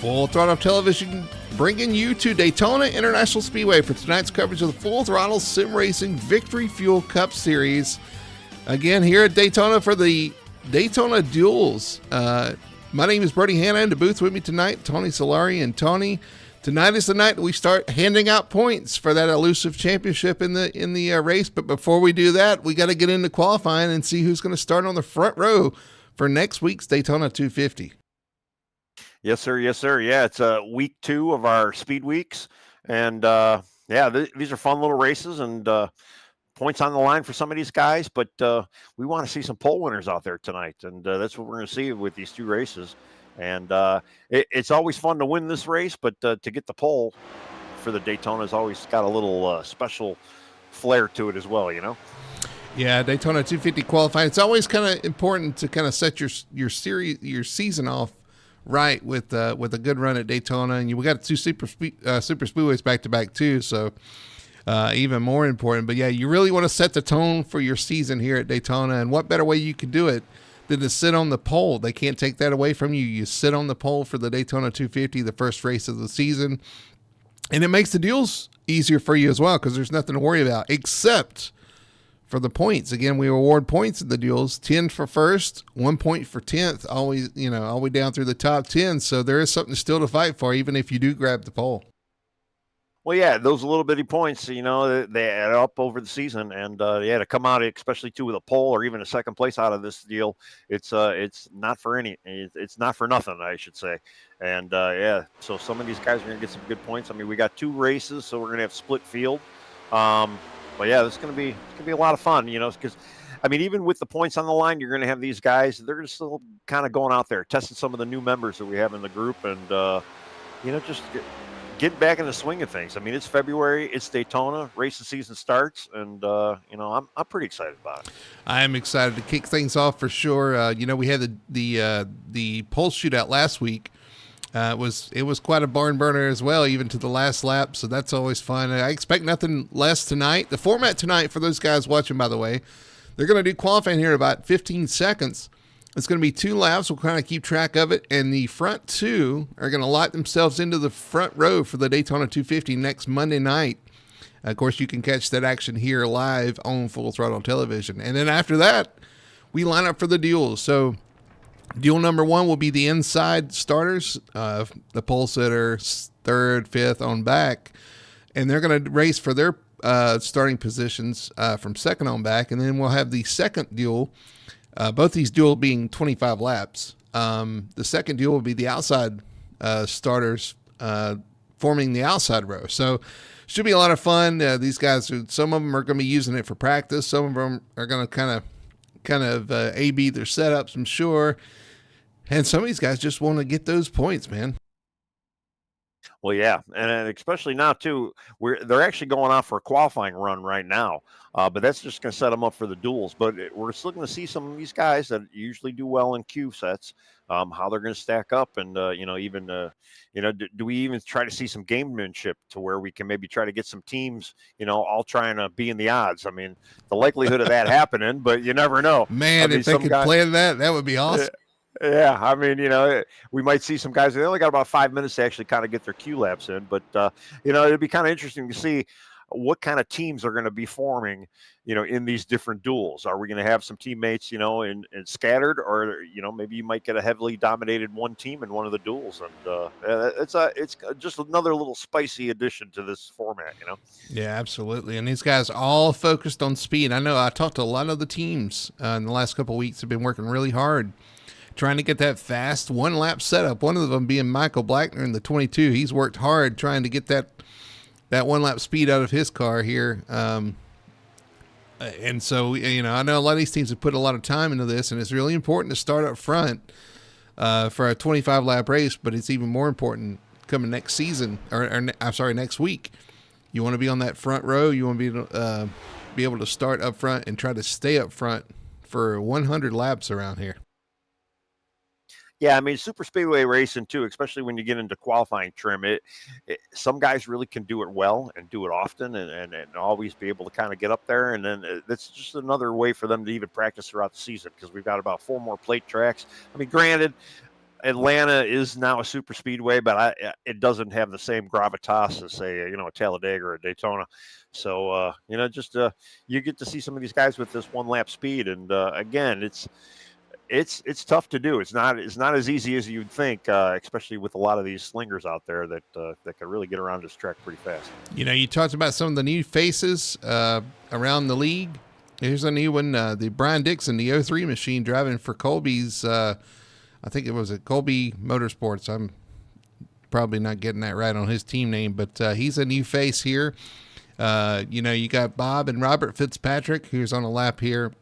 Full Throttle Television bringing you to Daytona International Speedway for tonight's coverage of the Full Throttle Sim Racing Victory Fuel Cup Series. Again, here at Daytona for the Daytona Duels. My name is Brody Hanna. In the booth with me tonight, Tony Solari. And Tony, tonight is the night we start handing out points for that elusive championship in the race. But before we do that, we got to get into qualifying and see who's going to start on the front row for next week's Daytona 250. Yes, sir. Yes, sir. Yeah, it's week 2 of our speed weeks. And, these are fun little races and points on the line for some of these guys. But we want to see some pole winners out there tonight. And that's what we're going to see with these 2 races. And it's always fun to win this race. But to get the pole for the Daytona has always got a little special flair to it as well, you know? Yeah, Daytona 250 qualifying. It's always kind of important to kind of set your season off right with a good run at Daytona, and we got 2 super speedways back to back too, so even more important. But yeah, you really want to set the tone for your season here at Daytona, and what better way you could do it than to sit on the pole? They can't take that away from you. You sit on the pole for the Daytona 250, the first race of the season, and it makes the deals easier for you as well because there's nothing to worry about except for the points. Again, we award points in the deals, 10 for first, 1 point for 10th, always, all the way down through the top 10. So there is something still to fight for, even if you do grab the pole. Well, yeah, those little bitty points, they add up over the season. And, to come out, especially with a pole or even a second place out of this deal, it's not for it's not for nothing, I should say. And, so some of these guys are going to get some good points. I mean, we got 2 races, so we're going to have split field. But yeah, it's going to be a lot of fun, because, I mean, even with the points on the line, you're going to have these guys, they're still kind of going out there, testing some of the new members that we have in the group and, just get back in the swing of things. I mean, it's February, it's Daytona, racing season starts, and, I'm pretty excited about it. I am excited to kick things off for sure. We had the pole shootout last week. It was quite a barn burner as well, even to the last lap, so that's always fun. I expect nothing less tonight. The format tonight, for those guys watching, by the way, they're going to do qualifying here in about 15 seconds. It's going to be 2 laps. We'll kind of keep track of it, and the front 2 are going to lock themselves into the front row for the Daytona 250 next Monday night. Of course, you can catch that action here live on Full Throttle Television. And then after that, we line up for the duels. So deal number 1 will be the inside starters, the pole sitters, 3rd, 5th on back, and they're going to race for their starting positions from 2nd on back, and then we'll have the second duel, both these duels being 25 laps. The second duel will be the outside starters forming the outside row. So should be a lot of fun. These guys, some of them are going to be using it for practice. Some of them are going to kind of A/B their setups, I'm sure. And some of these guys just want to get those points, man. Well, yeah, and especially now too, they're actually going off for a qualifying run right now, but that's just going to set them up for the duels. But we're still going to see some of these guys that usually do well in Q sets, how they're going to stack up, and do we even try to see some gamemanship to where we can maybe try to get some teams, all trying to be in the odds? I mean, the likelihood of that happening, but you never know. Man, if they could plan that would be awesome. Yeah, I mean, we might see some guys. They only got about 5 minutes to actually kind of get their Q laps in, but it'd be kind of interesting to see what kind of teams are going to be forming, in these different duels. Are we going to have some teammates, and scattered, or maybe you might get a heavily dominated one team in one of the duels, and it's just another little spicy addition to this format, Yeah, absolutely. And these guys all focused on speed. I know I talked to a lot of the teams in the last couple of weeks have been working really hard trying to get that fast 1-lap setup. One of them being Michael Blackner in the 22. He's worked hard trying to get that 1-lap speed out of his car here. And so, I know a lot of these teams have put a lot of time into this, and it's really important to start up front for a 25-lap race, but it's even more important coming next season, next week. You want to be on that front row. You want to be able to start up front and try to stay up front for 100 laps around here. Yeah, I mean, super speedway racing too, especially when you get into qualifying trim, some guys really can do it well and do it often and always be able to kind of get up there. And then that's just another way for them to even practice throughout the season, because we've got about 4 more plate tracks. I mean, granted, Atlanta is now a super speedway, but it doesn't have the same gravitas as, say, a Talladega or a Daytona. So just you get to see some of these guys with this one lap speed, and again, it's tough to do. It's not as easy as you'd think, especially with a lot of these slingers out there that can really get around this track pretty fast. You talked about some of the new faces around the league. Here's a new one, the Brian Dixon, the 03 machine, driving for Colby's. I think it was at Colby Motorsports. I'm probably not getting that right on his team name, but he's a new face here. You got Bob and Robert Fitzpatrick, who's on a lap here.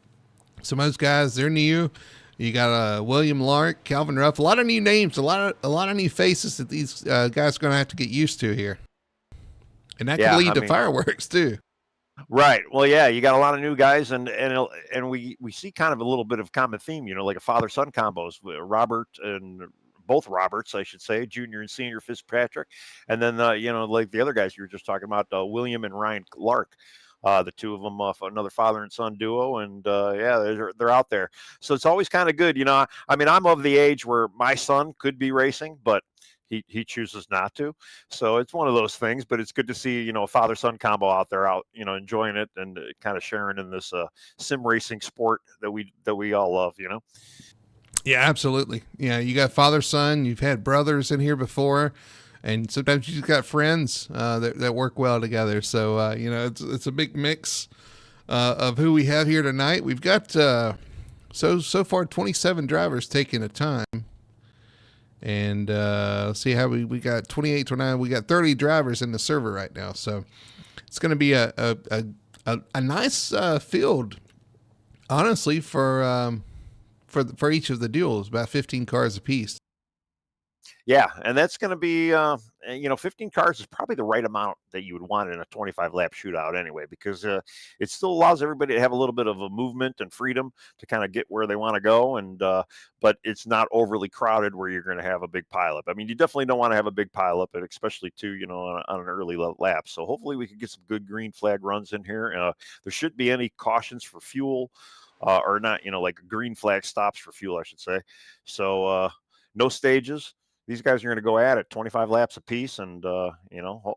Some of those guys, they're new. You got William Lark, Calvin Ruff, a lot of new names, a lot of new faces that these guys are going to have to get used to here, and that can lead to fireworks too. Right. Well, yeah, you got a lot of new guys, and we see kind of a little bit of common theme, like a father-son combos with Robert and both Roberts, I should say, junior and senior Fitzpatrick, and then like the other guys you were just talking about, William and Ryan Lark. The two of them, another father and son duo, and they're out there. So it's always kind of good, I'm of the age where my son could be racing, but he chooses not to. So it's one of those things, but it's good to see, a father-son combo out there enjoying it and kind of sharing in this sim racing sport that we all love, Yeah, absolutely. Yeah, you got father-son, you've had brothers in here before, and sometimes you just got friends that work well together. So, it's a big mix of who we have here tonight. We've got, so far, 27 drivers taking a time. And let's see how we got 28, 29. We got 30 drivers in the server right now. So it's going to be a nice field, honestly, for each of the duels, about 15 cars apiece. Yeah, and that's going to be, 15 cars is probably the right amount that you would want in a 25-lap shootout anyway, because it still allows everybody to have a little bit of a movement and freedom to kind of get where they want to go, and but it's not overly crowded where you're going to have a big pileup. I mean, you definitely don't want to have a big pileup, and especially too, on an early lap. So hopefully we can get some good green flag runs in here. There shouldn't be any cautions for fuel, or not, like green flag stops for fuel, I should say. So no stages. These guys are going to go at it 25 laps apiece, and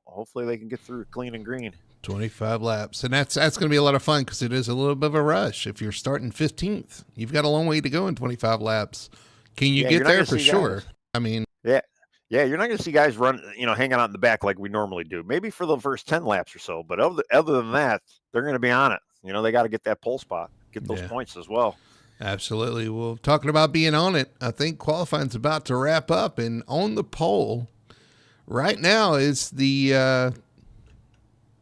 hopefully they can get through clean and green. 25 laps, and that's going to be a lot of fun because it is a little bit of a rush. If you're starting 15th, you've got a long way to go in 25 laps. Can you get there for sure? I mean, yeah, you're not going to see guys run, hanging out in the back like we normally do. Maybe for the first 10 laps or so, but other than that, they're going to be on it. They got to get that pole spot, get those points as well. Absolutely. Well, talking about being on it, I think qualifying's about to wrap up, and on the pole right now is the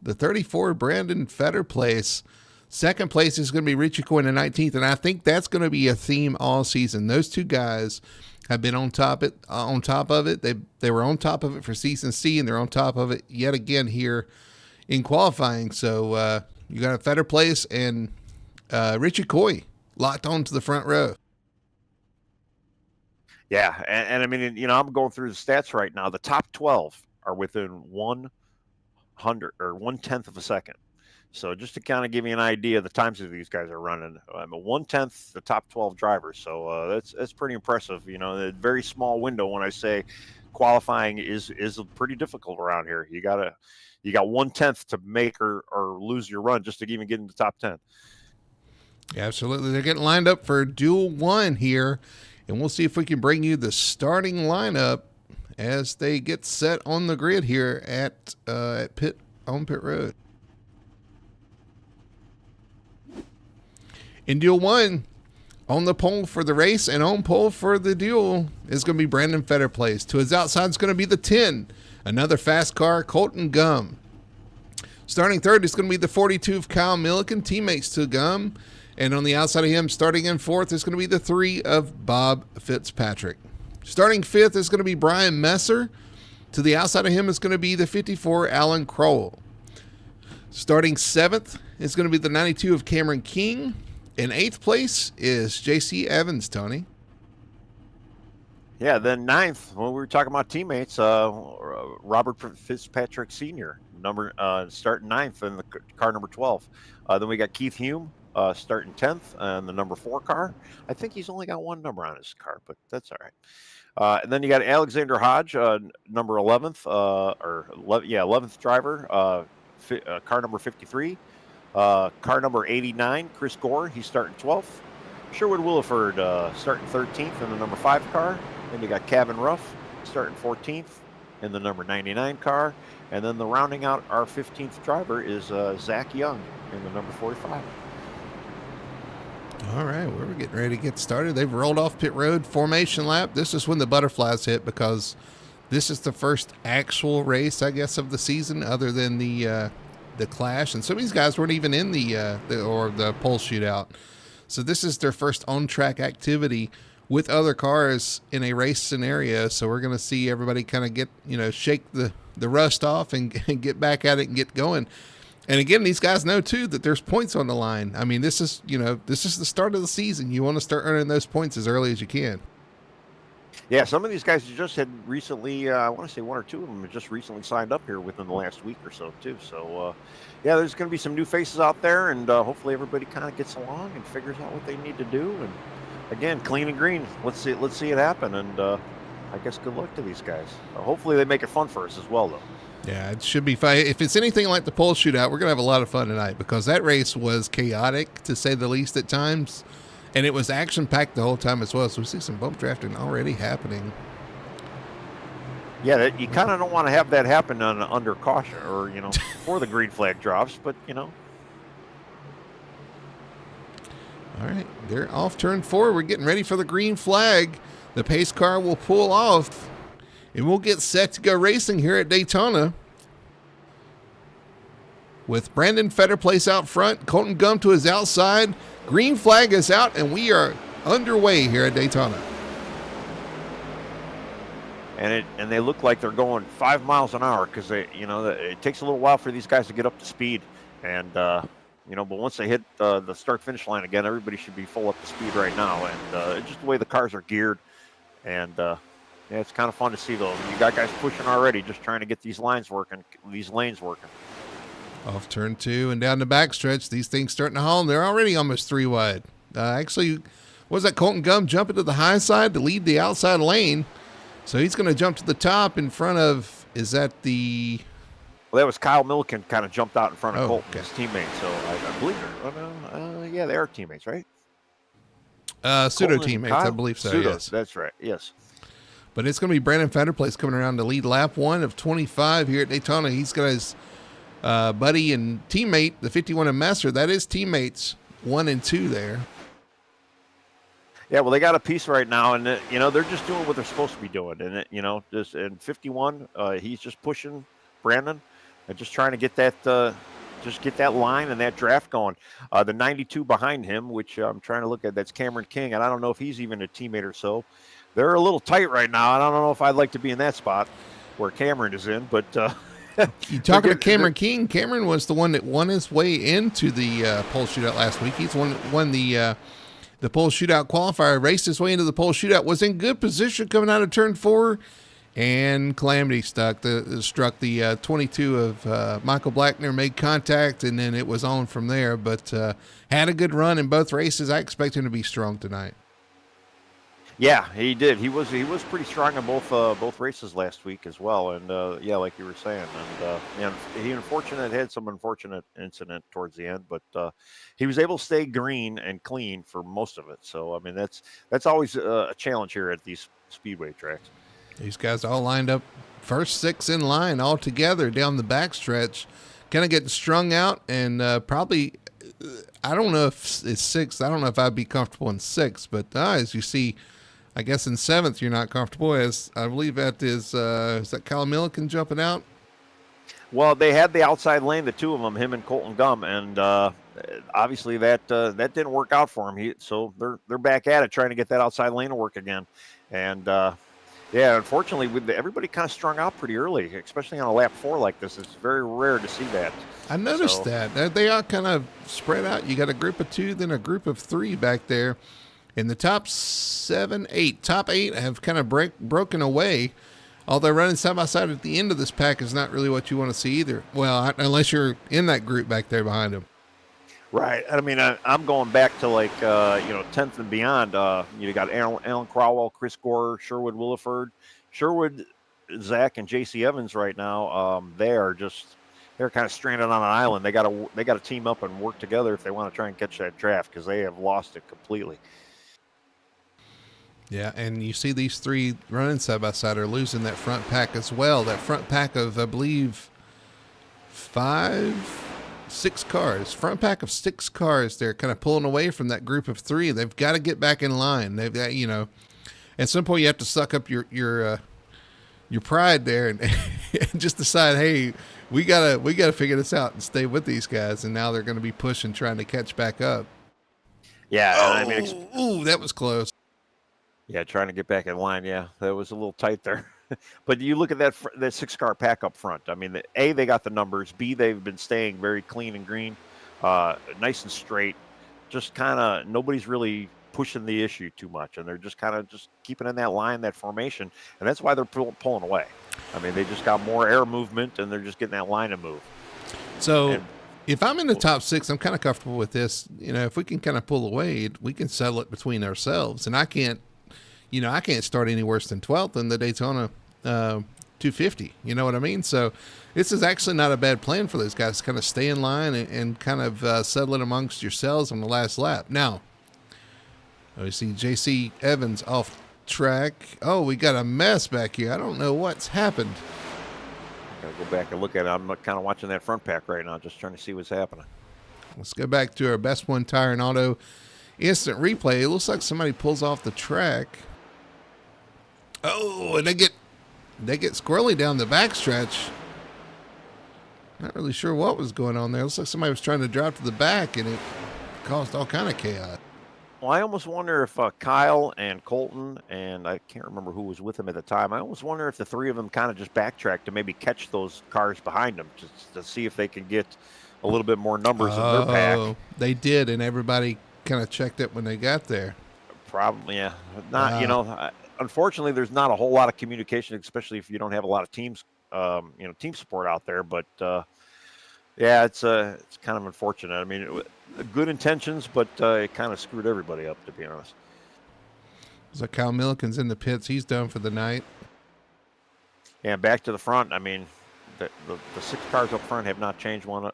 34 Brandon Fetter place. Second place is going to be Richie Coy in the 19th, and I think that's going to be a theme all season. Those two guys have been on top of it. They were on top of it for season C, and they're on top of it yet again here in qualifying. So you got a Fetter place and Richie Coy locked onto the front row. Yeah, and I mean, I'm going through the stats right now. The top 12 are within 100 or 1/10 of a second. So just to kind of give you an idea of the times that these guys are running, I'm a 1/10 the top 12 drivers. So that's pretty impressive. A very small window when I say qualifying is pretty difficult around here. You got 1/10 to make or lose your run just to even get in the top 10. Yeah, absolutely. They're getting lined up for Duel 1 here, and we'll see if we can bring you the starting lineup as they get set on the grid here at pit road. In Duel 1, on the pole for the race and on pole for the duel is going to be Brandon Fetter place. To his outside is going to be the 10, another fast car, Colton Gum. Starting third is going to be the 42 of Kyle Milliken, teammates to Gum. And on the outside of him, starting in fourth, is going to be the 3 of Bob Fitzpatrick. Starting fifth is going to be Brian Messer. To the outside of him is going to be the 54 Alan Crowell. Starting seventh is going to be the 92 of Cameron King. In eighth place is J.C. Evans, Tony. Yeah, then ninth, when we were talking about teammates, Robert Fitzpatrick Sr., starting ninth in the car number 12. Then we got Keith Hume starting 10th in the number 4 car. I think he's only got one number on his car, but that's all right. And then you got Alexander Hodge, number 11th, 11th driver, car number 53. Car number 89, Chris Gore, he's starting 12th. Sherwood Williford starting 13th in the number 5 car. Then you got Kevin Ruff starting 14th in the number 99 car. And then the rounding out our 15th driver is Zach Young in the number 45. All right, we're getting ready to get started. They've rolled off pit road, formation lap. This is when the butterflies hit because this is the first actual race, I guess, of the season, other than the Clash. And some of these guys weren't even in the pole shootout. So this is their first on-track activity with other cars in a race scenario. So we're going to see everybody kind of get, shake the rust off and get back at it and get going. And again, these guys know too that there's points on the line. I mean, this is the start of the season. You want to start earning those points as early as you can. Yeah, some of these guys just had recently, I want to say 1 or 2 of them have just recently signed up here within the last week or so too. So, yeah, there's going to be some new faces out there, and hopefully everybody kind of gets along and figures out what they need to do. And again, clean and green. Let's see it happen. And I guess good luck to these guys. Hopefully they make it fun for us as well, though. Yeah, it should be fun. If it's anything like the pole shootout, we're going to have a lot of fun tonight because that race was chaotic, to say the least, at times. And it was action-packed the whole time as well. So we see some bump drafting already happening. Yeah, you kind of don't want to have that happen under caution or, before the green flag drops. But, All right, they're off turn 4. We're getting ready for the green flag. The pace car will pull off. And we'll get set to go racing here at Daytona with Brandon Fetterplace out front, Colton Gum to his outside. Green flag is out, and we are underway here at Daytona. And they look like they're going 5 miles an hour because it takes a little while for these guys to get up to speed. And but once they hit the start-finish line again, everybody should be full up to speed right now. And just the way the cars are geared, and yeah, it's kind of fun to see those. You got guys pushing already, just trying to get these lanes working. Off turn 2 and down the backstretch, these things starting to haul, and they're already almost 3 wide. Actually, was that Colton Gum jumping to the high side to lead the outside lane? So he's going to jump to the top in front of, is that the... Well, that was Kyle Milliken kind of jumped out in front of Colton, okay. His teammate. So I believe yeah, they are teammates, right? Pseudo teammates, I believe so, Pseudo, yes. That's right, yes. But it's going to be Brandon Fetterplace coming around to lead lap 1 of 25 here at Daytona. He's got his buddy and teammate, the 51 and Messer. That is teammates 1 and 2 there. Yeah, well, they got a piece right now, and they're just doing what they're supposed to be doing. And just in 51, he's just pushing Brandon and just trying to get that line and that draft going. The 92 behind him, which I'm trying to look at, that's Cameron King, and I don't know if he's even a teammate or so. They're a little tight right now. I don't know if I'd like to be in that spot where Cameron is in, but you talking to Cameron King? Cameron was the one that won his way into the pole shootout last week. He's the one that won the pole shootout qualifier, raced his way into the pole shootout, was in good position coming out of turn 4, and calamity struck the 22 of Michael Blackner, made contact, and then it was on from there. But had a good run in both races. I expect him to be strong tonight. Yeah, he did. He was pretty strong in both races last week as well. And yeah, like you were saying, and he had some unfortunate incident towards the end, but he was able to stay green and clean for most of it. So I mean, that's always a challenge here at these speedway tracks. These guys all lined up, first 6 in line all together down the backstretch, kind of getting strung out, and probably. I don't know if it's 6th. I don't know if I'd be comfortable in 6th, but as you see. I guess in 7th you're not comfortable, as I believe that is that Kyle Milliken jumping out? Well, they had the outside lane, the two of them, him and Colton Gum, and obviously that didn't work out for him. So they're back at it, trying to get that outside lane to work again. And yeah, unfortunately, with everybody kind of strung out pretty early, especially on a lap 4 like this. It's very rare to see that. I noticed that they are kind of spread out. You got a group of 2, then a group of 3 back there. In the top 7, 8, top 8 have kind of broken away. Although running side by side at the end of this pack is not really what you want to see either. Well, unless you're in that group back there behind them. Right. I mean, I'm going back to like 10th and beyond. You got Alan Crowell, Chris Gore, Sherwood Williford, Sherwood, Zach, and J.C. Evans right now. They're kind of stranded on an island. They got to team up and work together if they want to try and catch that draft because they have lost it completely. Yeah, and you see these three running side by side are losing that front pack as well. That front pack of, I believe, 6 cars. Front pack of 6 cars. They're kind of pulling away from that group of three. They've got to get back in line. They've got, at some point you have to suck up your pride there and, and just decide, hey, we gotta figure this out and stay with these guys. And now they're going to be pushing, trying to catch back up. Yeah, I mean, ooh, that was close. Yeah, trying to get back in line. Yeah, that was a little tight there. But you look at that 6-car pack up front. I mean, they got the numbers. B, they've been staying very clean and green, nice and straight. Just kind of nobody's really pushing the issue too much, and they're just kind of just keeping in that line, that formation, and that's why they're pulling away. I mean, they just got more air movement, and they're just getting that line to move. So, if I'm in the top 6, I'm kind of comfortable with this. If we can kind of pull away, we can settle it between ourselves, and I can't start any worse than 12th in the Daytona 250. You know what I mean? So this is actually not a bad plan for those guys to kind of stay in line and kind of settle it amongst yourselves on the last lap. Now, we see J.C. Evans off track. Oh, we got a mess back here. I don't know what's happened. Gotta go back and look at it. I'm kind of watching that front pack right now, just trying to see what's happening. Let's go back to our Best One Tire and Auto instant replay. It looks like somebody pulls off the track. Oh, and they get squirrely down the backstretch. Not really sure what was going on there. It looks like somebody was trying to drop to the back, and it caused all kind of chaos. Well, I almost wonder if Kyle and Colton, and I can't remember who was with him at the time, I almost wonder if the three of them kind of just backtracked to maybe catch those cars behind them just to see if they can get a little bit more numbers in their pack. They did, and everybody kind of checked it when they got there. Probably, yeah. Unfortunately, there's not a whole lot of communication, especially if you don't have a lot of team support out there. But yeah, it's kind of unfortunate. I mean, good intentions, but it kind of screwed everybody up, to be honest. So Kyle Milliken's in the pits. He's done for the night. Yeah, back to the front. I mean, the 6 cars up front have not changed one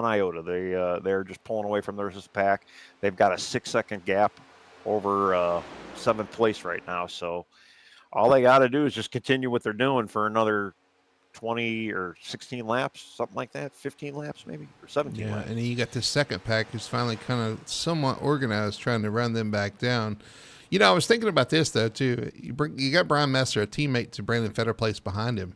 iota. They're just pulling away from the rest of the pack. They've got a 6-second gap over 7th place right now. So all they got to do is just continue what they're doing for another 20 or 16 laps, something like that, 15 laps maybe, or 17 laps. And then you got the second pack who's finally kind of somewhat organized, trying to run them back down. I was thinking about this, though, too. You got Brian Messer, a teammate to Brandon Fetterplace behind him.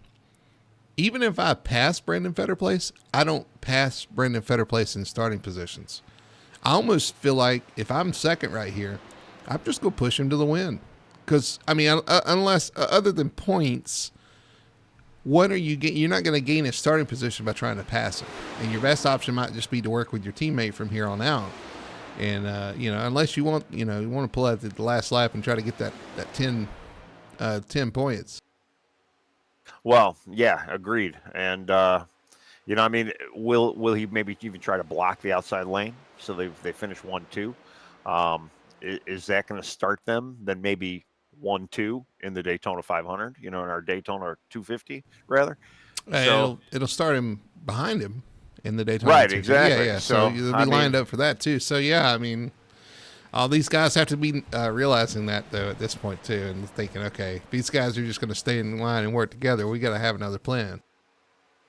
Even if I pass Brandon Fetterplace, I don't pass Brandon Fetterplace in starting positions. I almost feel like if I'm second right here, I'm just going to push him to the win. Because, I mean, unless, other than points, what are you getting? You're not going to gain a starting position by trying to pass him. And your best option might just be to work with your teammate from here on out. And, unless you want to pull out the last lap and try to get that 10 points. Well, yeah, agreed. And, I mean, will he maybe even try to block the outside lane so they finish 1-2? Is that going to start them? Then maybe 1-2 in the Daytona 500, in our Daytona 250 rather. So it'll start him behind him in the Daytona. Right, exactly. Yeah. So they'll be lined up for that too. So yeah, I mean, all these guys have to be realizing that though at this point too, and thinking, okay, these guys are just going to stay in line and work together. We got to have another plan.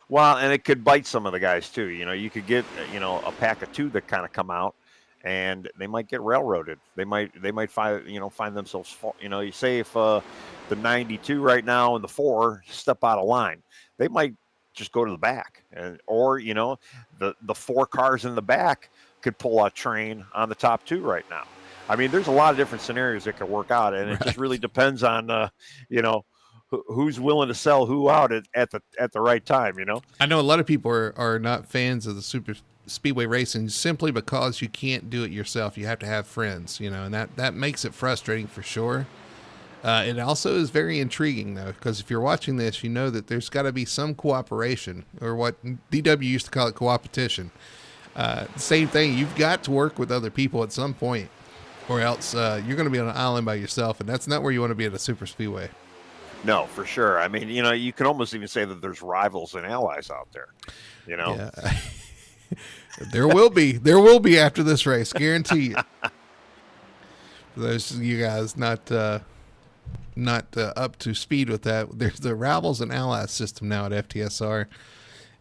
Well, and it could bite some of the guys too. You could get a pack of 2 that kind of come out, and they might get railroaded. They might find themselves. You say if the 92 right now and the 4 step out of line, they might just go to the back, or the 4 cars in the back could pull a train on the top 2 right now. I mean, there's a lot of different scenarios that could work out, and it just really depends on who's willing to sell who out at the right time. I know a lot of people are not fans of the super speedway racing simply because you can't do it yourself. You have to have friends, and that makes it frustrating for sure. It also is very intriguing though, because if you're watching this, that there's got to be some cooperation, or what DW used to call it, coopetition. Same thing. You've got to work with other people at some point, or else you're going to be on an island by yourself, and that's not where you want to be at a super speedway. No, for sure. I mean, you can almost even say that there's rivals and allies out there. Yeah. There will be after this race, guarantee you. For those of you guys not up to speed with that, there's the rivals and allies system now at FTSR.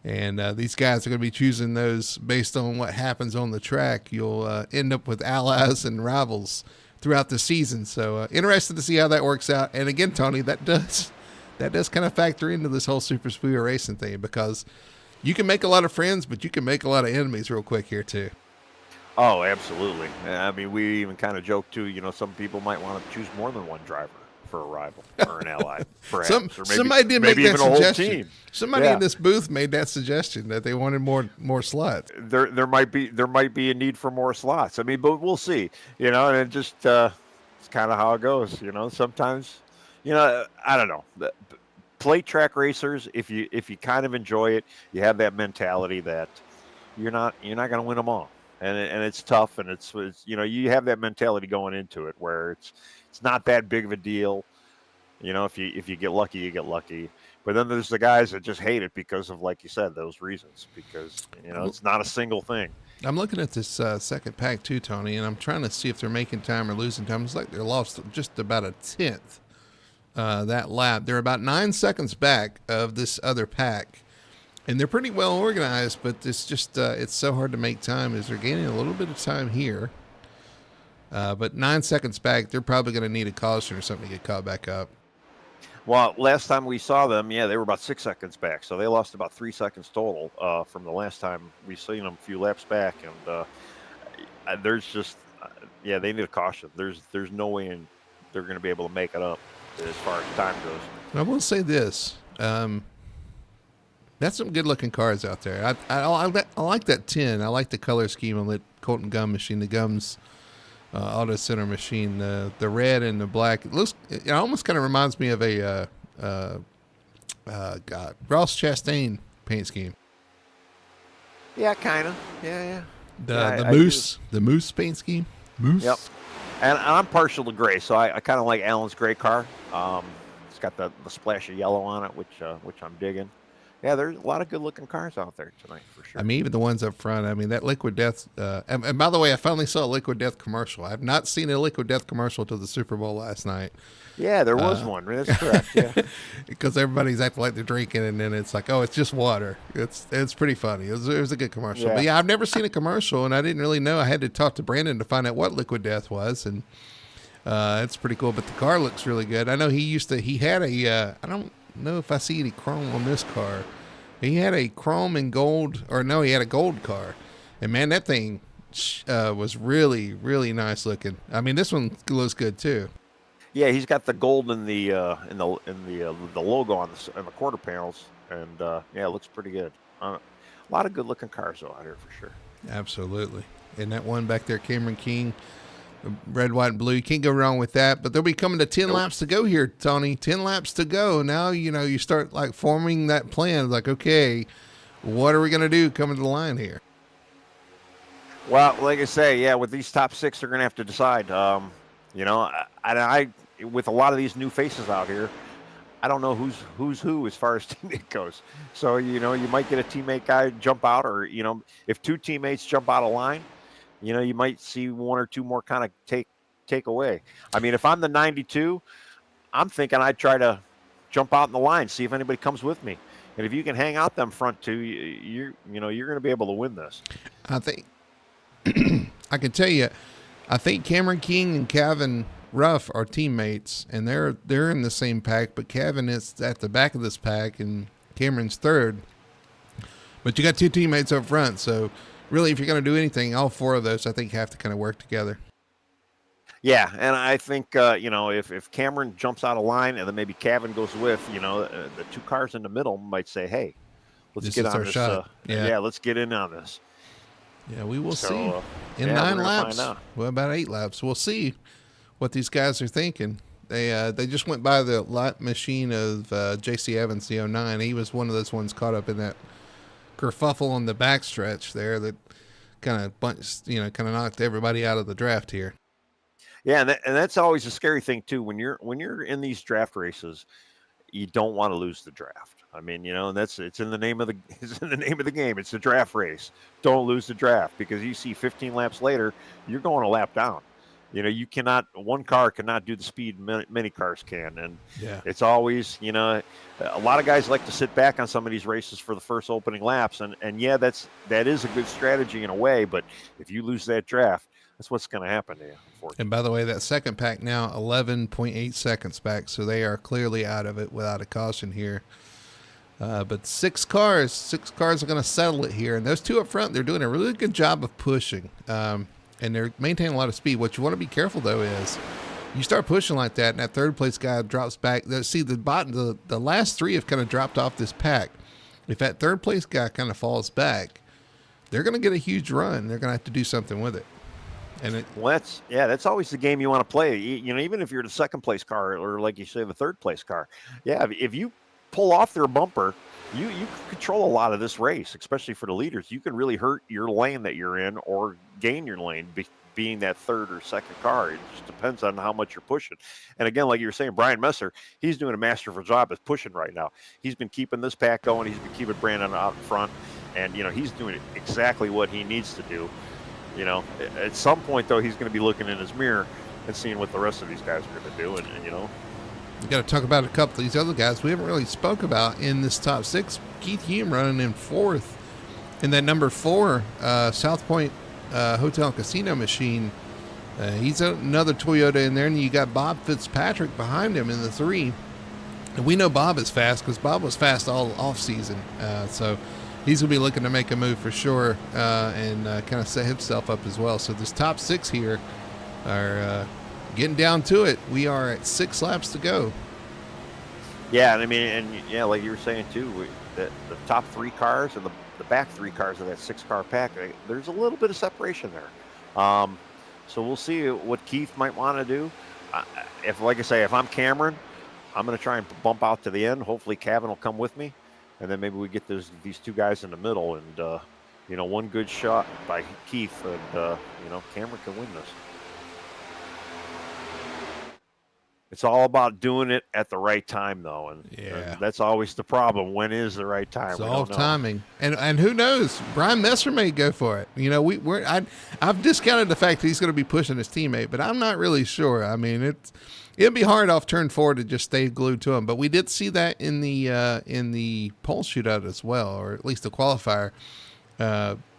And these guys are going to be choosing those based on what happens on the track. You'll end up with allies and rivals throughout the season. So interested to see how that works out. And again, Tony, that does kind of factor into this whole super speedway racing thing, because you can make a lot of friends, but you can make a lot of enemies real quick here too. Oh, absolutely. I mean, we even kind of joke too. Some people might want to choose more than one driver for a rival or an ally, perhaps. Or maybe, somebody did make that suggestion. Somebody in Yeah. this booth made that suggestion that they wanted more slots. There might be a need for more slots. I mean, but we'll see. And it just it's kind of how it goes. Sometimes, I don't know. Plate track racers, if you kind of enjoy it, you have that mentality that you're not going to win them all, and it's tough, and it's you have that mentality going into it where it's not that big of a deal. If you get lucky, you get lucky. But then there's the guys that just hate it because of, like you said, those reasons, because it's not a single thing. I'm looking at this second pack too, Tony, and I'm trying to see if they're making time or losing time. It's like they're lost just about a tenth that lap. They're about 9 seconds back of this other pack, and they're pretty well organized, but it's just it's so hard to make time as they're gaining a little bit of time here. But 9 seconds back, they're probably going to need a caution or something to get caught back up. Well, last time we saw them, they were about 6 seconds back, so they lost about 3 seconds total from the last time we seen them a few laps back, and there's just they need a caution. There's no way they're going to be able to make it up as far as time goes. I will say this: that's some good-looking cars out there. I like that 10. I like the color scheme on the Colton Gum machine. The Gums Auto Center machine, the red and the black. It almost kind of reminds me of a Ross Chastain paint scheme. Yeah, kind of. Yeah. The moose paint scheme. Moose. Yep. And I'm partial to gray, so I kind of like Alan's gray car. It's got the splash of yellow on it, which I'm digging. Yeah, there's a lot of good-looking cars out there tonight, for sure. I mean, even the ones up front. I mean, that Liquid Death. And by the way, I finally saw a Liquid Death commercial. I've not seen a Liquid Death commercial till the Super Bowl last night. Yeah, there was one. That's correct. Yeah, because everybody's acting like they're drinking, and then it's like, oh, it's just water. It's pretty funny. It was a good commercial. Yeah. But yeah, I've never seen a commercial, and I didn't really know. I had to talk to Brandon to find out what Liquid Death was, and it's pretty cool. But the car looks really good. I know he had a. I don't know if I see any chrome on this car. He had a chrome and gold, or no, he had a gold car, and man, that thing was really, really nice looking. I mean, this one looks good too. Yeah, he's got the gold in the logo on the quarter panels, and it looks pretty good. A lot of good looking cars out here for sure. Absolutely, and that one back there, Cameron King, red, white, and blue. You can't go wrong with that. But they'll be coming to 10 laps to go here, Tony. 10 laps to go. Now, you start like forming that plan. Like, okay, what are we going to do coming to the line here? Well, like I say, with these top six, they're going to have to decide. I with a lot of these new faces out here, I don't know who's who as far as teammate goes. So, you might get a teammate guy jump out, or, if two teammates jump out of line, you might see one or two more kind of take away. I mean, if I'm the 92, I'm thinking I'd try to jump out in the line, see if anybody comes with me. And if you can hang out them front two, you're going to be able to win this. I think I can tell you, I think Cameron King and Kevin Ruff are teammates, and they're in the same pack, but Kevin is at the back of this pack, and Cameron's third. But you got two teammates up front, so really, if you're going to do anything, all four of those, I think, have to kind of work together. Yeah, and I think, if Cameron jumps out of line and then maybe Kevin goes with, the two cars in the middle might say, hey, let's get on this. Shot. Let's get in on this. Yeah, we will see. In 9 laps, well, about 8 laps, we'll see what these guys are thinking. They just went by the lap machine of J.C. Evans, the 09. He was one of those ones caught up in that kerfuffle on the backstretch there that kind of knocked everybody out of the draft here. Yeah, and that's always a scary thing too. When you're in these draft races, you don't want to lose the draft. I mean, and it's in the name of the it's in the name of the game. It's the draft race. Don't lose the draft, because you see 15 laps later, you're going a lap down. You cannot, one car cannot do the speed many cars can, and it's always, a lot of guys like to sit back on some of these races for the first opening laps, and yeah, that is a good strategy in a way, but if you lose that draft, that's what's going to happen to you, unfortunately. And by the way, that second pack now 11.8 seconds back, so they are clearly out of it without a caution here. But six cars are going to settle it here, and those two up front, they're doing a really good job of pushing, and they're maintaining a lot of speed. What you want to be careful though is you start pushing like that, and that third place guy drops back. See, the last three have kind of dropped off this pack. If that third place guy kind of falls back, they're going to get a huge run. They're going to have to do something with it. That's always the game you want to play. Even if you're the second place car, or like you say, the third place car. Yeah, if you pull off their bumper, you control a lot of this race, especially for the leaders. You can really hurt your lane that you're in, or gain your lane being that third or second car. It just depends on how much you're pushing. And again, like you were saying, Brian Messer, he's doing a masterful job of pushing right now. He's been keeping this pack going. He's been keeping Brandon out in front, and he's doing exactly what he needs to do. At some point, though, he's going to be looking in his mirror and seeing what the rest of these guys are going to do. And we got to talk about a couple of these other guys we haven't really spoke about in this top six. Keith Hume running in fourth in that number 4 South Point Hotel and Casino machine. He's another Toyota in there, and you got Bob Fitzpatrick behind him in the 3. And we know Bob is fast because Bob was fast all off season. So he's going to be looking to make a move for sure, and kind of set himself up as well. So this top 6 here are getting down to it. We are at 6 laps to go. Yeah, like you were saying too, the top 3 cars and the back 3 cars of that 6-car pack, there's a little bit of separation there. So we'll see what Keith might want to do. If I'm Cameron, I'm going to try and bump out to the end. Hopefully Cavan will come with me. And then maybe we get these 2 guys in the middle, and one good shot by Keith, and Cameron can win this. It's all about doing it at the right time, though, and that's always the problem. When is the right time? It's all timing, and who knows? Brian Messer may go for it. I've discounted the fact that he's going to be pushing his teammate, but I'm not really sure. I mean, it'd be hard off turn 4 to just stay glued to him. But we did see that in the pole shootout as well, or at least the qualifier.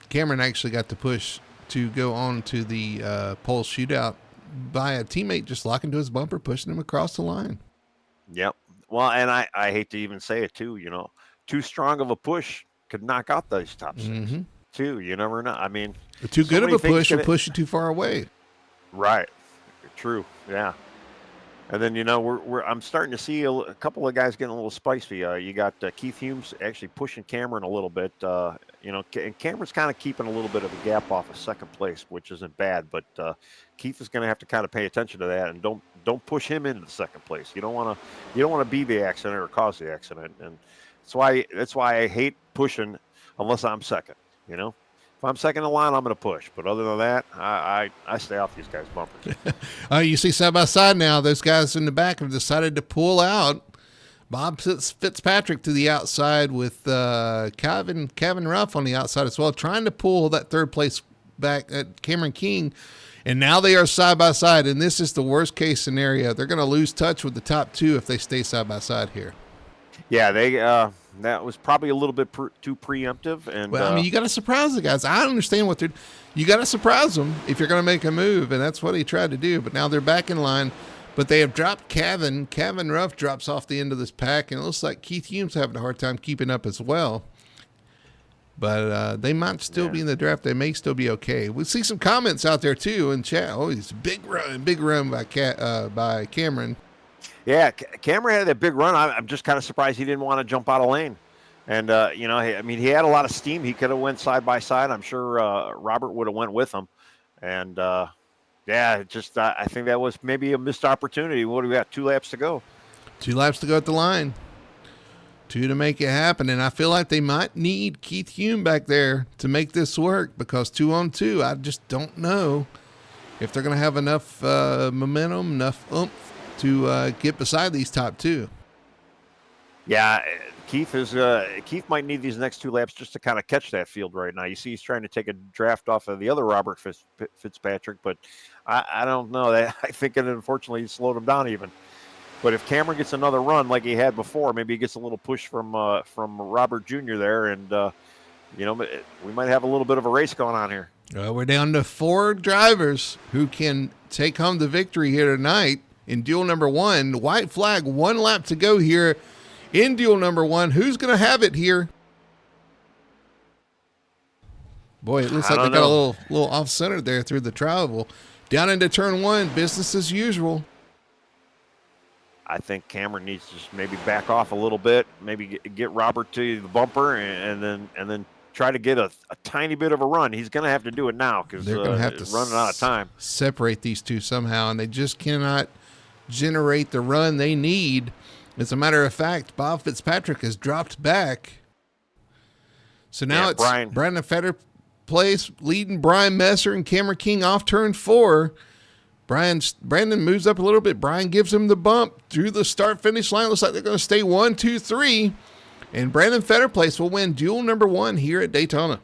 Cameron actually got to push to go on to the pole shootout by a teammate just locking to his bumper, pushing him across the line. Yep. Well, and I hate to even say it too, too strong of a push could knock out those top 6 too. You never know. I mean, too good of a push will push you too far away. Right. True. Yeah. And then I'm starting to see a couple of guys getting a little spicy. You got Keith Humes actually pushing Cameron a little bit. And Cameron's kind of keeping a little bit of a gap off of second place, which isn't bad. But Keith is going to have to kind of pay attention to that, and don't push him into the second place. You don't want to be the accident or cause the accident, and that's why I hate pushing unless I'm second. If I'm second in line, I'm going to push. But other than that, I stay off these guys' bumpers. You see side by side now, those guys in the back have decided to pull out. Bob Fitzpatrick to the outside with Cavan Ruff on the outside as well, trying to pull that third place back at Cameron King. And now they are side by side, and this is the worst case scenario. They're going to lose touch with the top 2 if they stay side by side here. Yeah, that was probably a little bit too preemptive. And you got to surprise the guys. I understand you got to surprise them if you're going to make a move, and that's what he tried to do. But now they're back in line. But they have dropped Cavan. Cavan Ruff drops off the end of this pack, and it looks like Keith Hume's having a hard time keeping up as well. But they might still be in the draft. They may still be okay. We'll see some comments out there, too, in chat. Oh, he's a big run by Cameron. Yeah, Cameron had that big run. I'm just kind of surprised he didn't want to jump out of lane. And, he had a lot of steam. He could have went side by side. I'm sure Robert would have went with him. And, I think that was maybe a missed opportunity. What do we got? 2 laps to go. 2 laps to go at the line. Two to make it happen. And I feel like they might need Keith Hume back there to make this work, because 2 on 2, I just don't know if they're going to have enough momentum, enough oomph to get beside these top two. Yeah, Keith might need these next 2 laps just to kind of catch that field right now. You see, he's trying to take a draft off of the other Robert Fitzpatrick, but I don't know. I think it unfortunately slowed him down even. But if Cameron gets another run like he had before, maybe he gets a little push from Robert Jr. there, and we might have a little bit of a race going on here. We're down to 4 drivers who can take home the victory here tonight in duel number 1. White flag, 1 lap to go here in duel number 1. Who's going to have it here? Boy, it looks like they got a little off center there through the travel. Down into turn 1, business as usual. I think Cameron needs to just maybe back off a little bit, maybe get Robert to the bumper, and then try to get a tiny bit of a run. He's going to have to do it now because they're going to have to running out of time. Separate these two somehow, and they just cannot generate the run they need. As a matter of fact, Bob Fitzpatrick has dropped back. So now it's Brandon Fetter plays leading Brian Messer and Cameron King off turn 4. Brandon moves up a little bit. Brian gives him the bump through the start-finish line. Looks like they're going to stay 1, 2, 3. And Brandon Fetterplace will win duel number 1 here at Daytona.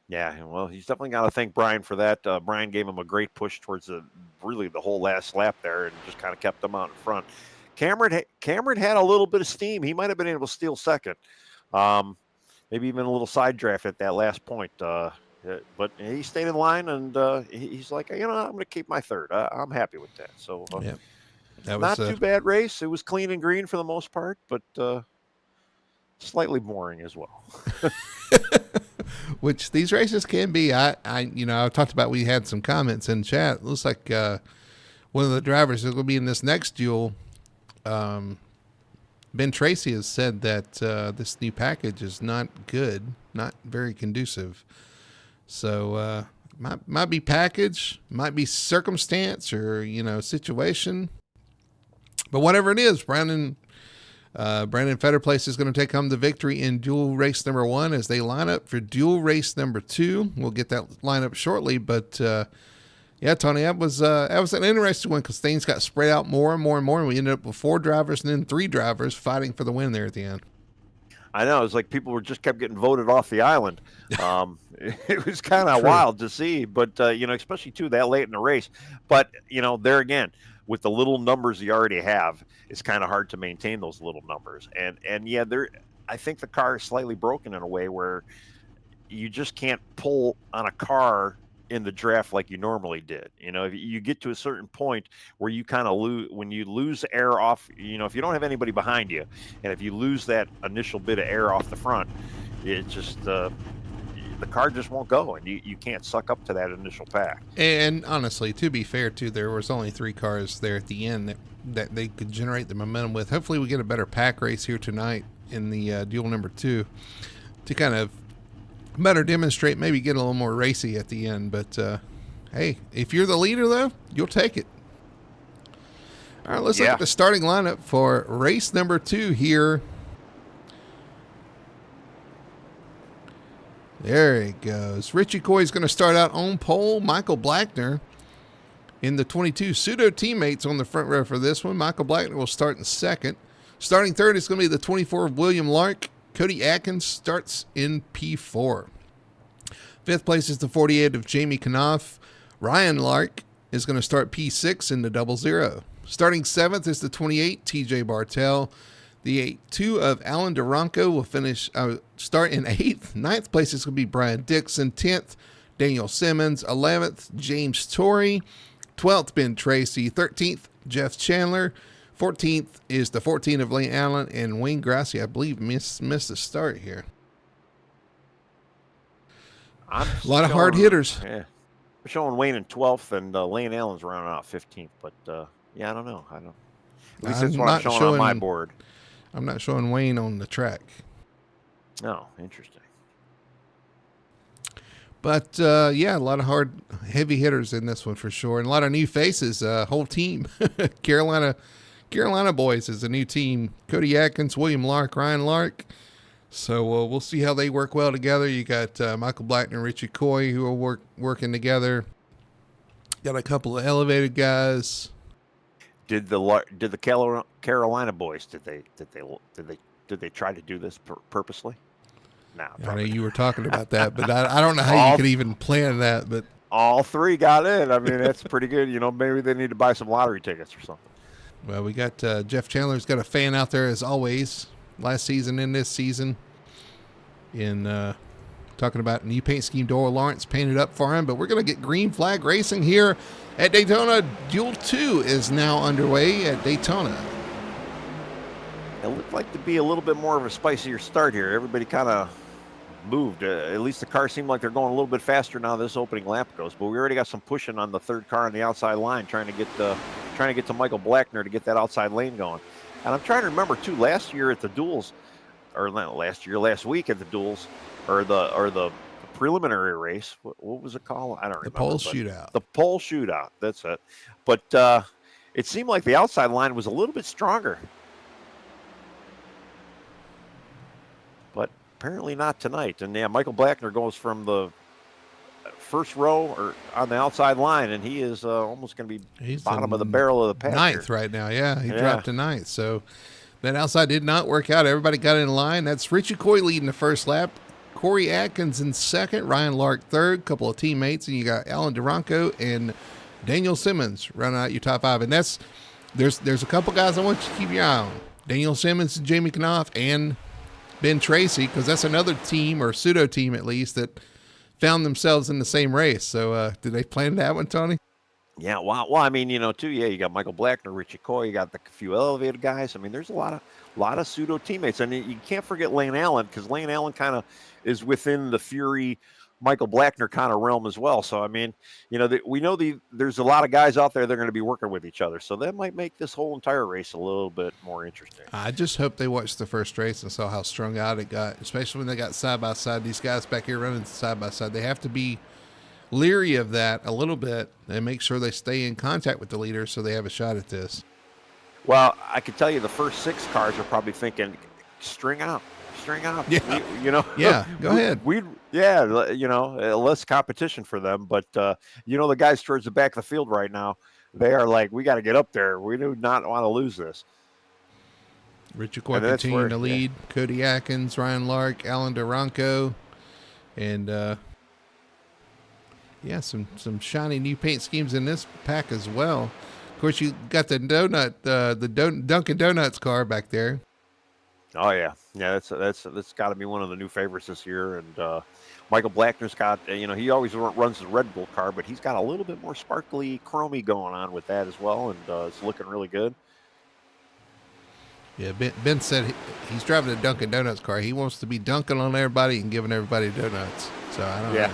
Yeah, well, he's definitely got to thank Brian for that. Brian gave him a great push towards the whole last lap there and just kind of kept him out in front. Cameron had a little bit of steam. He might have been able to steal second. Maybe even a little side draft at that last point. But he stayed in line, and he's like, I'm going to keep my third. I'm happy with that. So that was not too bad race. It was clean and green for the most part, but slightly boring as well. Which these races can be. I talked about, we had some comments in chat. It looks like one of the drivers is going to be in this next duel. Ben Tracy has said that this new package is not good, not very conducive. So might be package, might be circumstance, or situation. But whatever it is, Brandon Fetterplace is going to take home the victory in duel race number 1 as they line up for duel race number 2. We'll get that lineup shortly, but yeah, Tony, that was an interesting one because things got spread out more and more and more, and we ended up with 4 drivers and then 3 drivers fighting for the win there at the end. I know. It was like people just kept getting voted off the island. It was kind of wild to see, but, especially, too, that late in the race. But, there again, with the little numbers you already have, it's kind of hard to maintain those little numbers. And yeah, I think the car is slightly broken in a way where you just can't pull on a car in the draft like you normally did. If you get to a certain point where you kind of when you lose air off, if you don't have anybody behind you, and if you lose that initial bit of air off the front, it just the car just won't go, and you can't suck up to that initial pack. And honestly, to be fair too, there was only 3 cars there at the end that they could generate the momentum with. Hopefully we get a better pack race here tonight in the duel number 2 to kind of better demonstrate, maybe get a little more racy at the end. But hey, if you're the leader though, you'll take it. All right, let's look at the starting lineup for race number 2 here. There he goes. Richie Coy's going to start out on pole. Michael Blackner in the 22. Pseudo teammates on the front row for this one. Michael Blackner will start in second. Starting third is going to be the 24 of William Lark. Cody Atkins starts in P4. Fifth place is the 48 of Jamie Knopf. Ryan Lark is going to start P6 in the 00. Starting seventh is the 28, TJ Bartell. The 2 of Alan Duranco will start in 8th. Ninth place is going to be Brian Dixon. 10th, Daniel Simmons. 11th, James Torrey. 12th, Ben Tracy. 13th, Jeff Chandler. 14th is the 14 of Lane Allen. And Wayne Grassi, I believe, missed the start here. A lot of hard hitters. Yeah. We're showing Wayne in 12th, and Lane Allen's rounding out 15th. But, yeah, I don't know. At least that's what I'm showing on my board. I'm not showing Wayne on the track. Oh, interesting. But, yeah, a lot of heavy hitters in this one for sure. And a lot of new faces, whole team. Carolina Carolina Boys is a new team. Cody Atkins, William Lark, Ryan Lark. So we'll see how they work well together. You got Michael Blackner and Richie Coy who are working together. Got a couple of elevated guys. Did the Carolina Boys did they try to do this purposely? No, I know you were talking about that, but I don't know how you could even plan that. But all three got in. I mean, that's pretty good. Maybe they need to buy some lottery tickets or something. Well, we got Jeff Chandler's got a fan out there as always. Last season and this season, in talking about new paint scheme. Doyle Lawrence painted up for him, but we're going to get green flag racing here at Daytona. Duel 2 is now underway at Daytona. It looked like to be a little bit more of a spicier start here. Everybody kind of moved. At least the cars seem like they're going a little bit faster now this opening lap goes. But we already got some pushing on the third car on the outside line, trying to get to Michael Blackner to get that outside lane going. And I'm trying to remember too. Last year at the duels, or not last week at the duels, or the preliminary race. What was it called? I don't remember. The pole shootout. The pole shootout. That's it. But it seemed like the outside line was a little bit stronger. But apparently not tonight. And yeah, Michael Blackner goes from the first row or on the outside line, and he is almost going to be bottom of the barrel of the pack. Ninth here. Right now, yeah. He dropped to ninth. So that outside did not work out. Everybody got in line. That's Richie Coy leading the first lap. Corey Atkins in second. Ryan Lark third. Couple of teammates. And you got Alan Duranko and Daniel Simmons running out your top five. And there's a couple guys I want you to keep your eye on. Daniel Simmons and Jamie Knopf and Ben Tracy, because that's another team, or pseudo team at least, that found themselves in the same race. So did they plan that one, Tony? Yeah, well, I mean, too, yeah, you got Michael Blackner, Richie Coy, you got the few elevated guys. I mean, there's a lot of pseudo teammates, and you can't forget Lane Allen, because Lane Allen kind of is within the Fury, Michael Blackner kind of realm as well. So, I mean, we know there's a lot of guys out there that are going to be working with each other. So that might make this whole entire race a little bit more interesting. I just hope they watched the first race and saw how strung out it got, especially when they got side by side. These guys back here running side by side, they have to be leery of that a little bit and make sure they stay in contact with the leader so they have a shot at this. Well, I can tell you the first 6 cars are probably thinking, string out. Yeah. Yeah, go ahead. Less competition for them. But, the guys towards the back of the field right now, they are like, we got to get up there. We do not want to lose this. Richard Coy continuing to lead. Yeah. Cody Atkins, Ryan Lark, Alan Duranko, and some shiny new paint schemes in this pack as well. Of course, you got the Dunkin' Donuts car back there. Oh yeah, that's got to be one of the new favorites this year. And Michael Blackner's got, he always runs the Red Bull car, but he's got a little bit more sparkly, chromy going on with that as well, and it's looking really good. Yeah, Ben said he's driving a Dunkin' Donuts car. He wants to be dunking on everybody and giving everybody donuts. So I don't know.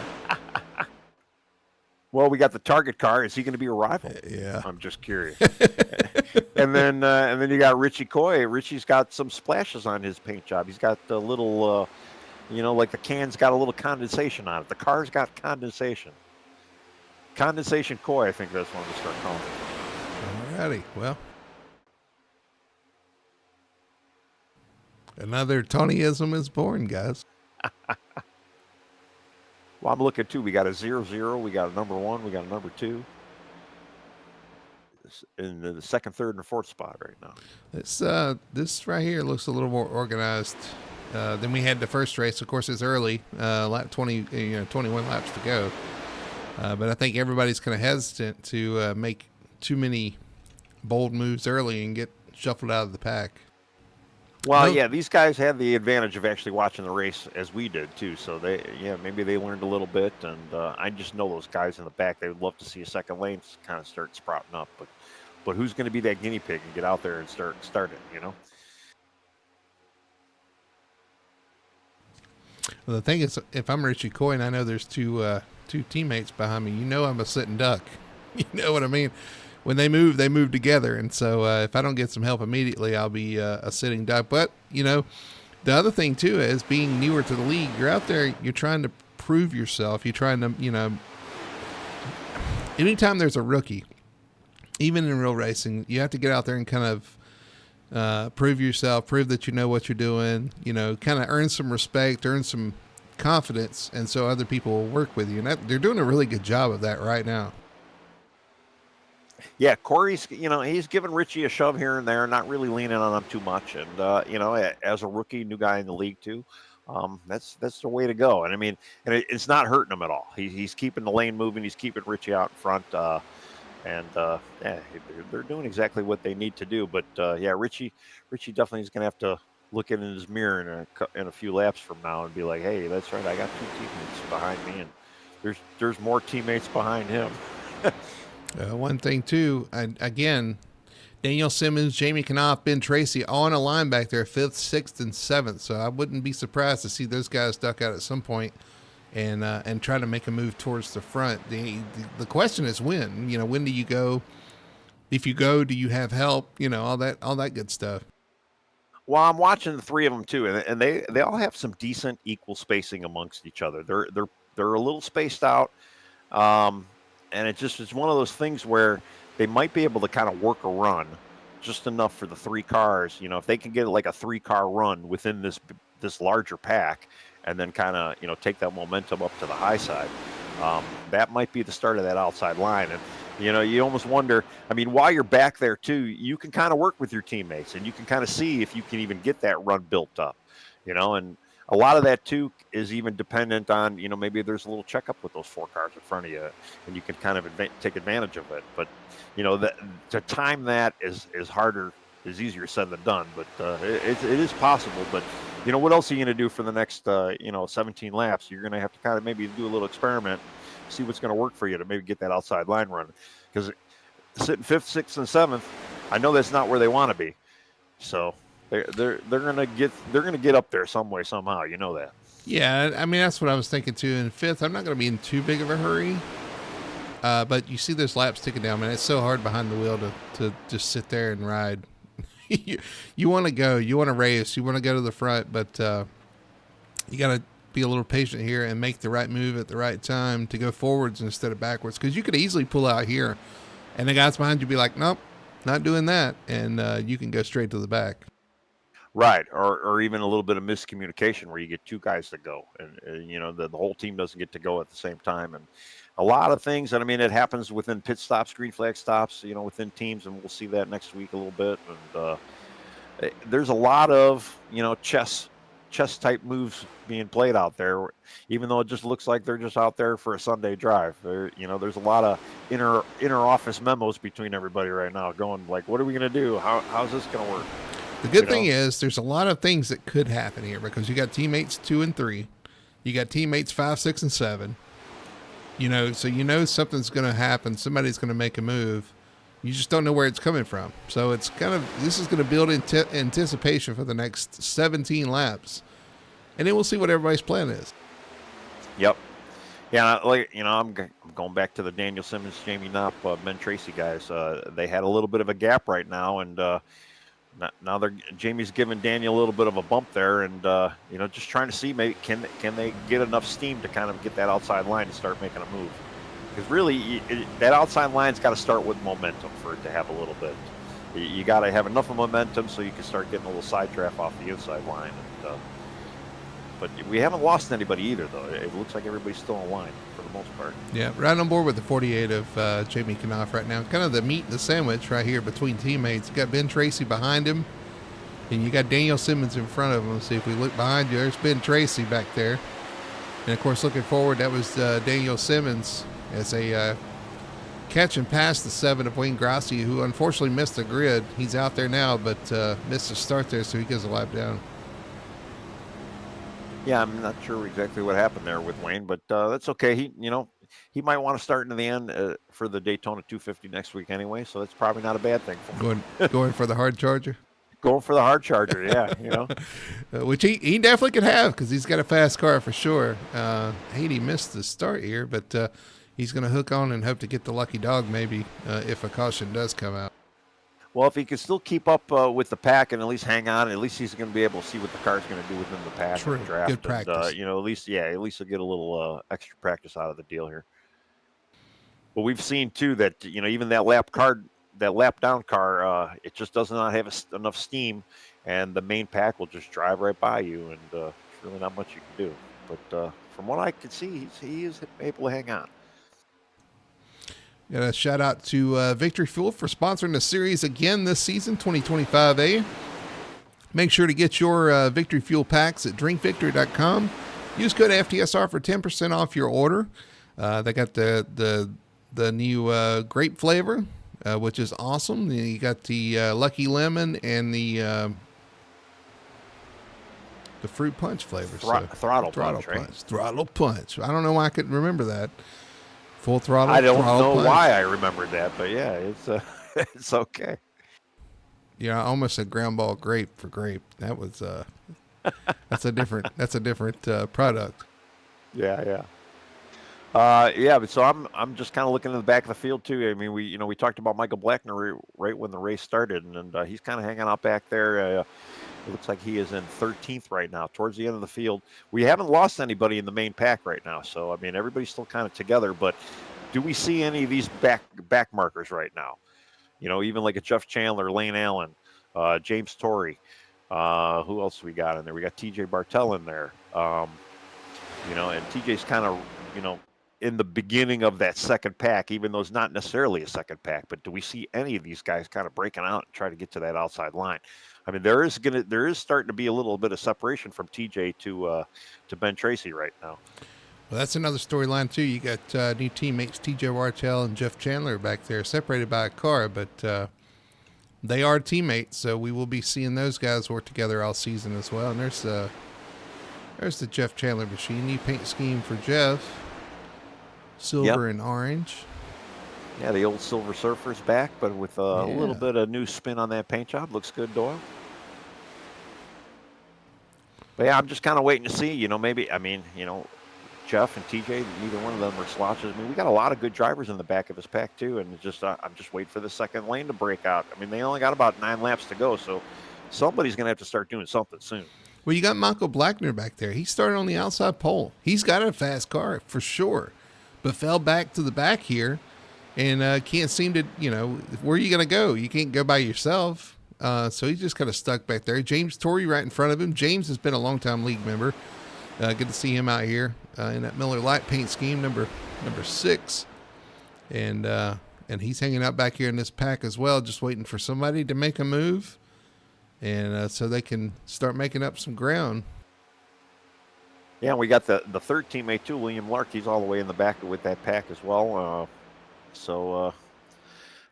Well, we got the Target car. Is he going to be a rival? Yeah. I'm just curious. and then you got Richie Coy. Richie's got some splashes on his paint job. He's got a little, like the can's got a little condensation on it. The car's got condensation. Condensation Coy, I think that's what I'm going to start calling it. All righty. Well, another Tonyism is born, guys. Well, I'm looking too. We got a 0-0. We got a number 1. We got a number 2. In the second, third, and fourth spot right now. This right here looks a little more organized than we had the first race. Of course, it's early, lap 20, 21 laps to go. But I think everybody's kind of hesitant to make too many bold moves early and get shuffled out of the pack. Well, yeah, these guys had the advantage of actually watching the race as we did too. So maybe they learned a little bit, and I just know those guys in the back. They would love to see a second lane kind of start sprouting up, but who's going to be that guinea pig and get out there and start it? Well, the thing is, if I'm Richie Coy and I know there's two teammates behind me, I'm a sitting duck. You know what I mean? When they move together. And so if I don't get some help immediately, I'll be a sitting duck. But, the other thing, too, is being newer to the league, you're out there, you're trying to prove yourself. You're trying to, anytime there's a rookie, even in real racing, you have to get out there and kind of prove yourself, prove that you know what you're doing, kind of earn some respect, earn some confidence, and so other people will work with you. And they're doing a really good job of that right now. Yeah, Corey's, he's giving Richie a shove here and there, not really leaning on him too much. And, as a rookie, new guy in the league too, that's the way to go. And I mean, it's not hurting him at all. He's keeping the lane moving. He's keeping Richie out in front. Yeah, they're doing exactly what they need to do. But yeah, Richie definitely is going to have to look in his mirror in a few laps from now and be like, hey, that's right, I got two teammates behind me, and there's more teammates behind him. One thing too, again, Daniel Simmons, Jamie Knopf, Ben Tracy, all on a line back there, 5th, 6th, and 7th. So I wouldn't be surprised to see those guys duck out at some point and try to make a move towards the front. The question is when. When do you go? If you go, do you have help? All that good stuff. Well, I'm watching the three of them too, and they all have some decent equal spacing amongst each other. They're a little spaced out. And it's one of those things where they might be able to kind of work a run just enough for the three cars. If they can get like a 3-car run within this larger pack and then kind of, take that momentum up to the high side, that might be the start of that outside line. And, you almost wonder, I mean, while you're back there too, you can kind of work with your teammates and you can kind of see if you can even get that run built up, and a lot of that too is even dependent on, maybe there's a little checkup with those 4 cars in front of you and you can kind of take advantage of it. But, to time that is harder, is easier said than done, but it is possible. But, what else are you going to do for the next, 17 laps? You're going to have to kind of maybe do a little experiment, see what's going to work for you to maybe get that outside line run. Because sitting 5th, 6th, and 7th, I know that's not where they want to be. So they're gonna get up there some way, somehow. You know that. Yeah, I mean that's what I was thinking too. In 5th, I'm not going to be in too big of a hurry. But you see those laps ticking down, man. It's so hard behind the wheel to just sit there and ride. You want to go, you want to race, you want to go to the front, but you got to be a little patient here and make the right move at the right time to go forwards instead of backwards. Because you could easily pull out here, and the guys behind you be like, nope, not doing that, and you can go straight to the back. Right, or even a little bit of miscommunication where you get 2 guys to go, and the whole team doesn't get to go at the same time, and a lot of things. And I mean, it happens within pit stops, green flag stops, within teams, and we'll see that next week a little bit. And there's a lot of chess type moves being played out there, even though it just looks like they're just out there for a Sunday drive. There's a lot of inner office memos between everybody right now, going like, what are we going to do? How's this going to work? The good thing is there's a lot of things that could happen here because you got teammates 2 and 3, you got teammates 5, 6, and 7. So something's going to happen. Somebody's going to make a move. You just don't know where it's coming from. So this is going to build anticipation for the next 17 laps, and then we'll see what everybody's plan is. Yep. Yeah, I'm going back to the Daniel Simmons, Jamie Knopp, Ben Tracy guys. They had a little bit of a gap right now, and now Jamie's giving Daniel a little bit of a bump there, and just trying to see maybe can they get enough steam to kind of get that outside line to start making a move. Because really, that outside line's got to start with momentum for it to have a little bit. You got to have enough of momentum so you can start getting a little side draft off the inside line. But we haven't lost anybody either, though. It looks like everybody's still in line for the most part. Yeah, right on board with the 48 of Jamie Knopf right now. Kind of the meat and the sandwich right here between teammates. You got Ben Tracy behind him, and you got Daniel Simmons in front of him. Let's see if we look behind you. There's Ben Tracy back there. And, of course, looking forward, that was Daniel Simmons as a catch and pass the 7 of Wayne Grassi, who unfortunately missed the grid. He's out there now, but missed the start there, so he goes a lap down. Yeah, I'm not sure exactly what happened there with Wayne, but that's okay. He might want to start in the end for the Daytona 250 next week anyway, so that's probably not a bad thing for him. Going for the hard charger? Going for the hard charger, yeah, Which he definitely could have because he's got a fast car for sure. Hate he missed the start here, but he's going to hook on and hope to get the lucky dog maybe if a caution does come out. Well, if he can still keep up with the pack and at least hang on, at least he's going to be able to see what the car's going to do within the pack. True. And draft. Good practice. And, at least he'll get a little extra practice out of the deal here. But we've seen too that even that lap car that lap down car, it just does not have enough steam, and the main pack will just drive right by you, and there's really not much you can do. But from what I can see, he is able to hang on. Got a shout out to Victory Fuel for sponsoring the series again this season, 2025A. Make sure to get your Victory Fuel packs at drinkvictory.com. Use code FTSR for 10% off your order. They got the new grape flavor, which is awesome. You got the Lucky Lemon and the fruit punch flavor. Throttle punch, right? Throttle punch. I don't know why I couldn't remember that. Full throttle. I don't know punch. why I remembered that, but yeah, it's it's okay. Yeah, I almost said ground ball grape for grape. That was that's a different product. Yeah. But so I'm just kind of looking in the back of the field too. I mean, we talked about Michael Blackner right when the race started, and he's kind of hanging out back there. It looks like he is in 13th right now, towards the end of the field. We haven't lost anybody in the main pack right now, so I mean everybody's still kind of together. But do we see any of these back markers right now? Even like a Jeff Chandler, Lane Allen, James Torrey. Who else we got in there? We got TJ Bartell in there. And TJ's kind of in the beginning of that second pack, even though it's not necessarily a second pack. But do we see any of these guys kind of breaking out and try to get to that outside line? I mean, there is starting to be a little bit of separation from TJ to Ben Tracy right now. Well, that's another storyline too. You got new teammates TJ Bartell and Jeff Chandler back there, separated by a car, but they are teammates, so we will be seeing those guys work together all season as well. And there's the Jeff Chandler machine. New paint scheme for Jeff, silver and orange. Yeah, the old Silver Surfer's back, but with a little bit of new spin on that paint job. Looks good, Doyle. But yeah, I'm just kind of waiting to see, maybe, Jeff and TJ, neither one of them are slouches. I mean, we got a lot of good drivers in the back of his pack too, and I'm just waiting for the second lane to break out. I mean, they only got about 9 laps to go, so somebody's going to have to start doing something soon. Well, you got Michael Blackner back there. He started on the outside pole. He's got a fast car for sure, but fell back to the back here. And can't seem to, where are you going to go? You can't go by yourself. So he's just kind of stuck back there. James Torrey right in front of him. James has been a longtime league member. Good to see him out here in that Miller Lite paint scheme, number 6. And he's hanging out back here in this pack as well, just waiting for somebody to make a move. And so they can start making up some ground. Yeah, we got the third teammate too, William Lark. He's all the way in the back with that pack as well.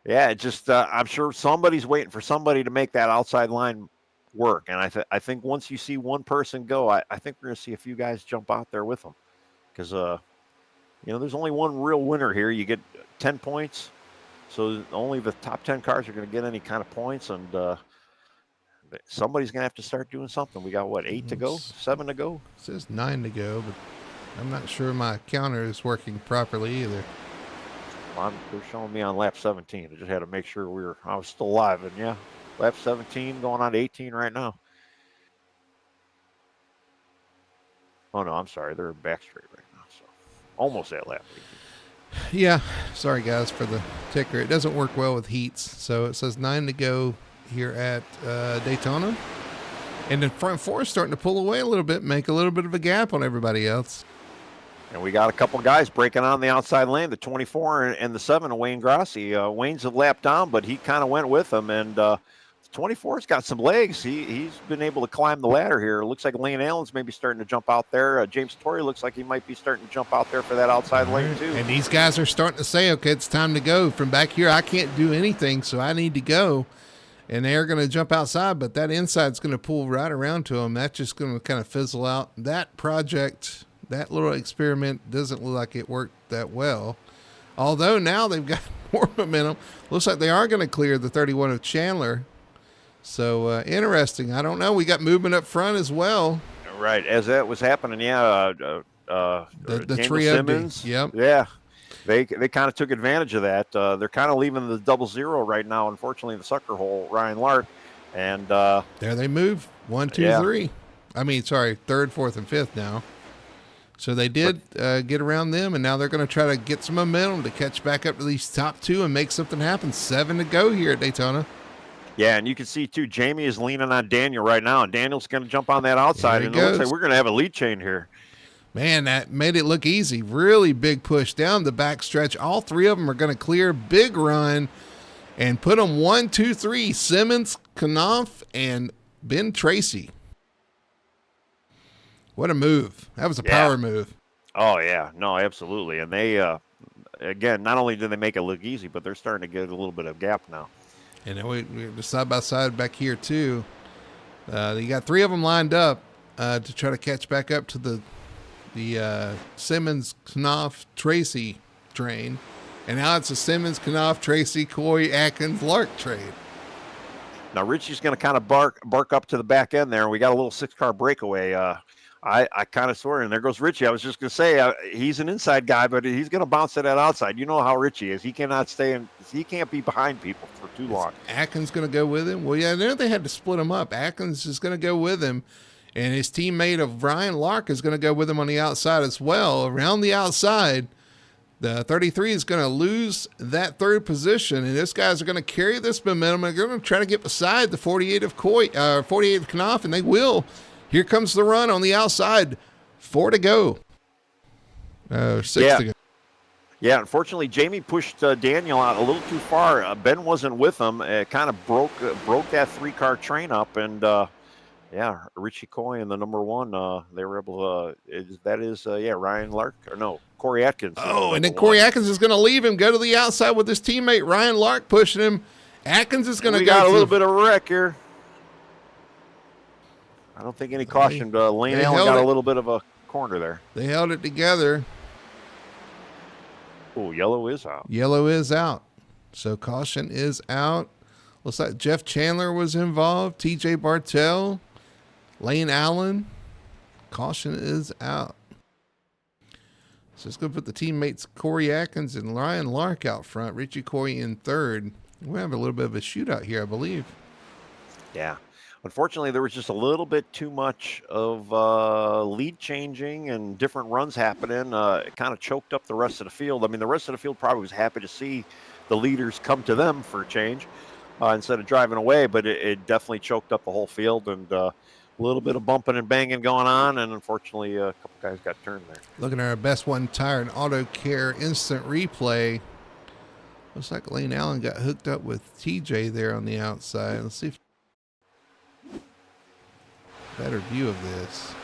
It just I'm sure somebody's waiting for somebody to make that outside line work. And I think once you see one person go, I think we're going to see a few guys jump out there with them. Because, there's only one real winner here. You get 10 points. So only the top 10 cars are going to get any kind of points. And somebody's going to have to start doing something. We got, 8 to go? 7 to go? It says 9 to go, but I'm not sure my counter is working properly either. They're showing me on lap 17. I just had to make sure I was still alive. And yeah, lap 17 going on to 18 right now. Oh no, I'm sorry. They're back straight right now. So almost at lap 18. Yeah. Sorry guys for the ticker. It doesn't work well with heats. So it says 9 to go here at Daytona. And then front 4 is starting to pull away a little bit, make a little bit of a gap on everybody else. And we got a couple guys breaking on the outside lane, the 24 and the 7 of Wayne Grassi. Wayne's a lap down, but he kind of went with him. And the 24's got some legs. He's been able to climb the ladder here. It looks like Lane Allen's maybe starting to jump out there. James Torrey looks like he might be starting to jump out there for that outside lane too. And these guys are starting to say, okay, it's time to go. From back here, I can't do anything, so I need to go. And they're going to jump outside, but that inside's going to pull right around to them. That's just going to kind of fizzle out. That project... That little experiment doesn't look like it worked that well. Although now they've got more momentum. Looks like they are going to clear the 31 of Chandler. So interesting. I don't know. We got movement up front as well. Right. As that was happening, the trio. Simmons. Yep. Yeah. They kind of took advantage of that. They're kind of leaving the 0-0 right now, unfortunately, in the sucker hole, Ryan Lark. And there they move. 1, 2, 3. I mean, sorry, 3rd, 4th, and 5th now. So they did get around them, and now they're going to try to get some momentum to catch back up to these top two and make something happen. 7 to go here at Daytona. Yeah, and you can see, too, Jamie is leaning on Daniel right now, and Daniel's going to jump on that outside, and it looks like we're going to have a lead chain here. Man, that made it look easy. Really big push down the back stretch. All three of them are going to clear. Big run and put them 1, 2, 3. Simmons, Knopf, and Ben Tracy. What a move. That was a power move. Oh, yeah. No, absolutely. And they, again, not only did they make it look easy, but they're starting to get a little bit of gap now. And then we're side by side back here, too. You got 3 of them lined up to try to catch back up to the Simmons, Knopf, Tracy train. And now it's a Simmons, Knopf, Tracy, Coy, Atkins, Lark train. Now Richie's going to kind of bark up to the back end there, and we got a little 6-car breakaway. I kind of swear, and there goes Richie. I was just going to say he's an inside guy, but he's going to bounce to that outside. You know how Richie is. He cannot he can't be behind people for too long. Atkins going to go with him? Well, yeah, I know they had to split him up. Atkins is going to go with him, and his teammate of Ryan Lark is going to go with him on the outside as well. Around the outside, the 33 is going to lose that third position, and those guys are going to carry this momentum. They're going to try to get beside the 48 of 48 of Knopf, and they will. Here comes the run on the outside. 4 to go. 6 to go. Yeah, unfortunately, Jamie pushed Daniel out a little too far. Ben wasn't with him. It kind of broke that 3-car train up, and Richie Coy and the number 1, they were able to. Ryan Lark or no, Corey Atkins. Oh, and then Corey Atkins is going to leave him, go to the outside with his teammate Ryan Lark pushing him. Atkins is going to go. We got a little bit of wreck here. I don't think any caution. Lane Allen got a little bit of a corner there. They held it together. Oh, yellow is out. Yellow is out. So caution is out. Looks like Jeff Chandler was involved. TJ Bartell. Lane Allen. Caution is out. So it's going to put the teammates Corey Atkins and Ryan Lark out front. Richie Coy in third. We have a little bit of a shootout here, I believe. Yeah. Unfortunately, there was just a little bit too much of lead changing and different runs happening. It kind of choked up the rest of the field. I mean, the rest of the field probably was happy to see the leaders come to them for a change instead of driving away, but it definitely choked up the whole field, and a little bit of bumping and banging going on, and unfortunately, a couple guys got turned there. Looking at our Best One Tire and Auto Care instant replay. Looks like Lane Allen got hooked up with TJ there on the outside. Let's see if better view of this.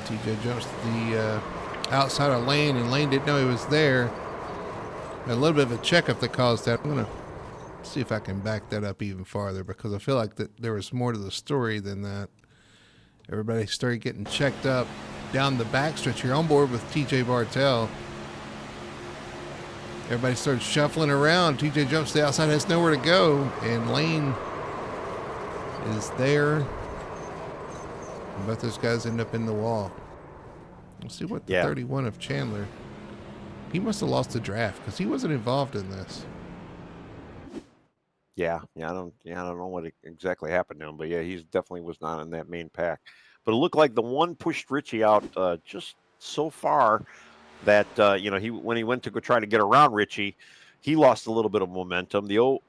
TJ jumps to the outside of Lane, and Lane didn't know he was there. A little bit of a checkup that caused that. I'm going to see if I can back that up even farther, because I feel like that there was more to the story than that. Everybody started getting checked up down the backstretch here on board with TJ Bartell. Everybody started shuffling around. TJ jumps to the outside, has nowhere to go, and Lane is there. And both those guys end up in the wall. We'll see what the 31 of Chandler. He must have lost the draft because he wasn't involved in this. I don't know what exactly happened to him, but he definitely was not in that main pack. But it looked like the one pushed Richie out just so far that when he went to go try to get around Richie, he lost a little bit of momentum. The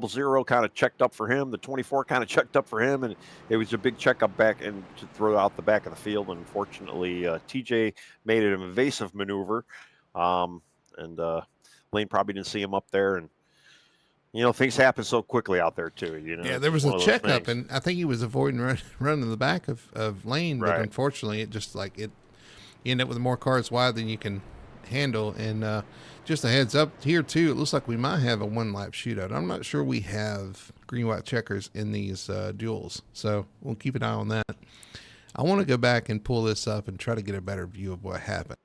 00 kind of checked up for him. The 24 kind of checked up for him, and it was a big checkup back and to throw out the back of the field. And unfortunately, TJ made an evasive maneuver, and Lane probably didn't see him up there. And things happen so quickly out there too. Yeah, there was a checkup, and I think he was avoiding running the back of Lane, but unfortunately, it just you end up with more cars wide than you can handle. And just a heads up here too, it looks like we might have a 1-lap shootout. I'm not sure we have green-white checkers in these duels, so we'll keep an eye on that. I want to go back and pull this up and try to get a better view of what happened.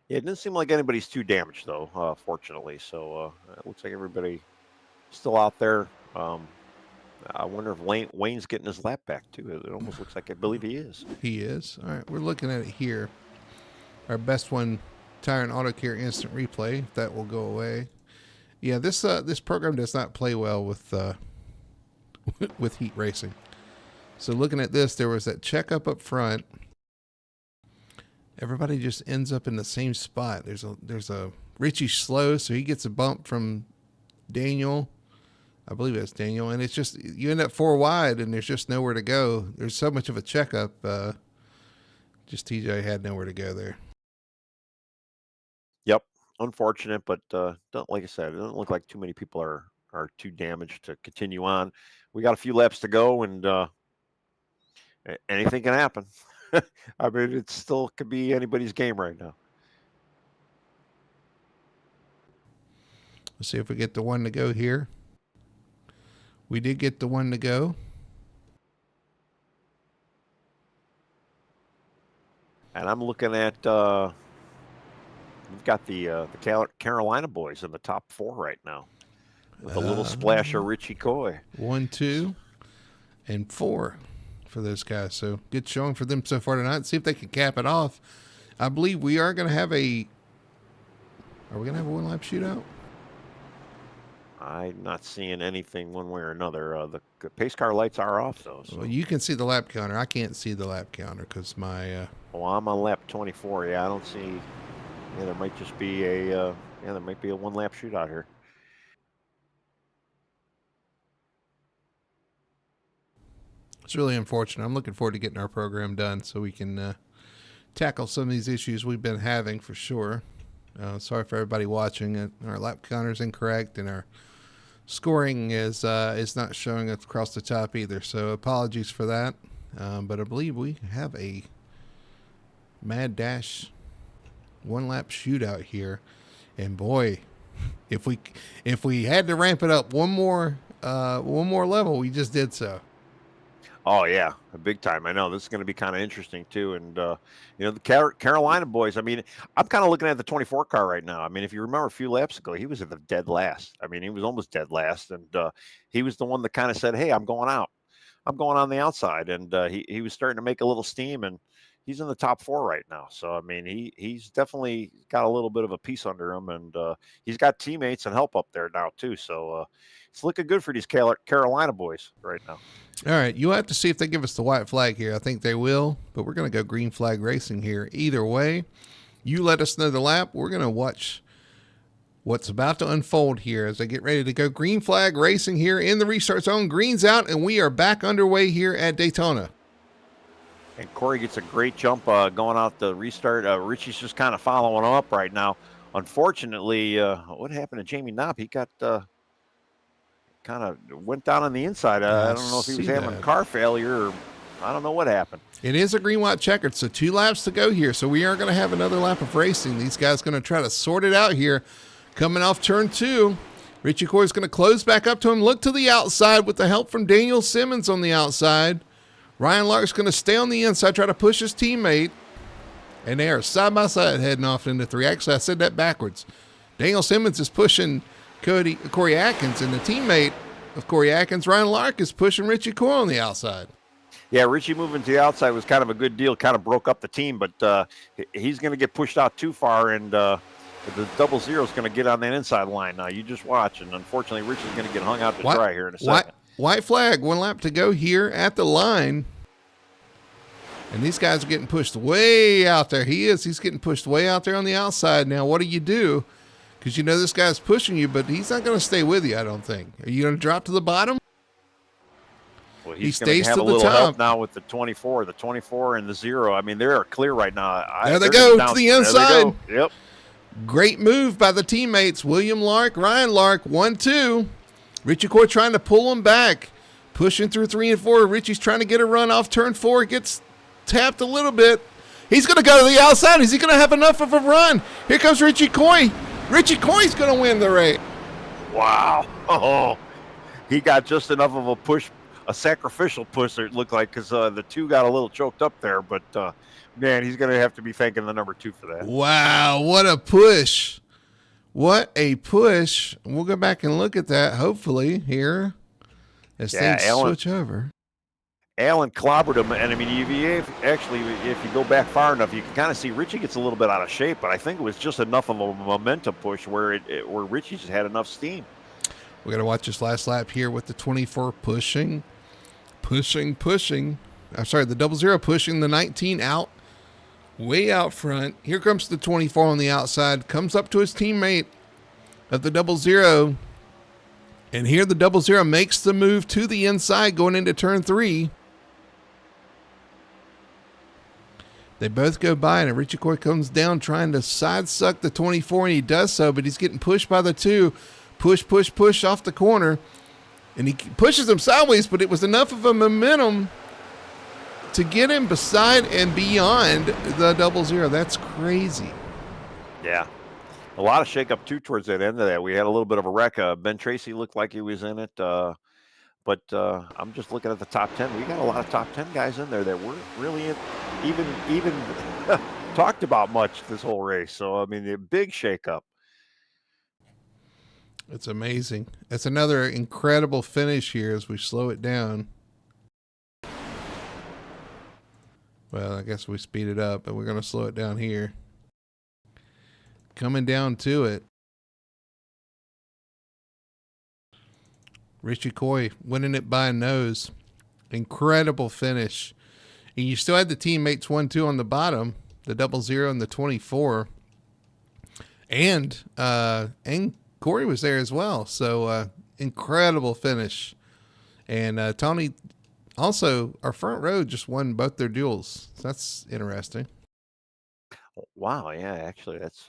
Yeah, it didn't seem like anybody's too damaged, though, fortunately. So it looks like everybody still out there. I wonder if Wayne's getting his lap back, too. It almost looks like I believe he is. He is. All right, we're looking at it here. our best one, Tire and Auto Care Instant Replay, if that will go away. Yeah, this program does not play well with with heat racing. So looking at this, there was that checkup up front. Everybody just ends up in the same spot. There's a Richie slow, so he gets a bump from Daniel. I believe that's Daniel, and it's just you end up 4 wide, and there's just nowhere to go. There's so much of a checkup. Just TJ had nowhere to go there. Yep, unfortunate, but like I said, it doesn't look like too many people are too damaged to continue on. We got a few laps to go, and anything can happen. I mean, it still could be anybody's game right now. Let's see if we get the one to go here. We did get the one to go. And I'm looking at we've got the Carolina boys in the top 4 right now with a little splash of Richie Coy. 1, 2, and 4 for those guys. So good showing for them so far tonight. See if they can cap it off. I believe we are going to have a. Are we going to have a 1-lap shootout? I'm not seeing anything one way or another. The pace car lights are off, though. So. Well, you can see the lap counter. I can't see the lap counter because my. Well, I'm on lap 24. Yeah, I don't see. Yeah, there might just be a. There might be a 1-lap shootout here. It's really unfortunate. I'm looking forward to getting our program done so we can tackle some of these issues we've been having for sure. Sorry for everybody watching. Our lap counter is incorrect, and our scoring is not showing us across the top either. So apologies for that. But I believe we have a Mad Dash 1-lap shootout here, and boy, if we had to ramp it up one more level, we just did so. Oh yeah, big time. I know this is going to be kind of interesting too. And the Carolina boys. I mean, I'm kind of looking at the 24 car right now. I mean, if you remember a few laps ago, he was at the dead last. I mean, he was almost dead last, and he was the one that kind of said, "Hey, I'm going out. I'm going on the outside." And he was starting to make a little steam, and he's in the top 4 right now. So I mean, he's definitely got a little bit of a piece under him, and he's got teammates and help up there now too. So it's looking good for these Carolina boys right now. All right, you'll have to see if they give us the white flag here. I think they will, but we're going to go green flag racing here. Either way, you let us know the lap. We're going to watch what's about to unfold here as they get ready to go green flag racing here in the restart zone. Green's out, and we are back underway here at Daytona. And Corey gets a great jump going out the restart. Richie's just kind of following him up right now. Unfortunately, what happened to Jamie Knopp? He got kind of went down on the inside. I don't know if he was having car failure or I don't know what happened. It is a green-white checkered, so 2 laps to go here. So we are going to have another lap of racing. These guys going to try to sort it out here. Coming off turn 2, Richie Coy is going to close back up to him, look to the outside with the help from Daniel Simmons on the outside. Ryan Lark's going to stay on the inside, try to push his teammate. And they are side by side heading off into 3. Actually, I said that backwards. Daniel Simmons is pushing Corey Atkins, and the teammate of Corey Atkins, Ryan Lark, is pushing Richie Coy on the outside. Yeah, Richie moving to the outside was kind of a good deal, kind of broke up the team, but he's going to get pushed out too far, and the 00 is going to get on that inside line now. You just watch, and unfortunately, Richie's going to get hung out to dry here in a second. White flag, 1 lap to go here at the line. And these guys are getting pushed way out there. He's getting pushed way out there on the outside. Now, what do you do? Because you know this guy's pushing you, but he's not going to stay with you, I don't think. Are you going to drop to the bottom? Well, he stays to the top. Have a little help now with the 24 and the 0. I mean, they're clear right now. There they go to the inside. Yep. Great move by the teammates. William Lark, Ryan Lark, 1, 2. Richie Coy trying to pull him back. Pushing through 3 and 4. Richie's trying to get a run off turn 4. Gets tapped a little bit. He's going to go to the outside. Is he going to have enough of a run? Here comes Richie Coy. Richie Coy's going to win the race. Wow. Oh, he got just enough of a push, a sacrificial push, it looked like, because the 2 got a little choked up there. But, man, he's going to have to be thanking the number 2 for that. Wow, what a push. What a push. We'll go back and look at that, hopefully, here as things switch over. Allen clobbered him, and I mean, if you go back far enough, you can kind of see Richie gets a little bit out of shape. But I think it was just enough of a momentum push where Richie just had enough steam. We're gonna watch this last lap here with the 24 pushing. I'm sorry, the 00 pushing the 19 out, way out front. Here comes the 24 on the outside, comes up to his teammate of the 00. And here the 00 makes the move to the inside going into turn 3. They both go by, and Richie Coy comes down trying to side suck the 24, and he does so, but he's getting pushed by the 2. Push off the corner. And he pushes him sideways, but it was enough of a momentum to get him beside and beyond the 00. That's crazy. Yeah. A lot of shakeup, too, towards that end of that. We had a little bit of a wreck. Ben Tracy looked like he was in it. But I'm just looking at the top 10. We got a lot of top 10 guys in there that weren't really even talked about much this whole race. So, I mean, a big shakeup. It's amazing. It's another incredible finish here as we slow it down. Well, I guess we speed it up, but we're going to slow it down here. Coming down to it. Richie Coy winning it by a nose. Incredible finish. And you still had the teammates 1-2 on the bottom, the 00 and the 24. And Corey was there as well. So incredible finish. And Tony, also, our front row just won both their duels. So that's interesting. Wow. Yeah, actually, that's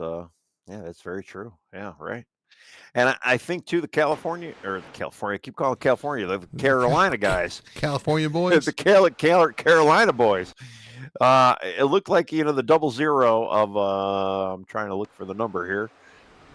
very true. Yeah, right. And I think, too, the California, I keep calling it California, the Carolina guys. California boys? The Carolina boys. It looked like, the 00 of, I'm trying to look for the number here.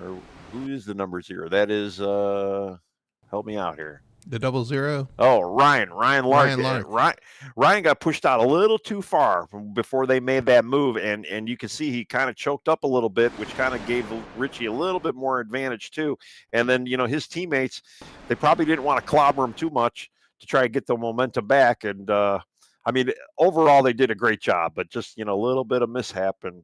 Or who is the number 0? That is, help me out here. The 00? Oh, Ryan Lark. Ryan got pushed out a little too far before they made that move, and you can see he kind of choked up a little bit, which kind of gave Richie a little bit more advantage too. And then his teammates, they probably didn't want to clobber him too much to try to get the momentum back. And I mean, overall they did a great job, but just a little bit of mishap and.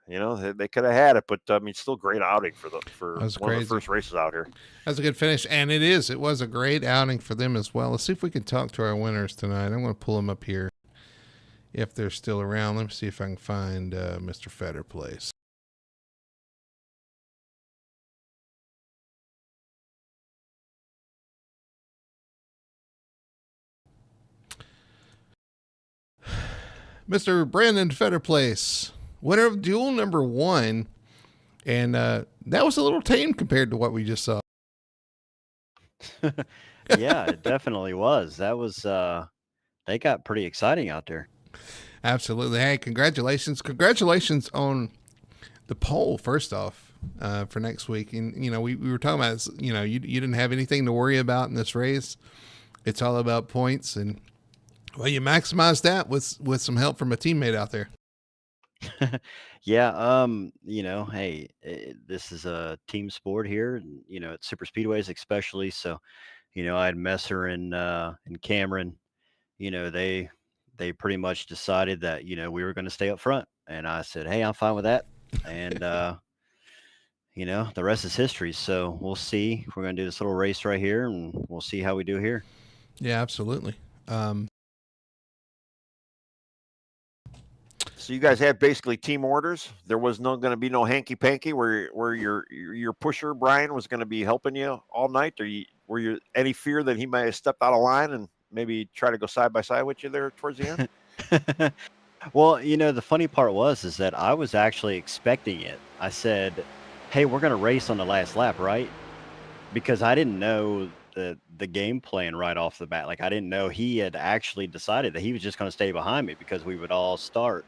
They could have had it, but I mean, still great outing for one of the first races out here. That's a good finish, and it was a great outing for them as well. Let's see if we can talk to our winners tonight. I'm going to pull them up here if they're still around. Let me see if I can find Mr. Fetter Place. Mr. Brandon Fetter Place, winner of duel number 1. And that was a little tame compared to what we just saw. Yeah, it definitely was. That was, they got pretty exciting out there. Absolutely. Hey, congratulations. Congratulations on the poll, first off, for next week. And, we were talking about, you didn't have anything to worry about in this race. It's all about points. And, well, you maximized that with some help from a teammate out there. Yeah, hey, this is a team sport here, and at super speedways especially. So, I had Messer and Cameron. They pretty much decided that we were going to stay up front, and I said, hey, I'm fine with that, and the rest is history. So we'll see. We're going to do this little race right here, and we'll see how we do here. Yeah, absolutely. So you guys had basically team orders. There was going to be no hanky panky where your pusher Brian was going to be helping you all night. Or were you any fear that he might have stepped out of line and maybe try to go side by side with you there towards the end? Well, the funny part is that I was actually expecting it. I said, "Hey, we're going to race on the last lap, right?" Because I didn't know the game plan right off the bat. Like I didn't know he had actually decided that he was just going to stay behind me because we would all start.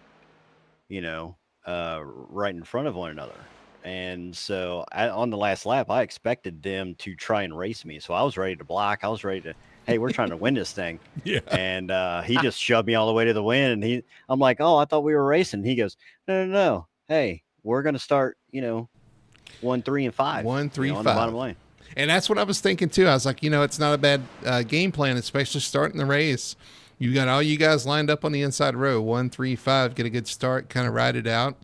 Right in front of one another. And so on the last lap, I expected them to try and race me. So I was ready to block. I was ready to, hey, we're trying to win this thing. Yeah. And he just shoved me all the way to the win. And I'm like, oh, I thought we were racing. He goes, no. Hey, we're going to start, 1, 3, and 5. 1, 3, 5. On the bottom lane. And that's what I was thinking too. I was like, it's not a bad game plan, especially starting the race. You got all you guys lined up on the inside row, 1, 3, 5. Get a good start, kind of ride it out.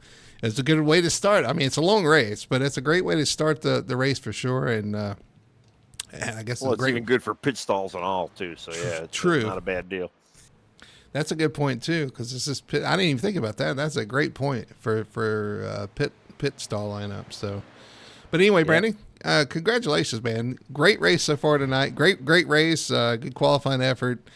It's a good way to start. I mean, it's a long race, but it's a great way to start the race for sure. And I guess it's even good for pit stalls and all too. So yeah, it's true. Not a bad deal. That's a good point too, because this is pit. I didn't even think about that. That's a great point for pit stall lineup. So, but anyway, Brandon, congratulations, man! Great race so far tonight. Great race. Good qualifying effort.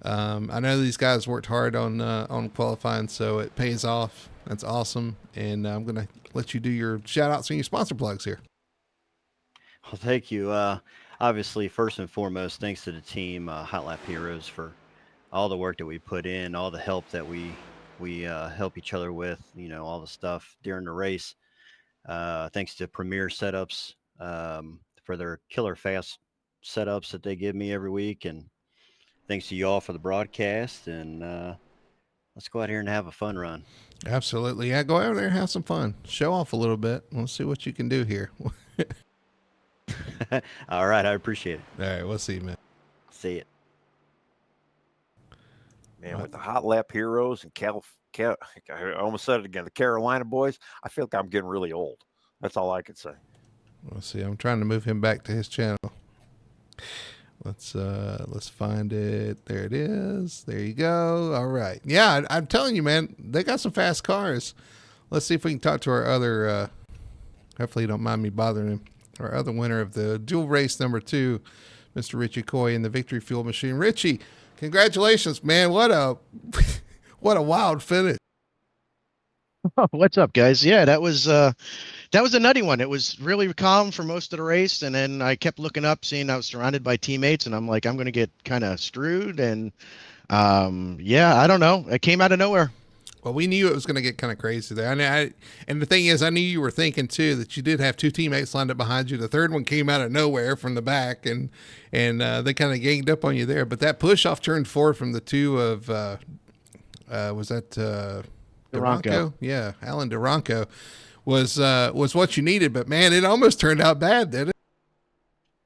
I know these guys worked hard on qualifying, so it pays off. That's awesome. And I'm gonna let you do your shout outs and your sponsor plugs here. Well, thank you. Obviously, first and foremost, thanks to the team, Hot Lap Heroes, for all the work that we put in, all the help that we help each other with, all the stuff during the race. Thanks to Premier Setups for their killer fast setups that they give me every week. And thanks to you all for the broadcast. And let's go out here and have a fun run. Absolutely. Yeah, go out there and have some fun. Show off a little bit. We'll see what you can do here. All right. I appreciate it. All right. We'll see you, man. See it. Man, with the Hot Lap Heroes and I almost said it again, the Carolina boys, I feel like I'm getting really old. That's all I can say. We'll see. I'm trying to move him back to his channel. Let's find it. There it is. There you go. All right. Yeah, I'm telling you, man, they got some fast cars. Let's see if we can talk to our other, hopefully you don't mind me bothering him, our other winner of the dual race number 2, Mr. Richie Coy in the Victory Fuel Machine. Richie, congratulations, man. What a wild finish. Oh, what's up, guys? Yeah, that was a nutty one. It was really calm for most of the race, and then I kept looking up, seeing I was surrounded by teammates, and I'm like, I'm going to get kind of screwed. And I don't know. It came out of nowhere. Well, we knew it was going to get kind of crazy there. And the thing is, I knew you were thinking too that you did have 2 teammates lined up behind you. The third one came out of nowhere from the back, and they kind of ganged up on you there. But that push off turn 4 from the 2 of was that Duranco? Yeah, Alan Duranco was what you needed. But man, it almost turned out bad, didn't it?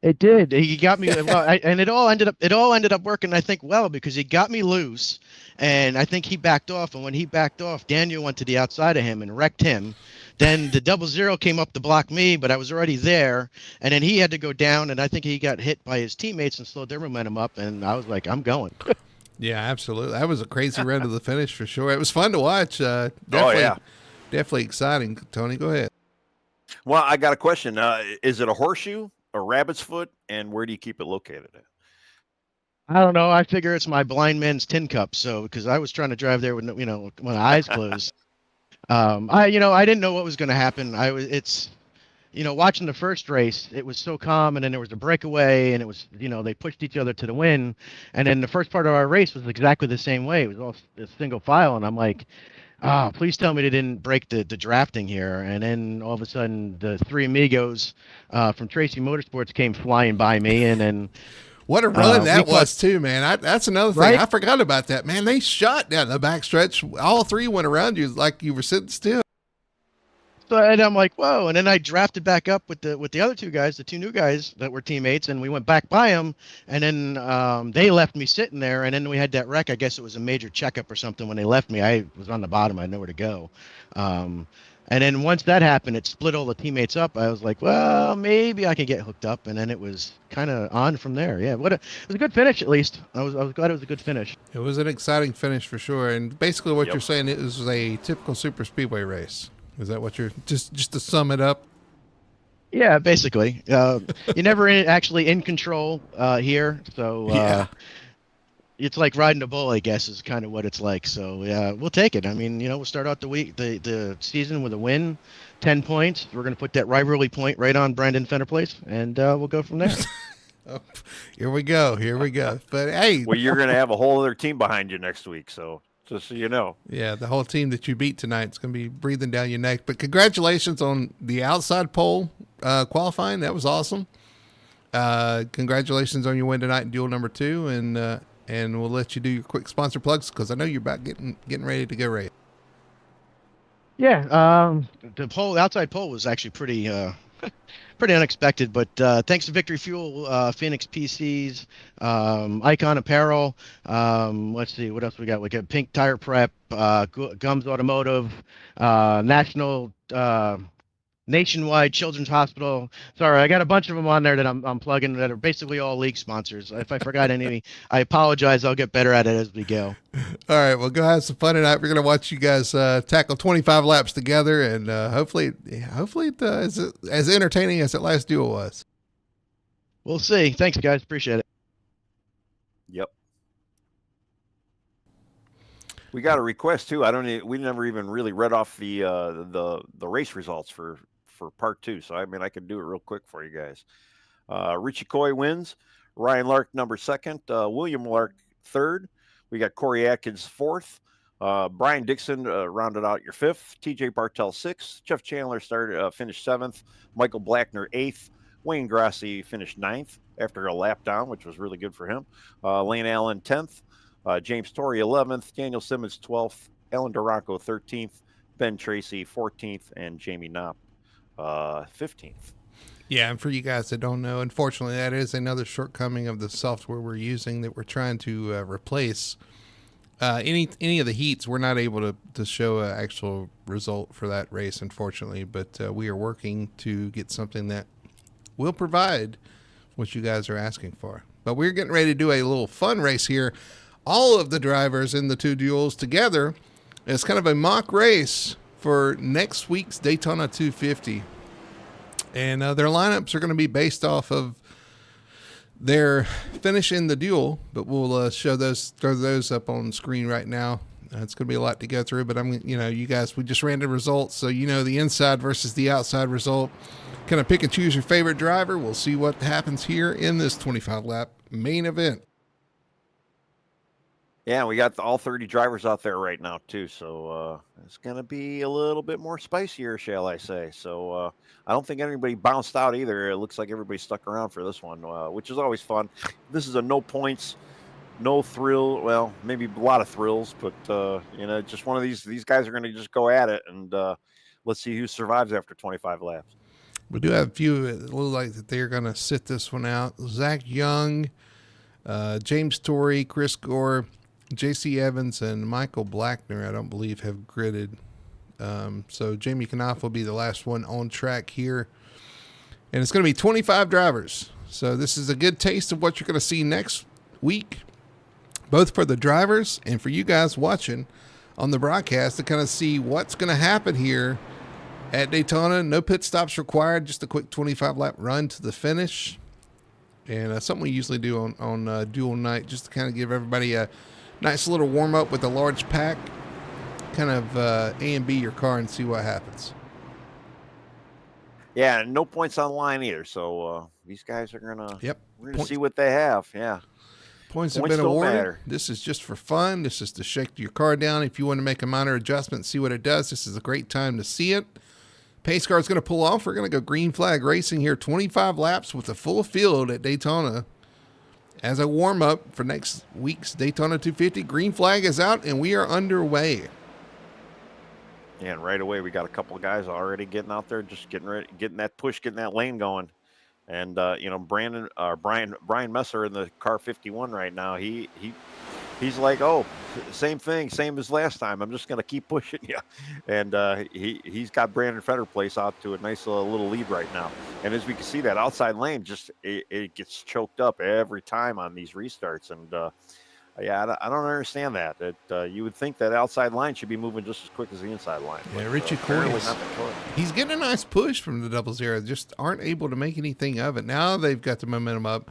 It did. He got me, and it all ended up working. I think because he got me loose, and I think he backed off. And when he backed off, Daniel went to the outside of him and wrecked him. Then the 00 came up to block me, but I was already there. And then he had to go down, and I think he got hit by his teammates and slowed their momentum up. And I was like, I'm going. Yeah, absolutely. That was a crazy run to the finish for sure. It was fun to watch. Definitely exciting. Tony, go ahead. Well, I got a question. Is it a horseshoe, a rabbit's foot, and where do you keep it located at? I don't know. I figure it's my blind man's tin cup. So, because I was trying to drive there with my eyes closed. I didn't know what was going to happen. Watching the first race, it was so calm, and then there was a breakaway, and it was, they pushed each other to the win. And then the first part of our race was exactly the same way. It was all a single file, and I'm like, please tell me they didn't break the drafting here. And then all of a sudden, the 3 amigos from Tracy Motorsports came flying by me, and then what a run that was too, man. That's another thing. Right? I forgot about that, man. They shot down the backstretch. All 3 went around you like you were sitting still. So, and I'm like, whoa. And then I drafted back up with the other 2 guys, the 2 new guys that were teammates, and we went back by them. And then they left me sitting there. And then we had that wreck. I guess it was a major checkup or something. When they left me, I was on the bottom. I had nowhere to go. And then once that happened, it split all the teammates up. I was like, well, maybe I can get hooked up. And then it was kind of on from there. Yeah, it was a good finish, at least. I was glad it was a good finish. It was an exciting finish for sure. And basically what you're saying, it was a typical super speedway race. Is that what you're just to sum it up? Yeah, basically. You're never actually in control here. So it's like riding a bull, I guess, is kind of what it's like. So yeah, we'll take it. I mean, we'll start out the season with a win, 10 points. We're going to put that rivalry point right on Brandon Fennerplace, and we'll go from there. Oh, here we go. But hey, well, you're going to have a whole other team behind you next week, so just so you know. Yeah, the whole team that you beat tonight is going to be breathing down your neck. But congratulations on the outside pole qualifying. That was awesome. Congratulations on your win tonight in duel number 2, and we'll let you do your quick sponsor plugs because I know you're about getting ready to go race. Yeah, the outside pole was actually pretty pretty unexpected. But thanks to Victory Fuel, Phoenix PCs, Icon Apparel. Let's see what else we got. We got Pink Tire Prep, Gums Automotive, National. Nationwide Children's Hospital. Sorry, I got a bunch of them on there that I'm plugging that are basically all league sponsors. If I forgot any, I apologize. I'll get better at it as we go. All right, well, go have some fun tonight. We're going to watch you guys tackle 25 laps together, and hopefully it is as entertaining as that last duel was. We'll see. Thanks, guys. Appreciate it. Yep. We got a request too. We never even really read off the race results for part 2. So I mean, I could do it real quick for you guys. Richie Coy wins. Ryan Lark number 2nd. William Lark 3rd. We got Corey Atkins 4th. Brian Dixon rounded out your 5th. TJ Bartel 6th. Jeff Chandler finished 7th. Michael Blackner 8th. Wayne Grassi finished 9th after a lap down, which was really good for him. Lane Allen 10th. James Torrey 11th. Daniel Simmons 12th. Alan Duranko 13th. Ben Tracy 14th. And Jamie Knopp 15th. Yeah, and for you guys that don't know, unfortunately, that is another shortcoming of the software we're using that we're trying to replace. Any of the heats, we're not able to show an actual result for that race, unfortunately, but we are working to get something that will provide what you guys are asking for. But we're getting ready to do a little fun race here. All of the drivers in the 2 duels together. It's kind of a mock race for next week's Daytona 250. And their lineups are going to be based off of their finish in the duel, but we'll throw those up on the screen right now. It's going to be a lot to go through, but you guys, we just ran the results, so the inside versus the outside result. Kind of pick and choose your favorite driver. We'll see what happens here in this 25-lap main event. Yeah, we got all 30 drivers out there right now, too. So it's going to be a little bit more spicier, shall I say. So I don't think anybody bounced out either. It looks like everybody stuck around for this one, which is always fun. This is a no points, no thrill. Well, maybe a lot of thrills, but, just one of these guys are going to just go at it. And let's see who survives after 25 laps. We do have a few that look like that they're going to sit this one out. Zach Young, James Torrey, Chris Gore, J.C. Evans, and Michael Blackner, I don't believe, have gridded. So Jamie Knopf will be the last one on track here. And it's going to be 25 drivers. So this is a good taste of what you're going to see next week, both for the drivers and for you guys watching on the broadcast to kind of see what's going to happen here at Daytona. No pit stops required, just a quick 25-lap run to the finish. And something we usually do on dual night, just to kind of give everybody a nice little warm-up with a large pack. Kind of A and B your car and see what happens. Yeah, no points on the line either. So these guys are going to see what they have. Yeah. Points have been awarded. Matter. This is just for fun. This is to shake your car down. If you want to make a minor adjustment, see what it does, this is a great time to see it. Pace car is going to pull off. We're going to go green flag racing here. 25 laps with a full field at Daytona. As a warm-up for next week's Daytona 250, green flag is out, and we are underway. Yeah, and right away we got a couple of guys already getting out there, just getting ready, getting that push, getting that lane going. And Brian Messer in the car 51 right now. He's like, oh, same thing, same as last time. I'm just going to keep pushing you. And he's got Brandon Fetterplace out to a nice little lead right now. And as we can see, that outside lane it gets choked up every time on these restarts. And I don't understand that. You would think that outside line should be moving just as quick as the inside line. Yeah, Richie Coy, he's getting a nice push from the 00. Just aren't able to make anything of it. Now they've got the momentum up.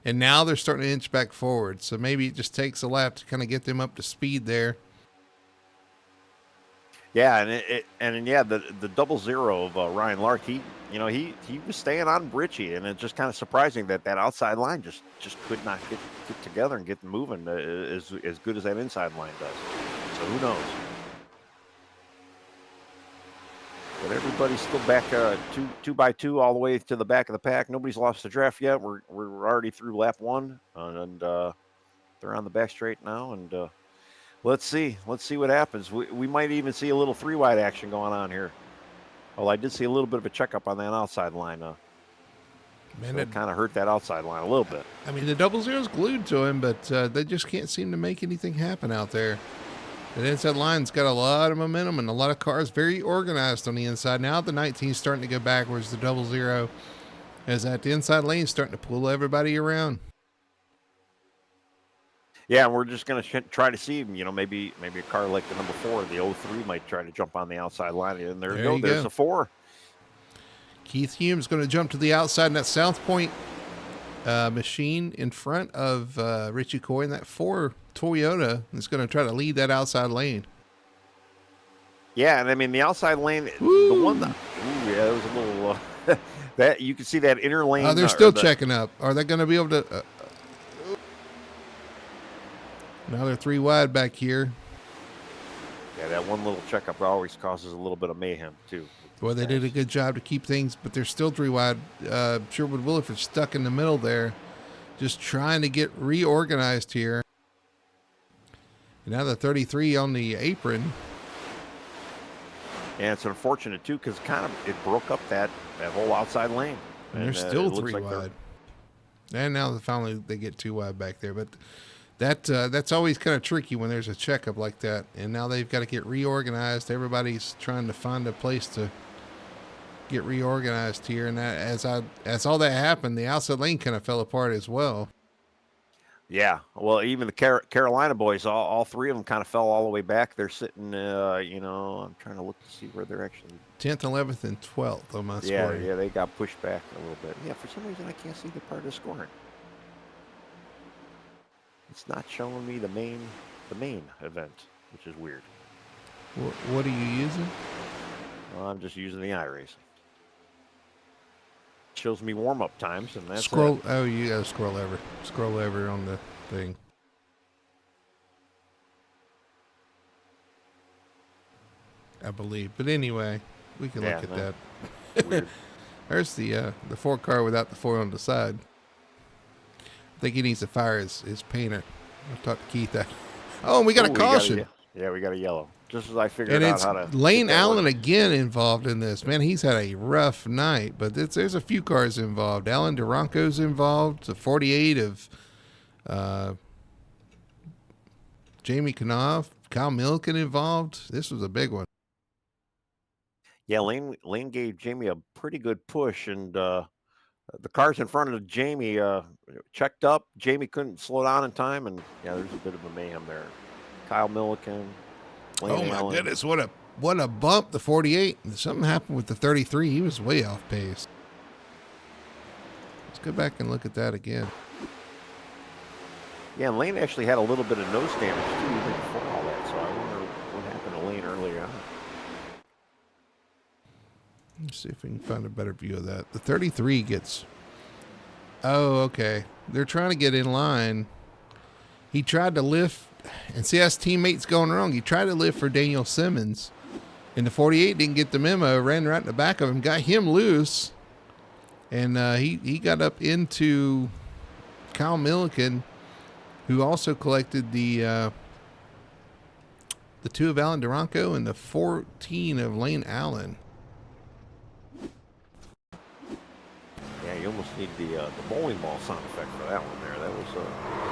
And now they're starting to inch back forward. So maybe it just takes a lap to kind of get them up to speed there. Yeah, the 00 of Ryan Lark, he was staying on Richie, and it's just kind of surprising that outside line just could not get together and get moving as good as that inside line does. So who knows? But everybody's still back two by two all the way to the back of the pack. Nobody's lost the draft yet. We're already through lap 1, and they're on the back straight now. And let's see what happens. We might even see a little 3-wide action going on here. Well, I did see a little bit of a checkup on that outside line. Man, So it kind of hurt that outside line a little bit. I mean, the 00's glued to him, but they just can't seem to make anything happen out there. The inside line's got a lot of momentum and a lot of cars very organized on the inside. Now the 19's starting to go backwards. The 00 is at the inside lane starting to pull everybody around. Yeah, and we're just going to try to see, maybe a car like the number 4, the 03, might try to jump on the outside line. And there you go. There's the 4. Keith Hume's going to jump to the outside in that South Point machine in front of Richie Coy, and that 4 Toyota is going to try to lead that outside lane. Yeah, and I mean the outside lane, Woo! the one that, that was a little that you can see that inner lane. Oh, they're still checking up. Are they going to be able to? Now they're 3 wide back here. Yeah, that one little checkup always causes a little bit of mayhem too. Boy, they did a good job to keep things, but they're still 3 wide. Sherwood Williford stuck in the middle there, just trying to get reorganized here. And now the 33 on the apron. And it's unfortunate too, because it broke up that whole outside lane. And they're still 3 wide. And now finally they get 2 wide back there, but that's always kind of tricky when there's a checkup like that. And now they've got to get reorganized. Everybody's trying to find a place to get reorganized here. And as all that happened, the outside lane kind of fell apart as well. Yeah, well, even the Carolina boys, all 3 of them kind of fell all the way back. They're sitting, I'm trying to look to see where they're actually 10th, 11th, and 12th on my scoring. Yeah, they got pushed back a little bit. Yeah, for some reason I can't see the part of the scoring. It's not showing me the main event, which is weird. What are you using? Well, I'm just using the iRacing. It shows me warm-up times, and that's scroll. Oh, you gotta scroll over on the thing. I believe, but anyway, we can look at that. Weird. There's the 4 car without the 4 on the side. I think he needs to fire his painter. I'll talk to Keith. Oh, and we got a caution. We got a yellow. Just as I figured and out it's how to. Lane Allen again involved in this. Man, he's had a rough night, but there's a few cars involved. Alan Duranco's involved. The 48 of Jamie Knopf, Kyle Milliken involved. This was a big one. Yeah, Lane gave Jamie a pretty good push, and the cars in front of Jamie checked up. Jamie couldn't slow down in time, and yeah, there's a bit of a mayhem there. Kyle Milliken. Oh my goodness, what a bump, the 48. Something happened with the 33. He was way off pace. Let's go back and look at that again. Yeah, and Lane actually had a little bit of nose damage too even before all that, so I wonder what happened to Lane earlier on. Let's see if we can find a better view of that. The 33 gets... Oh, okay. They're trying to get in line. He tried to lift... And see, his teammates going wrong. He tried to lift for Daniel Simmons, and the 48 didn't get the memo. Ran right in the back of him, got him loose, and he got up into Kyle Milliken, who also collected the 2 of Alan Duranco and the 14 of Lane Allen. Yeah, you almost need the bowling ball sound effect for that one there. That was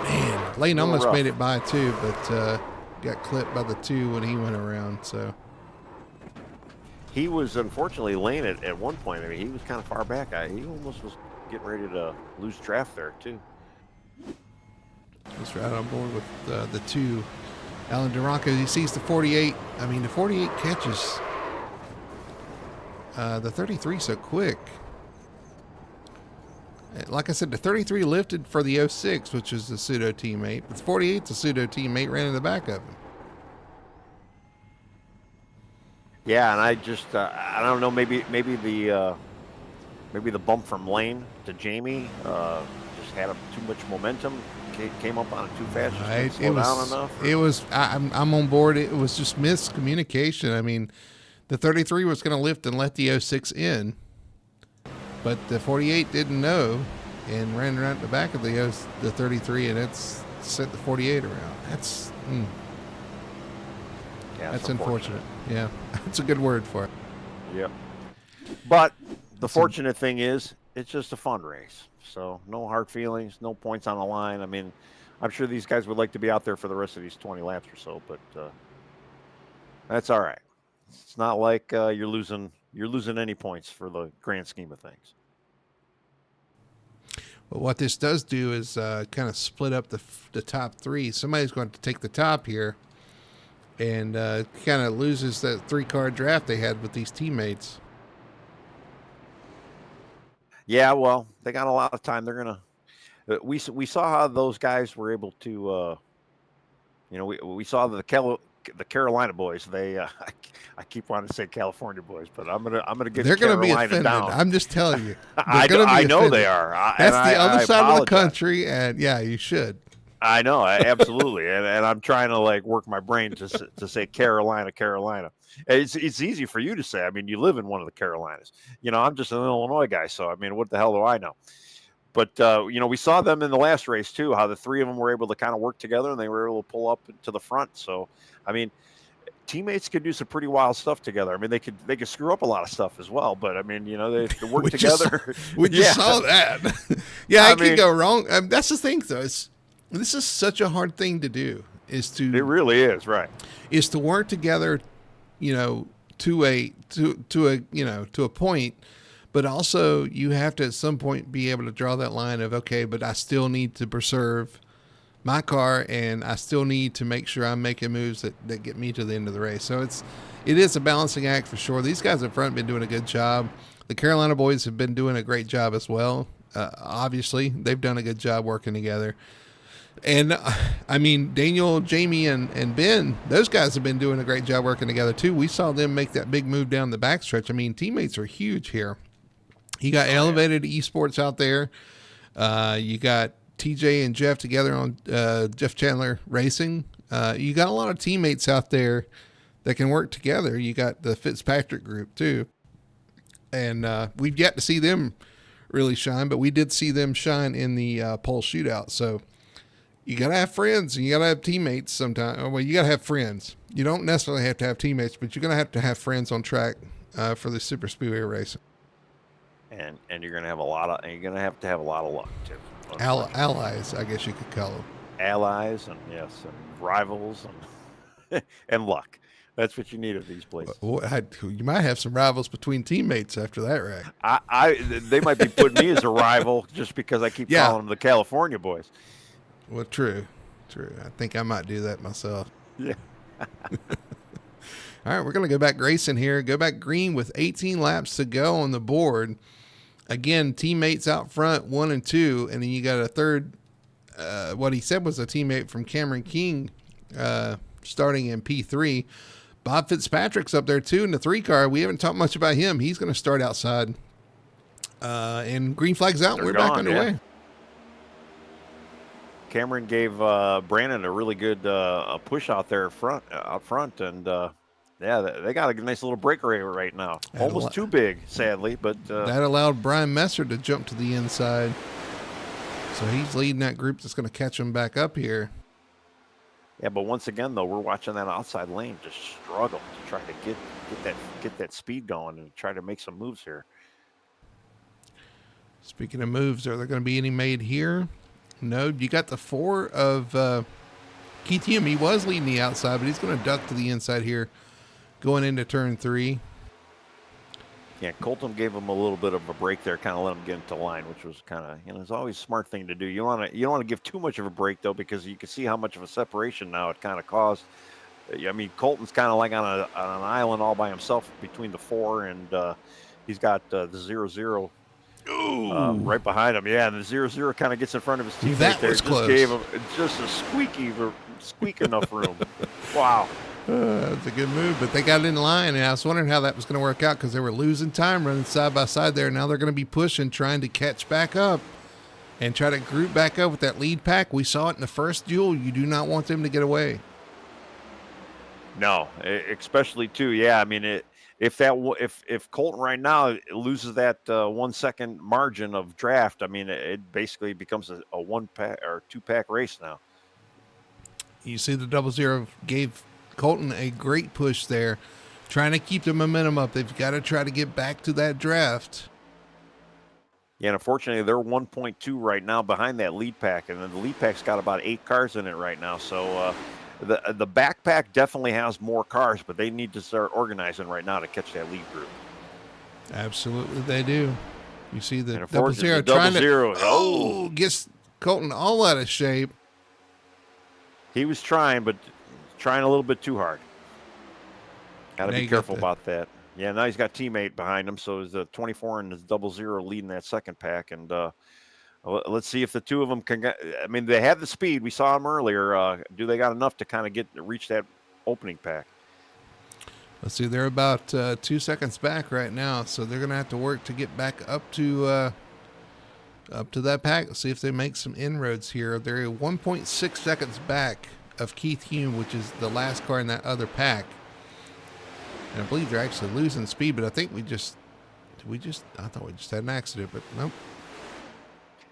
man. Lane almost rough. made it by 2, but got clipped by the 2 when he went around. So he was unfortunately Lane at one point. I mean, he was kind of far back. He almost was getting ready to lose draft there too. He's right on board with the 2. Alan Duranco, he sees the 48. I mean, the 48 catches the 33 so quick. Like I said, the 33 lifted for the 06, which is the pseudo teammate. But the 48's a pseudo teammate, ran in the back of him. Yeah, and I just I don't know, maybe the bump from Lane to Jamie just had too much momentum. Came up on it too fast. Just didn't slow down enough. It was. I'm on board. It was just miscommunication. I mean, the 33 was going to lift and let the 06 in, but the 48 didn't know and ran right in the back of the 33, and it's sent the 48 around. That's unfortunate. Yeah, that's a good word for it. Yep. But the fortunate thing is it's just a fun race. So no hard feelings, no points on the line. I mean, I'm sure these guys would like to be out there for the rest of these 20 laps or so, but that's all right. It's not like you're losing any points for the grand scheme of things. But what this does do is kind of split up the top three. Somebody's going to take the top here, and kind of loses that 3-car draft they had with these teammates. Yeah, well, they got a lot of time. They're gonna. We saw how those guys were able to. We saw the Carolina boys. They I keep wanting to say California boys, but I'm gonna get They're going to be Carolina offended. down. I'm just telling you. I know they are. That's the other side of the apologize. country, and yeah, you should. I know, absolutely, and I'm trying to like work my brain to say Carolina. It's easy for you to say. I mean, you live in one of the Carolinas. I'm just an Illinois guy, so I mean, what the hell do I know? But we saw them in the last race too. How the three of them were able to kind of work together, and they were able to pull up to the front. So, I mean, teammates could do some pretty wild stuff together. I mean, they could screw up a lot of stuff as well. But I mean, they work together. We just saw that. Yeah, I it mean, could go wrong. That's the thing, though. This is such a hard thing to do. It really is, right? Is to work together, to a point, but also you have to at some point be able to draw that line of, okay, but I still need to preserve my car, and I still need to make sure I'm making moves that get me to the end of the race. So it is a balancing act for sure. These guys up front have been doing a good job. The Carolina boys have been doing a great job as well. Obviously, they've done a good job working together. And I mean, Daniel, Jamie, and Ben, those guys have been doing a great job working together too. We saw them make that big move down the backstretch. I mean, teammates are huge here. You got Elevated Esports out there. You got TJ and Jeff together on Jeff Chandler Racing. You got a lot of teammates out there that can work together. You got the Fitzpatrick group too. And we've yet to see them really shine, but we did see them shine in the pole shootout. So you got to have friends and you got to have teammates sometimes. Well, you got to have friends. You don't necessarily have to have teammates, but you're going to have friends on track for the super speedway racing. And you're going to have a lot of luck too. Allies, I guess you could call them. Allies and rivals and and luck. That's what you need at these places. Well, you might have some rivals between teammates after that wreck. They might be putting me as a rival just because I keep calling them the California boys. Well, true. I think I might do that myself. Yeah. All right, we're going to go back racing here. Go back green with 18 laps to go on the board. Again, teammates out front, 1 and 2, and then you got a third. What he said was a teammate from Cameron King, starting in P3. Bob Fitzpatrick's up there too in the 3-car. We haven't talked much about him. He's going to start outside. And green flag's out. We're back underway. Yeah. Cameron gave Brandon a really good push out front, and they got a nice little breakaway right now. Almost too big, sadly, but that allowed Brian Messer to jump to the inside. So he's leading that group that's going to catch him back up here. Yeah, but once again, though, we're watching that outside lane just struggle to try to get that speed going and try to make some moves here. Speaking of moves, are there going to be any made here? No. You got the 4 of Keith Hume. He was leading the outside, but he's going to duck to the inside here going into turn 3. Yeah, Colton gave him a little bit of a break there, kind of let him get into line, which was kind of, it's always a smart thing to do. You don't want to give too much of a break, though, because you can see how much of a separation now it kind of caused. I mean, Colton's kind of like on an island all by himself between the 4, and he's got the 0-0 right behind him. Yeah, and the 0-0 kind of gets in front of his teammate. That there. was close. Just gave him just a squeak enough room. Wow. That's a good move, but they got in line, and I was wondering how that was going to work out because they were losing time running side by side there. Now they're going to be pushing, trying to catch back up and try to group back up with that lead pack. We saw it in the first duel. You do not want them to get away. No, especially too. Yeah, I mean, if Colton right now loses that 1 second margin of draft, I mean, it basically becomes a 1-pack or 2-pack race now. You see the 0-0 gave Colton a great push there, trying to keep the momentum up. They've got to try to get back to that draft. Yeah, and unfortunately, they're 1.2 right now behind that lead pack, and then the lead pack's got about 8 cars in it right now. So the backpack definitely has more cars, but they need to start organizing right now to catch that lead group. Absolutely, they do. You see the And double zero the double trying zero. to gets Colton all out of shape. He was trying, but trying a little bit too hard. Got to be careful about that. Yeah, now he's got teammate behind him, so it's the 24 and his double zero leading that second pack. And let's see if the two of them can get. I mean, they have the speed. We saw them earlier. Do they got enough to kind of reach that opening pack? Let's see. They're about 2 seconds back right now, so they're going to have to work to get back up to that pack. Let's see if they make some inroads here. They're 1.6 seconds back of Keith Hume, which is the last car in that other pack. And I believe they're actually losing speed, but I think I thought we just had an accident, but nope.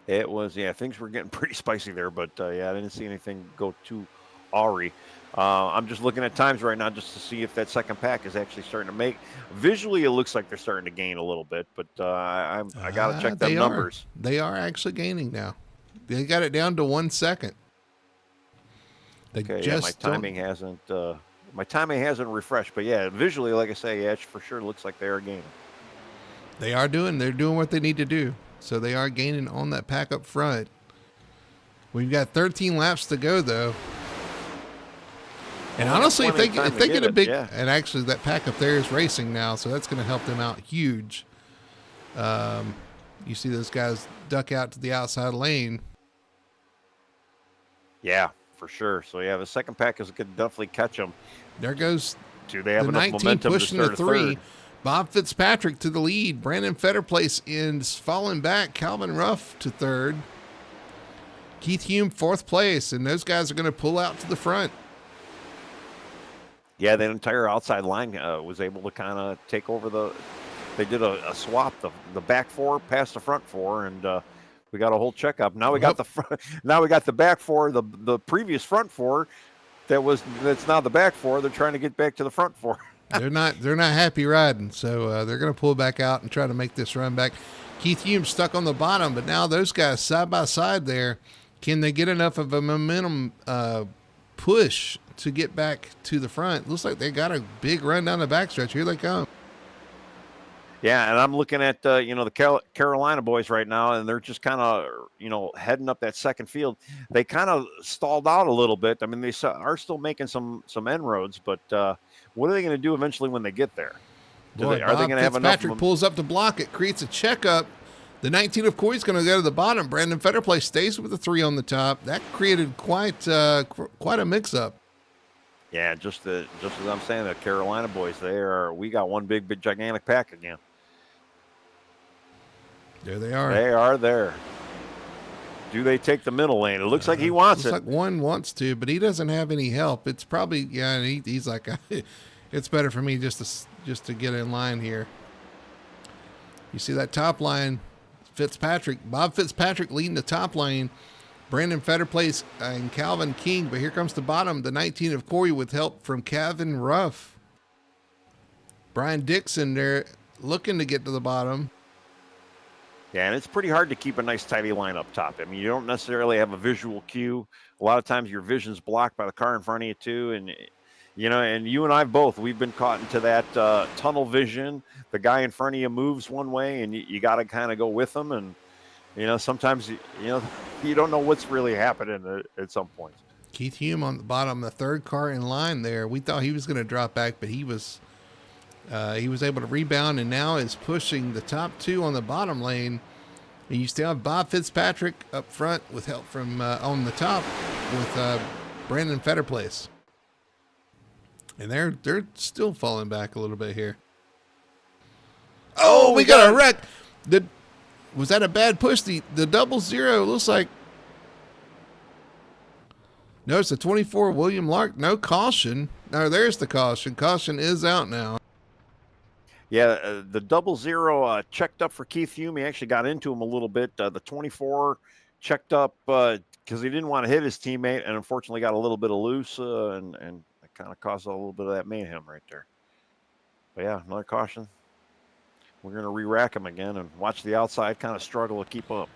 It was, things were getting pretty spicy there, but I didn't see anything go too awry. I'm just looking at times right now just to see if that second pack is actually starting to make. Visually, it looks like they're starting to gain a little bit, but I got to check them numbers. They are actually gaining now. They got it down to 1 second. My timing hasn't refreshed, but visually, like I say, it for sure looks like they are gaining. They're doing what they need to do. So they are gaining on that pack up front. We've got 13 laps to go, though. And honestly, if they get a big, and actually that pack up there is racing now, so that's going to help them out huge. You see those guys duck out to the outside lane. Yeah, for sure. So the second pack is going to definitely catch them. There goes Do they have the enough 19 momentum pushing to start the 3. Third? Bob Fitzpatrick to the lead. Brandon Fetterplace is falling back. Calvin Ruff to third. Keith Hume fourth place, and those guys are going to pull out to the front. Yeah, the entire outside line was able to kind of take over they did a swap, the back 4 past the front 4, and we got a whole checkup. Now we got the front, now we got the back 4, the previous front 4 that's now the back 4. They're trying to get back to the front 4. They're not happy riding, so they're going to pull back out and try to make this run back. Keith Hume stuck on the bottom, but now those guys side by side there, can they get enough of a momentum push to get back to the front? Looks like they got a big run down the backstretch. Here they come. Yeah, and I'm looking at the Carolina boys right now, and they're just kind of heading up that second field. They kind of stalled out a little bit. I mean, they are still making some inroads, but what are they going to do eventually when they get there? Are they going to have enough? Patrick pulls up to block it, creates a checkup. The 19 of Corey's going to go to the bottom. Brandon Fetterplace stays with the 3 on the top. That created quite a mix-up. Yeah, just as I'm saying, the Carolina boys, we got one big gigantic pack again. There they are. They are there. Do they take the middle lane? It looks like he wants it. Looks like one wants to, but he doesn't have any help. It's probably he's like, it's better for me just to get in line here. You see that top line, Bob Fitzpatrick leading the top lane, Brandon Fetterplace and Calvin King, but here comes the bottom, the 19 of Corey with help from Calvin Ruff. Brian Dixon there looking to get to the bottom. Yeah, and it's pretty hard to keep a nice tidy line up top. I mean, you don't necessarily have a visual cue. A lot of times your vision's blocked by the car in front of you too. And, and you and I both, we've been caught into that tunnel vision. The guy in front of you moves one way and you got to kind of go with them. And, sometimes, you don't know what's really happening at some points. Keith Hume on the bottom, the third car in line there. We thought he was going to drop back, but he was able to rebound and now is pushing the top 2 on the bottom lane. And you still have Bob Fitzpatrick up front with help from on the top with Brandon Fetterplace. And they're still falling back a little bit here. Oh, we got a wreck. Was that a bad push? The double zero looks like. No, it's a 24 William Lark. No caution. No, there's the caution. Caution is out now. Yeah, the double zero checked up for Keith Hume. He actually got into him a little bit. The 24 checked up because he didn't want to hit his teammate, and unfortunately got a little bit of loose, and it kind of caused a little bit of that mayhem right there. But yeah, another caution. we're going to re-rack them again and watch the outside kind of struggle to keep up.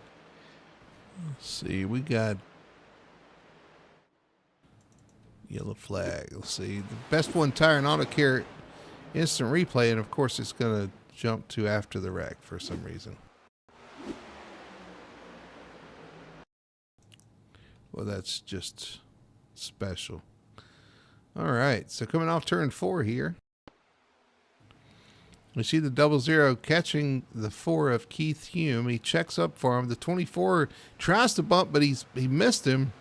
Let's see, we got yellow flag. Let's see, the best one tire and auto care instant replay, and of course it's going to jump to after the wreck for some reason. Well, that's just special. All right, so coming off turn 4 here, we see the 00 catching the 4 of Keith Hume. He checks up for him. The 24 tries to bump, but he missed him.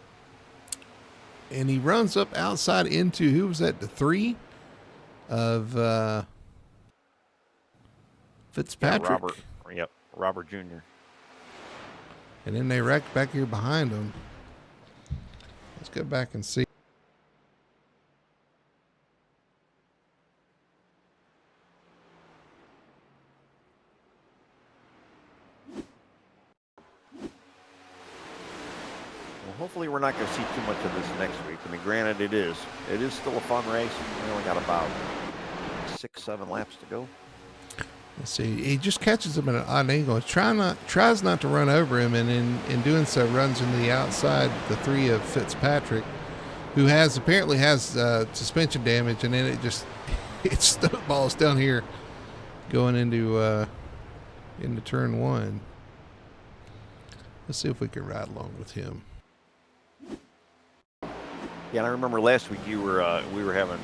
And he runs up outside into, who was that, the 3 of Fitzpatrick. Yeah, Robert Jr. And then they wrecked back here behind him. Let's go back and see. Hopefully we're not going to see too much of this next week. I mean, granted, it is still a fun race. We only got about 6-7 laps to go. Let's see. He just catches him at an odd angle. Tries not to run over him, and in doing so, runs into the outside, the 3 of Fitzpatrick, who apparently has suspension damage, and then it snowballs down here, going into turn 1. Let's see if we can ride along with him. Yeah, and I remember last week we were having,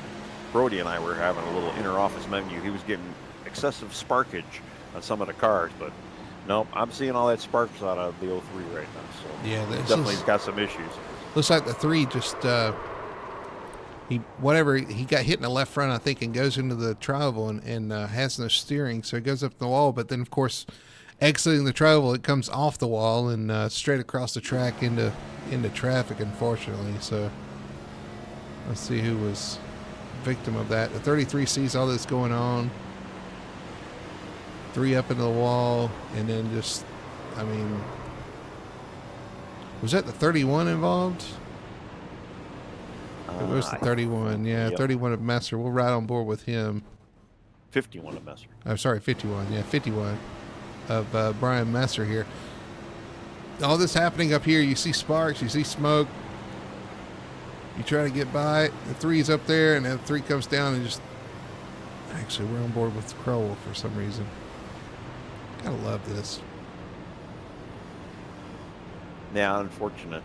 Brody and I were having a little inter-office menu. He was getting excessive sparkage on some of the cars, but nope, I'm seeing all that sparks out of the 03 right now. So yeah, definitely got some issues. Looks like the 3 just he got hit in the left front, I think, and goes into the tri-oval and has no steering, so it goes up the wall. But then, of course, exiting the tri-oval, it comes off the wall and straight across the track into traffic, unfortunately. So let's see who was victim of that. The 33 sees all this going on. 3 up into the wall, and then just, I mean, was that the 31 involved? It was the 31, yeah, yep. 31 of Messer. We'll ride on board with him. 51 of Messer. I'm sorry, 51. Yeah, 51 of Brian Messer here. All this happening up here. You see sparks, you see smoke. You try to get by. The 3's up there, and then the 3 comes down and just. Actually, we're on board with Crowell for some reason. Gotta love this. Yeah, unfortunate.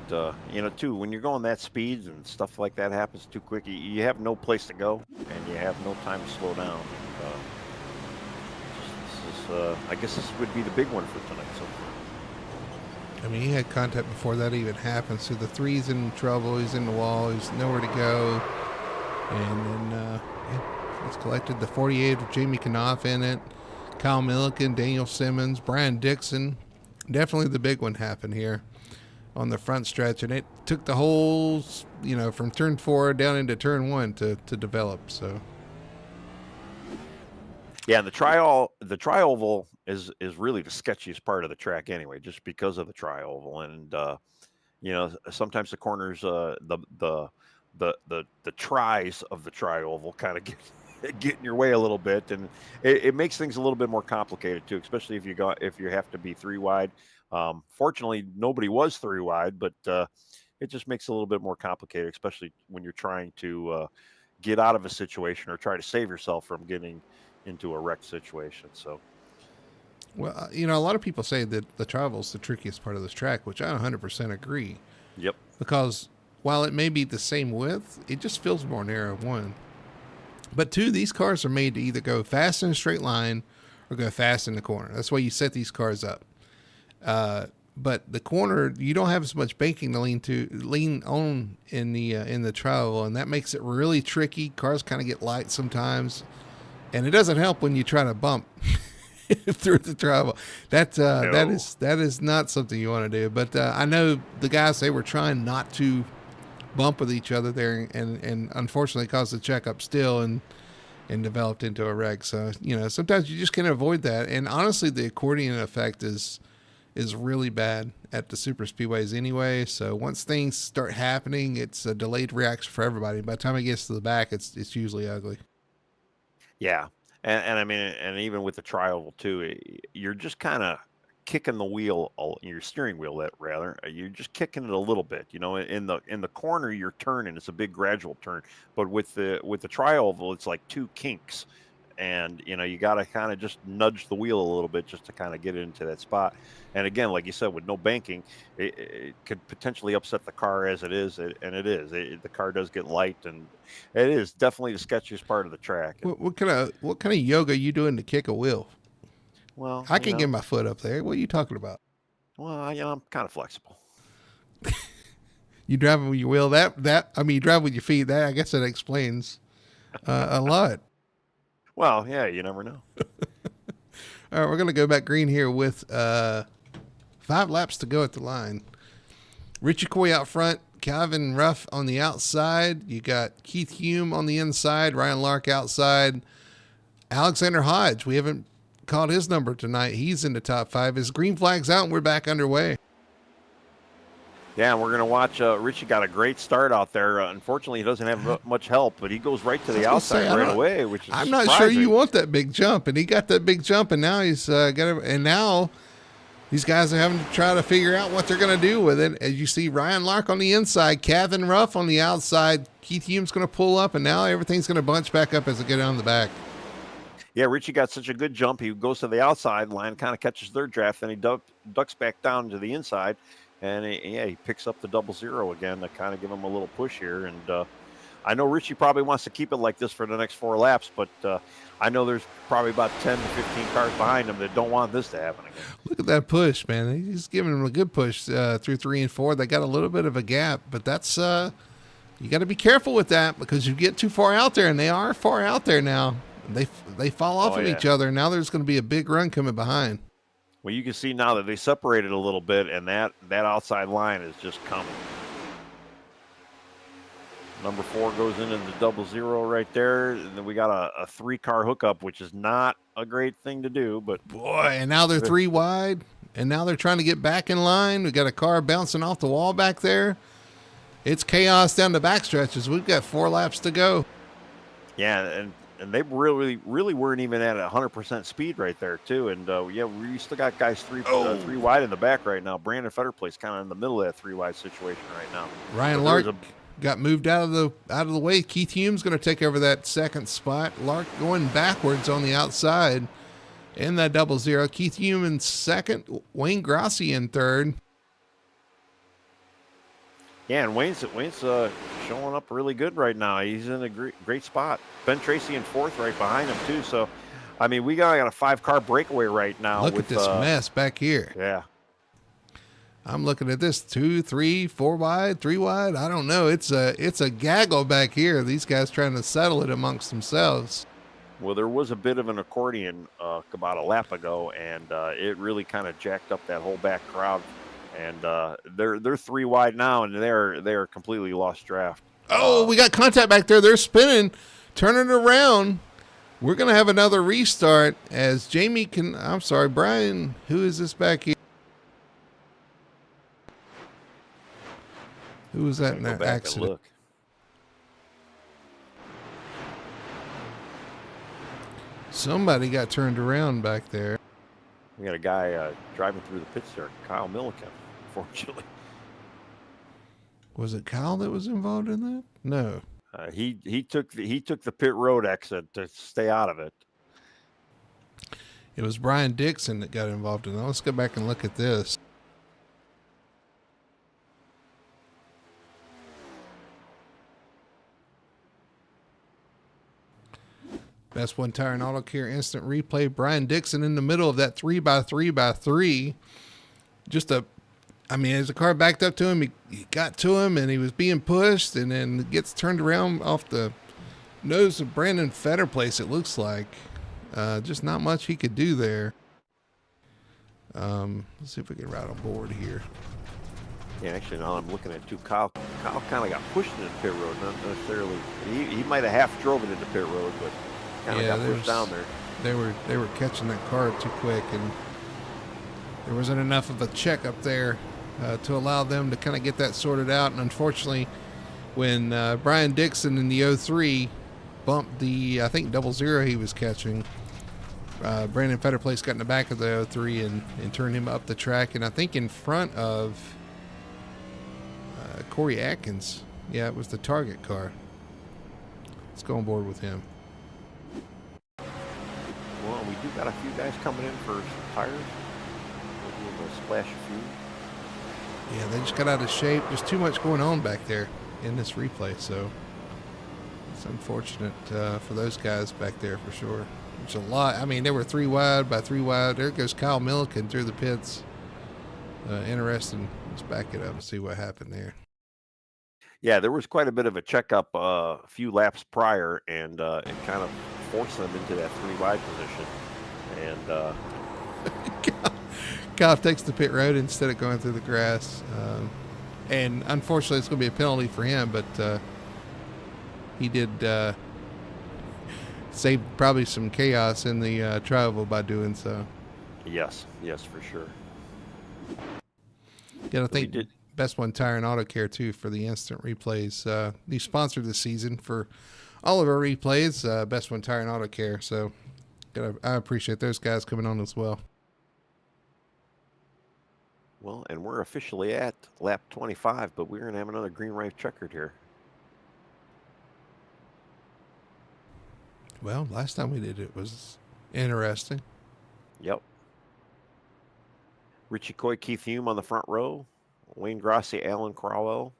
Too, when you're going that speed and stuff like that happens too quick, you have no place to go, and you have no time to slow down. I guess this would be the big one for tonight so far. I mean, he had contact before that even happened, so the 3's in trouble. He's in the wall. He's nowhere to go. And then he's collected the 48 of Jamie Knopf in it. Kyle Milliken, Daniel Simmons, Brian Dixon. Definitely the big one happened here on the front stretch, and it took the whole, from turn 4 down into turn 1 to develop. So, yeah, and the tri-oval is really the sketchiest part of the track anyway, just because of the tri-oval, and sometimes the corners, the tries of the tri-oval kind of get in your way a little bit, and it makes things a little bit more complicated too, especially if you have to be 3 wide. Fortunately, nobody was 3 wide, but it just makes it a little bit more complicated, especially when you're trying to get out of a situation or try to save yourself from getting into a wrecked situation. So, well, a lot of people say that the tri-oval is the trickiest part of this track, which I 100% agree. Yep. Because while it may be the same width, it just feels more narrow, 1. But 2, these cars are made to either go fast in a straight line or go fast in the corner. That's why you set these cars up. But the corner, you don't have as much banking to lean on in the tri-oval, and that makes it really tricky. Cars kind of get light sometimes, and it doesn't help when you try to bump through the tri-oval. That is not something you want to do. But I know the guys, they were trying not to bump with each other there, and unfortunately caused the checkup still and developed into a wreck. So sometimes you just can't avoid that. And honestly, the accordion effect is really bad at the super speedways anyway. So once things start happening, it's a delayed reaction for everybody. By the time it gets to the back, it's usually ugly. Yeah. And I mean, and even with the tri-oval too, you're just kind of kicking the wheel, your steering wheel, that rather, you're just kicking it a little bit. In the corner, you're turning. It's a big gradual turn, but with the tri-oval, it's like two kinks, and you got to kind of just nudge the wheel a little bit just to kind of get it into that spot. And again, like you said, with no banking, it could potentially upset the car as it is, and it is. The car does get light, and it is definitely the sketchiest part of the track. What kind of yoga you doing to kick a wheel? Well, I can get my foot up there. What are you talking about? Well, I'm kind of flexible. You driving with your wheel? You drive with your feet. That, I guess, that explains a lot. Well, yeah, you never know. All right, we're going to go back green here with 5 laps to go at the line. Richie Coy out front, Calvin Ruff on the outside. You got Keith Hume on the inside, Ryan Lark outside. Alexander Hodge, we haven't called his number tonight. He's in the top 5. His green flag's out, and we're back underway. Yeah, we're going to watch. Richie got a great start out there. Unfortunately, he doesn't have much help, but he goes right to the outside right away, which is I'm not surprising. sure you want that big jump, and he got that big jump, and now he's now these guys are having to try to figure out what they're going to do with it. As you see, Ryan Lark on the inside, Kevin Ruff on the outside, Keith Hume's going to pull up, and now everything's going to bunch back up as it get down the back. Yeah, Richie got such a good jump. He goes to the outside line, kind of catches their draft, then he ducks back down to the inside. And he picks up the 00 again to kind of give him a little push here. And I know Richie probably wants to keep it like this for the next 4 laps, but I know there's probably about 10 to 15 cars behind him that don't want this to happen again. Look at that push, man. He's giving him a good push through 3 and 4. They got a little bit of a gap, but that's you got to be careful with that because you get too far out there, and they are far out there now. They fall off of each other. Now there's going to be a big run coming behind. Well, you can see now that they separated a little bit, and that outside line is just coming. Number 4 goes into the 00 right there, and then we got a 3-car hookup, which is not a great thing to do. But boy, and now they're 3 wide, and now they're trying to get back in line. We got a car bouncing off the wall back there. It's chaos down the back stretches. We've got 4 laps to go. Yeah, and they really weren't even at 100% speed right there, too. And, we still got guys 3 wide in the back right now. Brandon Fetterplace kind of in the middle of that 3 wide situation right now. Ryan Lark got moved out of the way. Keith Hume's going to take over that second spot. Lark going backwards on the outside in that 00. Keith Hume in second. Wayne Grassi in third. Yeah, and Wayne's showing up really good right now. He's in a great spot. Ben Tracy in 4th right behind him, too. So, I mean, we got a 5-car breakaway right now. Look at this mess back here. Yeah. I'm looking at this 2, 3, 4 wide, 3 wide. I don't know. It's a gaggle back here. These guys trying to settle it amongst themselves. Well, there was a bit of an accordion about a lap ago, and it really kind of jacked up that whole back crowd. And they're 3 wide now, and they're completely lost draft. Oh, we got contact back there. They're spinning, turning around. We're gonna have another restart as Brian. Who is this back here? Who was that in that accident? Look. Somebody got turned around back there. We got a guy driving through the pits there, Kyle Milliken, unfortunately. Was it Kyle that was involved in that? No. He took the pit road exit to stay out of it. It was Brian Dixon that got involved in that. Let's go back and look at this. Best One Tire and Auto Care instant replay. Brian Dixon in the middle of that 3x3x3. As the car backed up to him, he got to him and he was being pushed and then gets turned around off the nose of Brandon Fetterplace, it looks like. Just not much he could do there. Let's see if we can ride on board here. Yeah, actually, now I'm looking at Kyle kind of got pushed into the pit road, not necessarily. He might have half drove it into pit road, but kind of got pushed down there. They were catching that car too quick, and there wasn't enough of a check up there to allow them to kind of get that sorted out. And unfortunately, when Brian Dixon in the 03 bumped the, I think, 00 he was catching. Brandon Fetterplace got in the back of the 03 and turned him up the track, and I think in front of Corey Atkins. Yeah, it was the target car. Let's go on board with him. Well, we do got a few guys coming in for some tires. Maybe we'll splash a few. Yeah, they just got out of shape. There's too much going on back there in this replay, so it's unfortunate for those guys back there for sure. There's a lot. I mean, they were 3 wide by 3 wide. There goes Kyle Milliken through the pits. Interesting. Let's back it up and see what happened there. Yeah, there was quite a bit of a checkup a few laps prior, and it kind of forced them into that 3 wide position. And Kyle takes the pit road instead of going through the grass. And unfortunately, it's going to be a penalty for him, but he did save probably some chaos in the travel by doing so. yes, for sure. Yeah, I think Best One Tire and Auto Care too for the instant replays. They sponsored this season for all of our replays. Best One Tire and Auto Care. So I appreciate those guys coming on as well. Well, and we're officially at lap 25, but we're going to have another green right checkered here. Well, last time we did it was interesting. Yep. Richie Coy, Keith Hume on the front row. Wayne Grossi, Alan Crowell.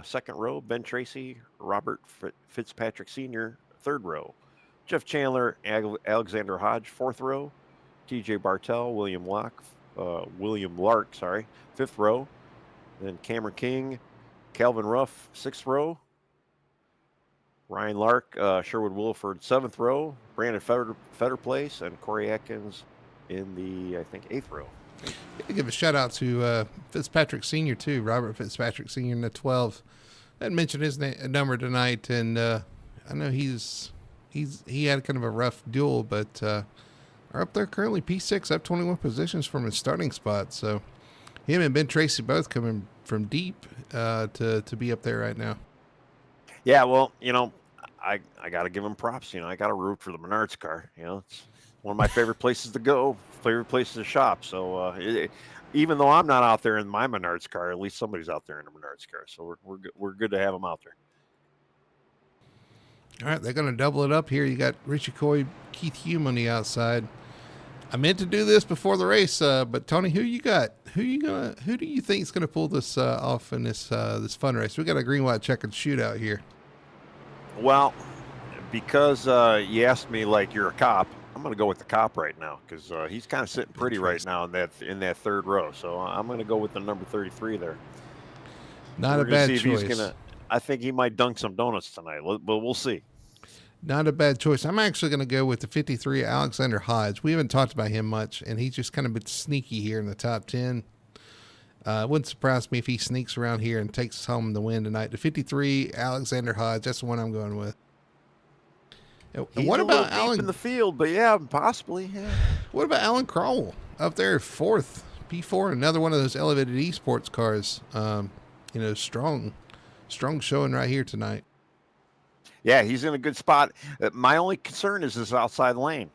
Second row, Ben Tracy, Robert Fitzpatrick Sr., third row. Jeff Chandler, Alexander Hodge, fourth row. TJ Bartel, William Lark, fifth row. Then Cameron King, Calvin Ruff, sixth row. Ryan Lark, Sherwood Williford, seventh row. Brandon Fetterplace, and Corey Atkins in the, I think, eighth row. Gotta give a shout out to Fitzpatrick Sr. too, Robert Fitzpatrick Sr. in the 12. I didn't mention his number tonight, and I know he had kind of a rough duel, but are up there currently P6, up 21 positions from his starting spot. So him and Ben Tracy both coming from deep to be up there right now. Yeah, well, I got to give him props. I got to root for the Menards car. It's one of my favorite places to go, favorite places to shop. So even though I'm not out there in my Menards car, at least somebody's out there in the Menards car. So we're good to have them out there. All right, they're going to double it up here. You got Richie Coy, Keith Hume on the outside. I meant to do this before the race, but Tony, who you got? Who do you think is going to pull this off in this fun race? We got a green, white, checkered shootout here. Well, because you asked me like you're a cop, I'm going to go with the cop right now because he's kind of sitting pretty right now in that third row. So I'm going to go with the number 33 there. Not a bad choice. I think he might dunk some donuts tonight, but we'll see. Not a bad choice. I'm actually going to go with the 53, Alexander Hodge. We haven't talked about him much, and he's just kind of been sneaky here in the top 10. Wouldn't surprise me if he sneaks around here and takes home the win tonight. The 53, Alexander Hodge. That's the one I'm going with. And what about Alan in the field? But yeah, possibly. Yeah. What about Alan Crowell up there, fourth, P4, another one of those elevated esports cars. Strong showing right here tonight. Yeah, he's in a good spot. My only concern is this outside lane,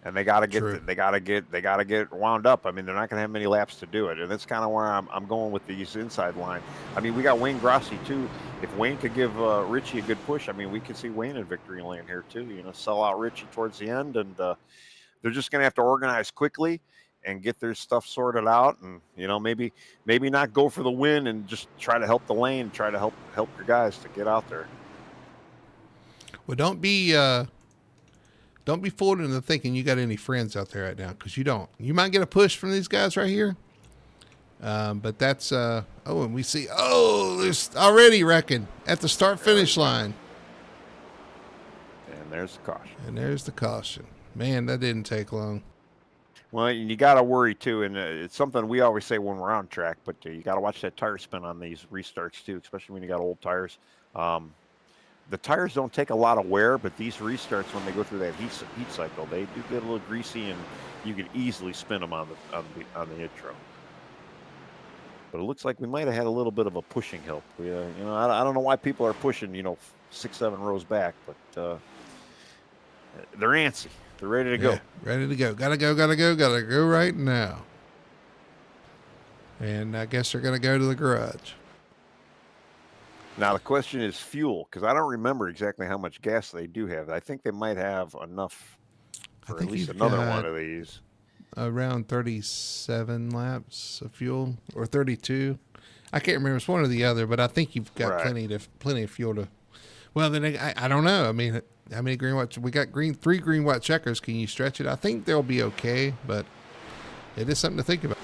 and they got to get wound up. I mean, they're not going to have many laps to do it, and that's kind of where I'm going with these inside line. I mean, we got Wayne Grossi too. If Wayne could give Richie a good push, I mean, we could see Wayne in victory lane here too. Sell out Richie towards the end, and they're just going to have to organize quickly and get their stuff sorted out, and maybe not go for the win and just try to help the lane, try to help your guys to get out there. Well, don't be fooled into thinking you got any friends out there right now, because you don't. You might get a push from these guys right here, but that's and we see there's already wrecking at the start-finish line. And there's the caution. And there's the caution. Man, that didn't take long. Well, you got to worry too, and it's something we always say when we're on track, but you got to watch that tire spin on these restarts too, especially when you got old tires. The tires don't take a lot of wear, but these restarts, when they go through that heat cycle, they do get a little greasy, and you can easily spin them on the intro. But it looks like we might have had a little bit of a pushing help. I don't know why people are pushing, 6-7 rows back, but They're antsy. They're ready to go. Yeah, ready to go. Gotta go right now. And I guess they're gonna go to the garage. Now the question is fuel, because I don't remember exactly how much gas they do have. I think they might have enough I for at think least you've another got one of these. around 37 laps of fuel, or 32. I can't remember. It's one or the other, but I think you've got Right. plenty of fuel to. Well, then I don't know. I mean, how many green white? We got three green white checkers. Can you stretch it? I think they'll be okay, but it is something to think about.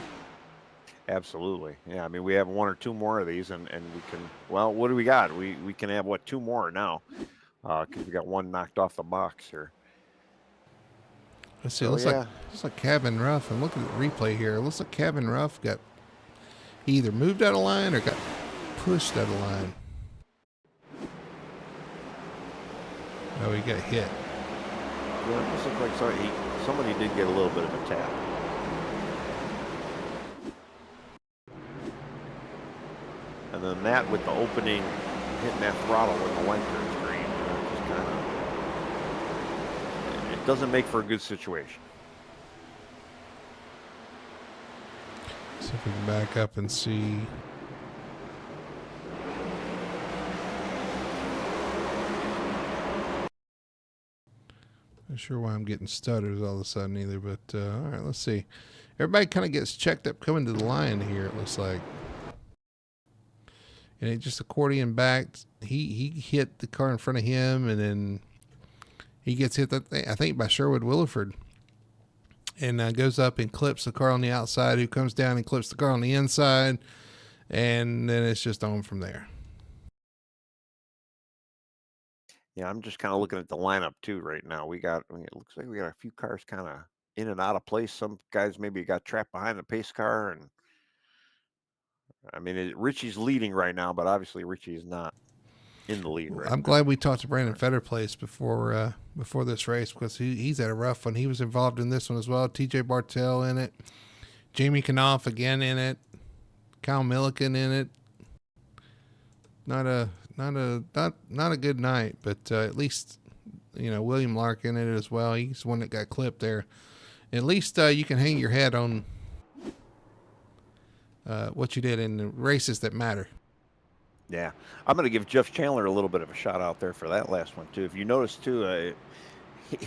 Absolutely. Yeah, I mean, we have one or two more of these, and we can, well, what do we got? We can have, what, two more now, because we got one knocked off the box here. Let's see. So, Looks yeah. like Cabin Rough. I'm looking at the replay here. It looks like Cabin Rough he either moved out of line or got pushed out of line. Oh, he got hit. Yeah, this looks like somebody did get a little bit of a tap. And then that with the opening, hitting that throttle when the light turns green, just kind of, it doesn't make for a good situation. See if we can back up and see. Not sure why I'm getting stutters all of a sudden either, but all right, let's see. Everybody kind of gets checked up coming to the line here, it looks like. And it just accordion back. He hit the car in front of him, and then he gets hit, I think, by Sherwood Williford. And goes up and clips the car on the outside, who comes down and clips the car on the inside. And then it's just on from there. Yeah, I'm just kind of looking at the lineup too right now. It looks like we got a few cars kind of in and out of place. Some guys maybe got trapped behind the pace car, and I mean, Richie's leading right now, but obviously Richie is not in the lead right I'm now. glad we talked to Brandon Fetterplace before this race, because he's had a rough one. He was involved in this one as well. TJ Bartell in it, Jamie Knopf again in it, Kyle Milliken in it. Not a good night, but at least William Lark in it as well. He's the one that got clipped there. At least you can hang your head on what you did in the races that matter. Yeah, I'm going to give Jeff Chandler a little bit of a shout out there for that last one too. If you notice too,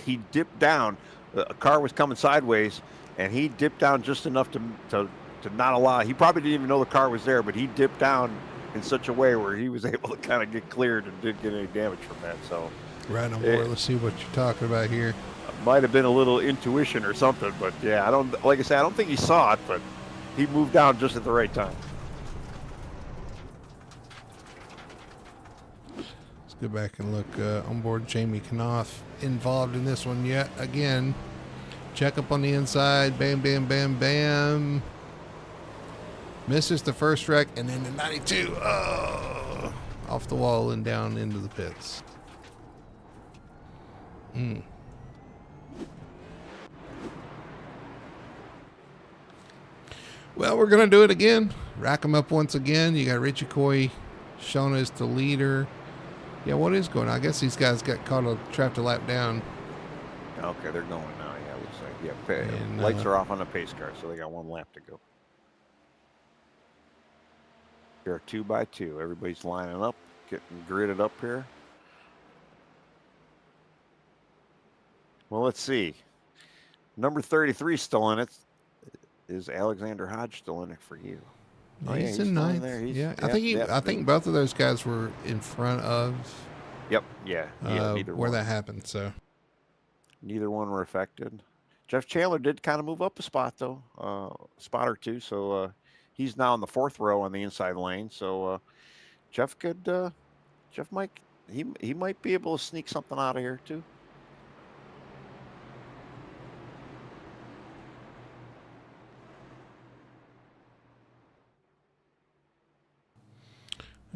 he dipped down. A car was coming sideways, and he dipped down just enough to not allow. He probably didn't even know the car was there, but he dipped down in such a way where he was able to kind of get cleared and didn't get any damage from that. So right on board. Let's see what you're talking about here. Might have been a little intuition or something, but yeah, I don't think he saw it, but he moved down just at the right time. Let's go back and look on board. Jamie Knopf involved in this one yet again. Check up on the inside. Bam, bam, bam, bam. Misses the first wreck, and then the 92. Oh, off the wall and down into the pits. Well, we're going to do it again. Rack them up once again. You got Richie Coy shown as the leader. Yeah, what is going on? I guess these guys got trapped a lap down. Okay, they're going now. Yeah, it looks like. Yeah, And, lights are off on the pace car, so they got one lap to go. They're 2 by 2. Everybody's lining up, getting gridded up here. Well, let's see. Number 33 still in it. Is Alexander Hodge still in it for you? Oh, yeah, he's in ninth. I think both of those guys were in front of. Yep. Yeah. Neither where one. that happened. So neither one were affected. Jeff Chandler did kind of move up a spot though, spot or two. So he's now in the 4th row on the inside lane. So Jeff might be able to sneak something out of here too.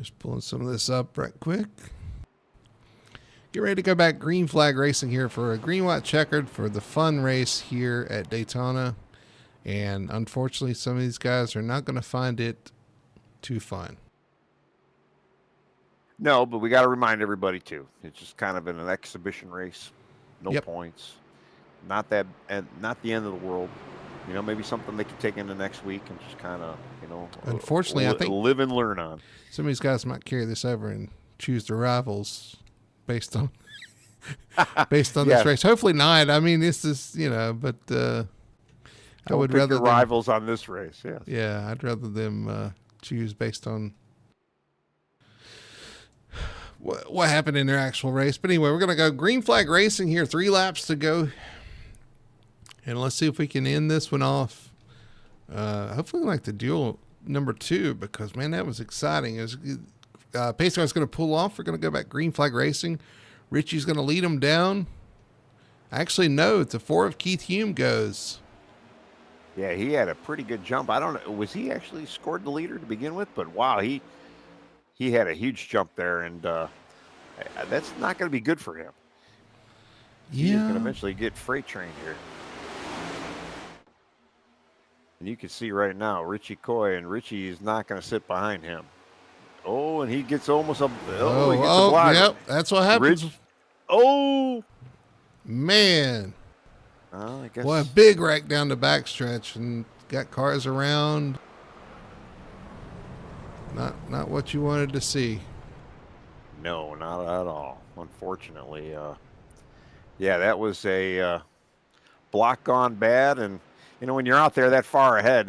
just pulling some of this up right quick. Get ready to go back green flag racing here for a green white checkered for the fun race here at Daytona. And unfortunately, some of these guys are not going to find it too fun. No, but we got to remind everybody too. It's just kind of an exhibition race. no points. Not that, and not the end of the world. You know, maybe something they could take into next week and just kind of, you know, unfortunately, I think live and learn on. Some of these guys might carry this over and choose their rivals based on this race. Hopefully not. I mean, this is, you know, but I would rather your rivals on this race. Yeah. Yeah, I'd rather them choose based on what happened in their actual race. But anyway, we're going to go green flag racing here. 3 laps to go. And let's see if we can end this one off. Hopefully like the Duel number 2, because, man, that was exciting. It was, pace car's going to pull off. We're going to go back green flag racing. Richie's going to lead them down. Actually, no, it's a 4 of Keith Hume goes. Yeah, he had a pretty good jump. I don't know. Was he actually scored the leader to begin with? But, wow, he had a huge jump there, and that's not going to be good for him. Yeah. He's going to eventually get freight trained here. And you can see right now, Richie Coy, and Richie is not going to sit behind him. Oh, and he gets almost a block. Yep, that's what happens. Man. I guess. Well, a big wreck down the backstretch and got cars around. Not what you wanted to see. No, not at all. Unfortunately, yeah, that was a block gone bad, and you know when you're out there that far ahead,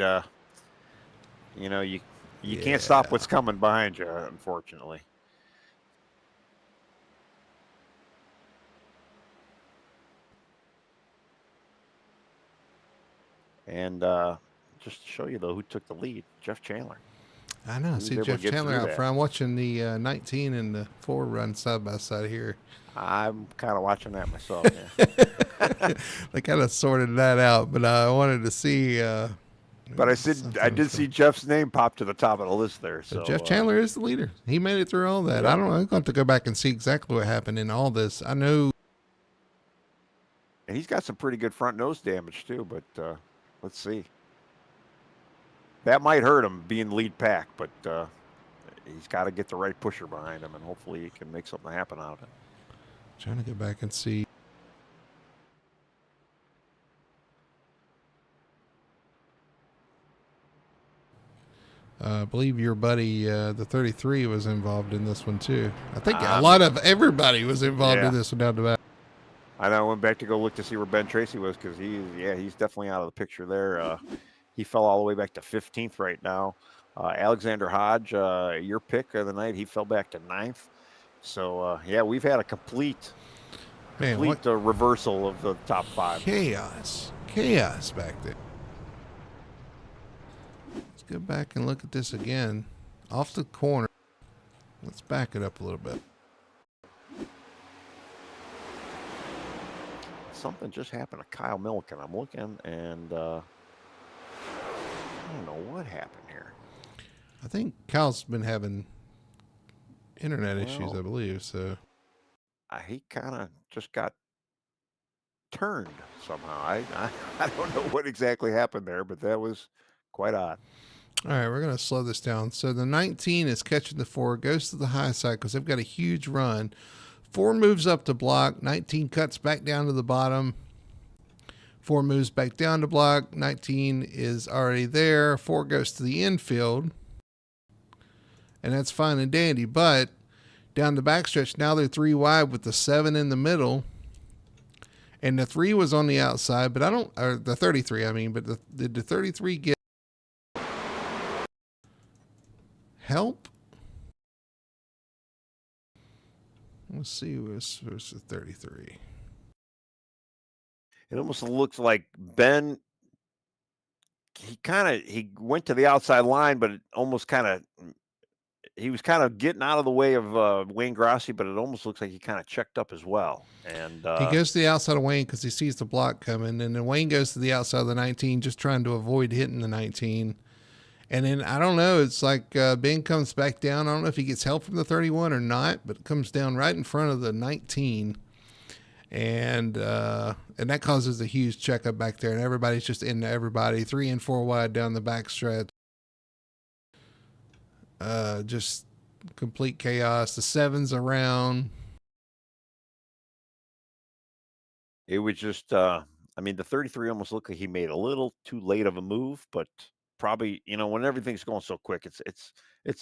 you know you can't stop what's coming behind you. Unfortunately. And just to show you, though, who took the lead, Jeff Chandler. I know. See Jeff Chandler out front. I'm watching the 19 and the 4 run side by side here. I'm kind of watching that myself. Yeah. They kind of sorted that out, but I wanted to see. But I did see Jeff's name pop to the top of the list there. So Jeff Chandler is the leader. He made it through all that. Yeah. I don't know. I'm going to have to go back and see exactly what happened in all this. I know. And he's got some pretty good front nose damage too, but let's see. That might hurt him being lead pack, but he's got to get the right pusher behind him, and hopefully he can make something happen out of it. Trying to go back and see. I believe your buddy, the 33, was involved in this one too. I think a lot of everybody was involved in this one down the back. I know. I went back to go look to see where Ben Tracy was because he's definitely out of the picture there. He fell all the way back to 15th right now. Alexander Hodge, your pick of the night, he fell back to 9th. So, we've had a complete reversal of the top 5. Chaos back there. Let's go back and look at this again. Off the corner. Let's back it up a little bit. Something just happened to Kyle Milliken. I'm looking, and I don't know what happened here. I think Kyle's been having internet issues, I believe. So he kind of just got turned somehow. I don't know what exactly happened there, but that was quite odd. All right, we're going to slow this down. So the 19 is catching the 4, goes to the high side because they've got a huge run. 4 moves up to block. 19 cuts back down to the bottom. 4 moves back down to block. 19 is already there. 4 goes to the infield. And that's fine and dandy. But down the backstretch, now they're 3 wide with the 7 in the middle. And the 3 was on the outside, but or the 33, I mean, but did the 33 get help? Let's see, where's the 33? It almost looks like Ben, he went to the outside line, but it almost he was kind of getting out of the way of Wayne Grassi, but it almost looks like he kind of checked up as well. And he goes to the outside of Wayne because he sees the block coming, and then Wayne goes to the outside of the 19, just trying to avoid hitting the 19. And then, I don't know, it's like Ben comes back down. I don't know if he gets help from the 31 or not, but it comes down right in front of the 19. And that causes a huge checkup back there, and everybody's just into everybody. 3 and 4 wide down the backstretch. Just complete chaos. The 7's around. It was just, I mean, the 33 almost looked like he made a little too late of a move, but probably, when everything's going so quick, it's,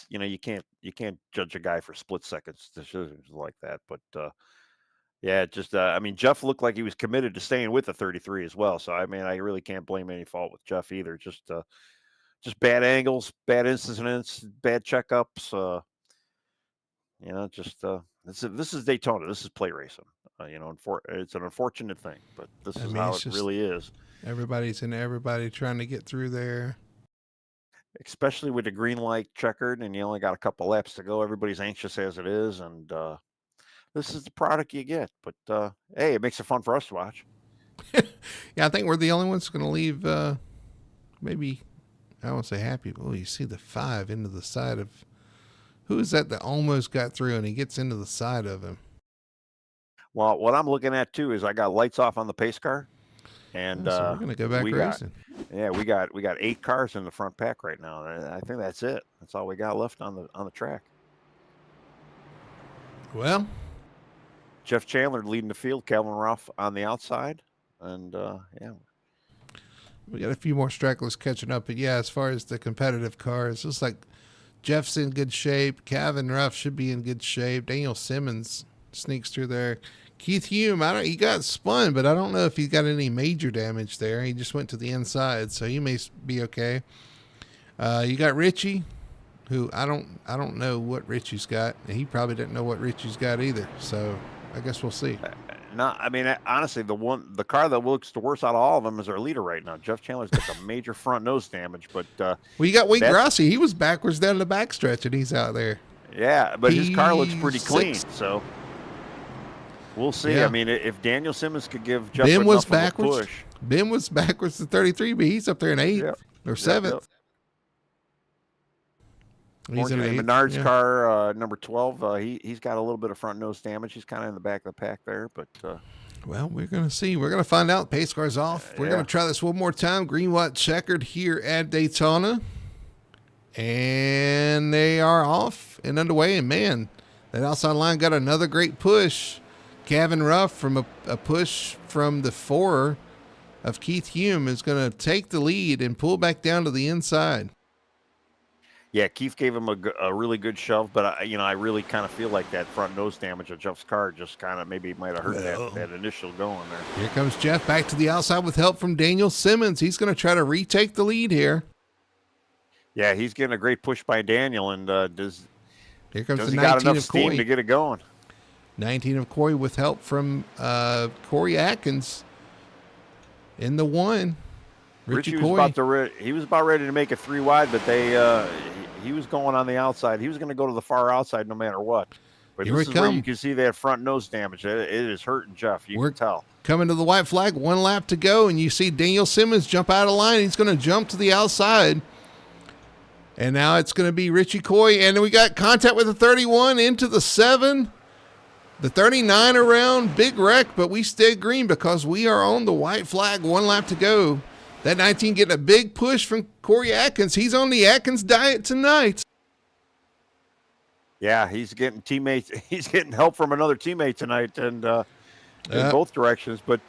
you can't judge a guy for split seconds decisions like that. But yeah, just, I mean, Jeff looked like he was committed to staying with the 33 as well. So I mean, I really can't blame any fault with Jeff either. Just bad angles, bad incidents, bad checkups. Just this is Daytona. This is play racing. It's an unfortunate thing, but this I is mean, how it's it just really is. everybody trying to get through there. Especially with the green light checkered, and you only got a couple laps to go. Everybody's anxious as it is, and this is the product you get. But hey, it makes it fun for us to watch. Yeah, I think we're the only ones going to leave. Maybe I won't say happy. But you see the 5 into the side of. Who is that almost got through and he gets into the side of him? Well, what I'm looking at too is I got lights off on the pace car, and So we're going to go back racing. we got 8 cars in the front pack right now. And I think that's it. That's all we got left on the track. Well, Jeff Chandler leading the field, Calvin Ruff on the outside, and yeah. We got a few more stragglers catching up, but yeah, as far as the competitive cars, it's like Jeff's in good shape. Calvin Ruff should be in good shape. Daniel Simmons sneaks through there. Keith Hume, he got spun, but I don't know if he got any major damage there. He just went to the inside, so he may be okay. You got Richie, who I don't know what Richie's got, and he probably didn't know what Richie's got either. So I guess we'll see. No, I mean, honestly, the car that looks the worst out of all of them is our leader right now. Jeff Chandler's got some major front nose damage, but well, you got Wade Grassi. He was backwards down the backstretch, and he's out there. Yeah, but his car looks pretty clean, so we'll see. Yeah. I mean, if Daniel Simmons could give Jeff enough of a push. Ben was backwards to 33, but he's up there in 8th or 7th. He's in Menard's car, number 12. He's got a little bit of front nose damage. He's kind of in the back of the pack there, but. Well, we're going to see. We're going to find out. Pace car's off. We're going to try this one more time. Green, white, checkered here at Daytona. And they are off and underway. And, man, that outside line got another great push. Calvin Ruff from a push from the 4 of Keith Hume is going to take the lead and pull back down to the inside. Yeah, Keith gave him a really good shove, but I really kind of feel like that front nose damage of Jeff's car just kind of maybe might have hurt that initial going there. Here comes Jeff back to the outside with help from Daniel Simmons. He's going to try to retake the lead here. Yeah, he's getting a great push by Daniel, and does he got enough steam to get it going? 19 of Corey with help from Corey Atkins in the 1. Richie was about ready to make it 3 wide, but he was going on the outside. He was going to go to the far outside no matter what. But this is where you can see that front nose damage. It is hurting Jeff. You can tell. Coming to the white flag, 1 lap to go, and you see Daniel Simmons jump out of line. He's going to jump to the outside. And now it's going to be Richie Coy. And we got contact with the 31 into the 7. The 39 around, big wreck, but we stayed green because we are on the white flag. 1 lap to go. That 19 getting a big push from Corey Atkins. He's on the Atkins diet tonight. Yeah, he's getting teammates. He's getting help from another teammate tonight, and in both directions. But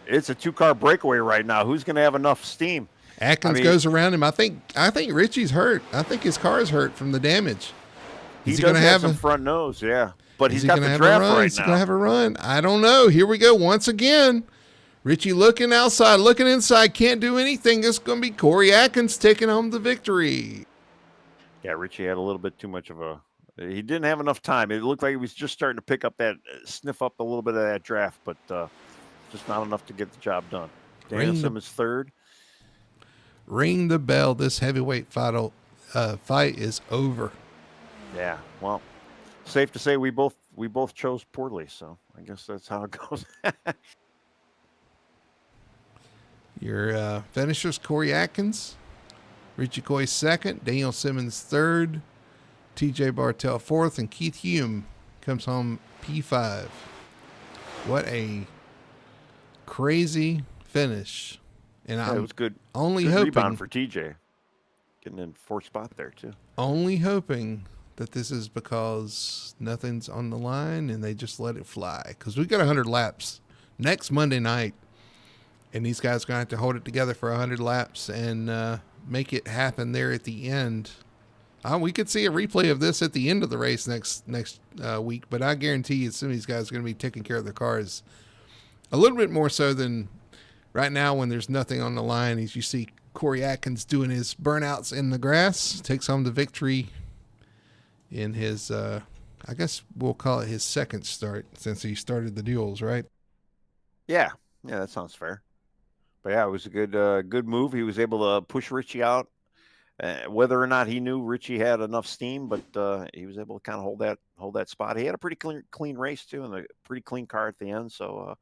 it's a 2-car breakaway right now. Who's going to have enough steam? Atkins goes around him. I think Richie's hurt. I think his car is hurt from the damage. He does have some front nose, yeah. But he's got the draft right now. He's going to have a run. I don't know. Here we go once again. Richie looking outside, looking inside, can't do anything. It's going to be Corey Atkins taking home the victory. Yeah, Richie had a little bit too much of he didn't have enough time. It looked like he was just starting to pick up sniff up a little bit of that draft, but just not enough to get the job done. Daniel Simmons 3rd. Ring the bell. This heavyweight fight is over. Yeah, well, safe to say we both chose poorly, so I guess that's how it goes. Your finishers, Corey Atkins, Richie Coy 2nd, Daniel Simmons 3rd, TJ Bartell 4th, and Keith Hume comes home P5. What a crazy finish. And it was good. Only good hoping rebound for TJ. Getting in 4th spot there too. Only hoping that this is because nothing's on the line and they just let it fly. Because we got 100 laps next Monday night. And these guys are going to have to hold it together for 100 laps and make it happen there at the end. We could see a replay of this at the end of the race next week, but I guarantee you some of these guys are going to be taking care of their cars a little bit more so than right now when there's nothing on the line. As you see Corey Atkins doing his burnouts in the grass, takes home the victory in his, I guess we'll call it his second start since he started the duels, right? Yeah, that sounds fair. But yeah, it was a good move. He was able to push Richie out, whether or not he knew Richie had enough steam, but he was able to kind of hold that spot. He had a pretty clean race too, and a pretty clean car at the end. So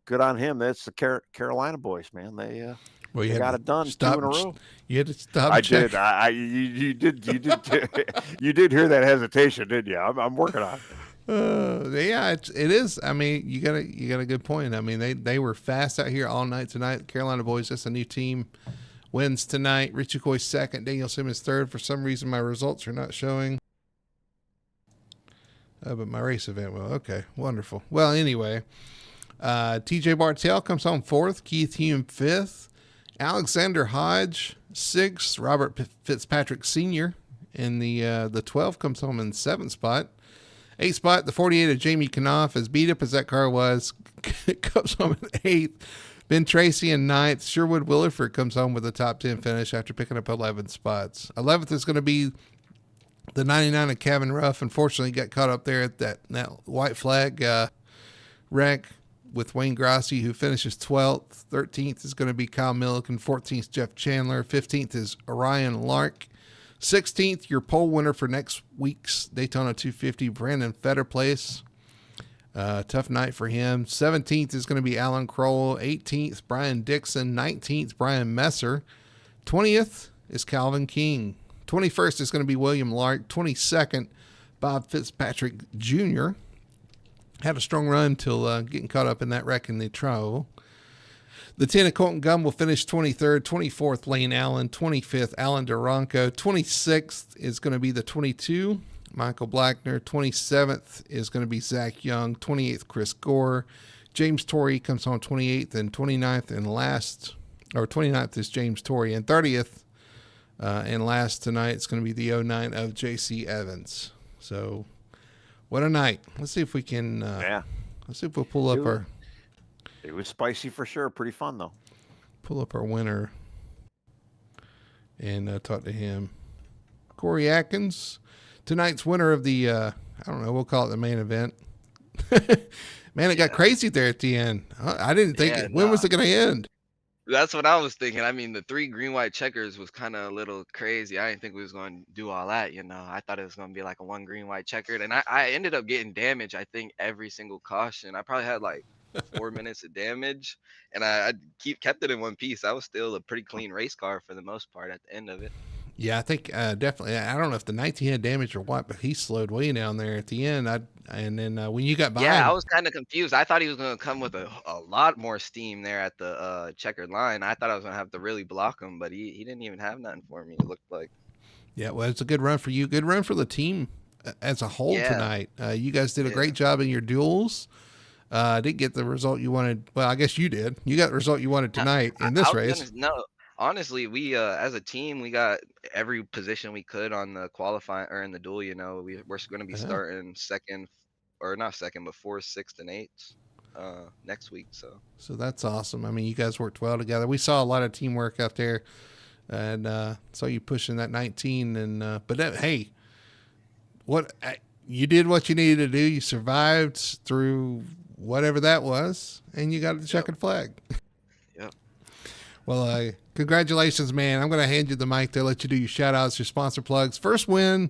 good on him. That's the Carolina boys, man. They got it done 2 in a row. You had to stop. I did. You did. You did hear that hesitation, didn't you? I'm working on it. Yeah, it is. I mean, you got a good point. I mean, they were fast out here all night tonight. Carolina boys, that's a new team. Wins tonight. Richie Coy second. Daniel Simmons third. For some reason, my results are not showing. But my race event will. Okay, wonderful. Well, anyway, TJ Bartell comes home fourth. Keith Hume fifth. Alexander Hodge sixth. Robert Fitzpatrick Sr. in the 12 comes home in seventh spot. 8th spot, the 48 of Jamie Knopf, as beat up as that car was, comes home in 8th. Ben Tracy in 9th. Sherwood Williford comes home with a top 10 finish after picking up 11 spots. 11th is going to be the 99 of Kevin Ruff. Unfortunately, got caught up there at that white flag wreck with Wayne Grassi, who finishes 12th. 13th is going to be Kyle Milliken. 14th, Jeff Chandler. 15th is Orion Lark. 16th, your pole winner for next week's Daytona 250, Brandon Fetterplace. Tough night for him. 17th is going to be Alan Kroll. 18th, Brian Dixon. 19th, Brian Messer. 20th is Calvin King. 21st is going to be William Lark. 22nd, Bob Fitzpatrick Jr. Had a strong run till getting caught up in that wreck in the trial. The 10 of Colton Gum will finish 23rd. 24th, Lane Allen. 25th, Alan Duranco. 26th is going to be the 22, Michael Blackner. 27th is going to be Zach Young. 28th, Chris Gore. James Torrey comes on 28th, and 29th and last, or 29th is James Torrey. And 30th and last tonight is going to be the 09 of J.C. Evans. So what a night. Let's see if we can, let's see if we'll pull up our... It was spicy for sure. Pretty fun, though. Pull up our winner and talk to him. Corey Atkins, tonight's winner of the, I don't know, we'll call it the main event. Man, it got crazy there at the end. I didn't think it. When was it going to end? That's what I was thinking. I mean, the 3 green, white checkers was kind of a little crazy. I didn't think we was going to do all that, I thought it was going to be like a 1 green, white checkered. And I ended up getting damage, I think, every single caution. I probably had like 4 minutes of damage, and I kept it in one piece. I was still a pretty clean race car for the most part at the end of it. Yeah, I think definitely. I don't know if the 19 had damage or what, but he slowed way down there at the end. And then when you got behind, I was kind of confused. I thought he was going to come with a lot more steam there at the checkered line. I thought I was going to have to really block him, but he didn't even have nothing for me, it looked like. Yeah, well, it's a good run for you. Good run for the team as a whole tonight. You guys did a great job in your duels. Didn't get the result you wanted. Well, I guess you did. You got the result you wanted tonight in this race. Honestly, we as a team, we got every position we could on the qualifying or in the duel. We're going to be starting fourth, sixth, and eighth next week. So that's awesome. I mean, you guys worked well together. We saw a lot of teamwork out there, and saw you pushing that 19. And hey, you did what you needed to do. You survived through whatever that was, and you got the checkered flag. Yep. Well, congratulations, man. I'm going to hand you the mic to let you do your shout outs, your sponsor plugs. First win,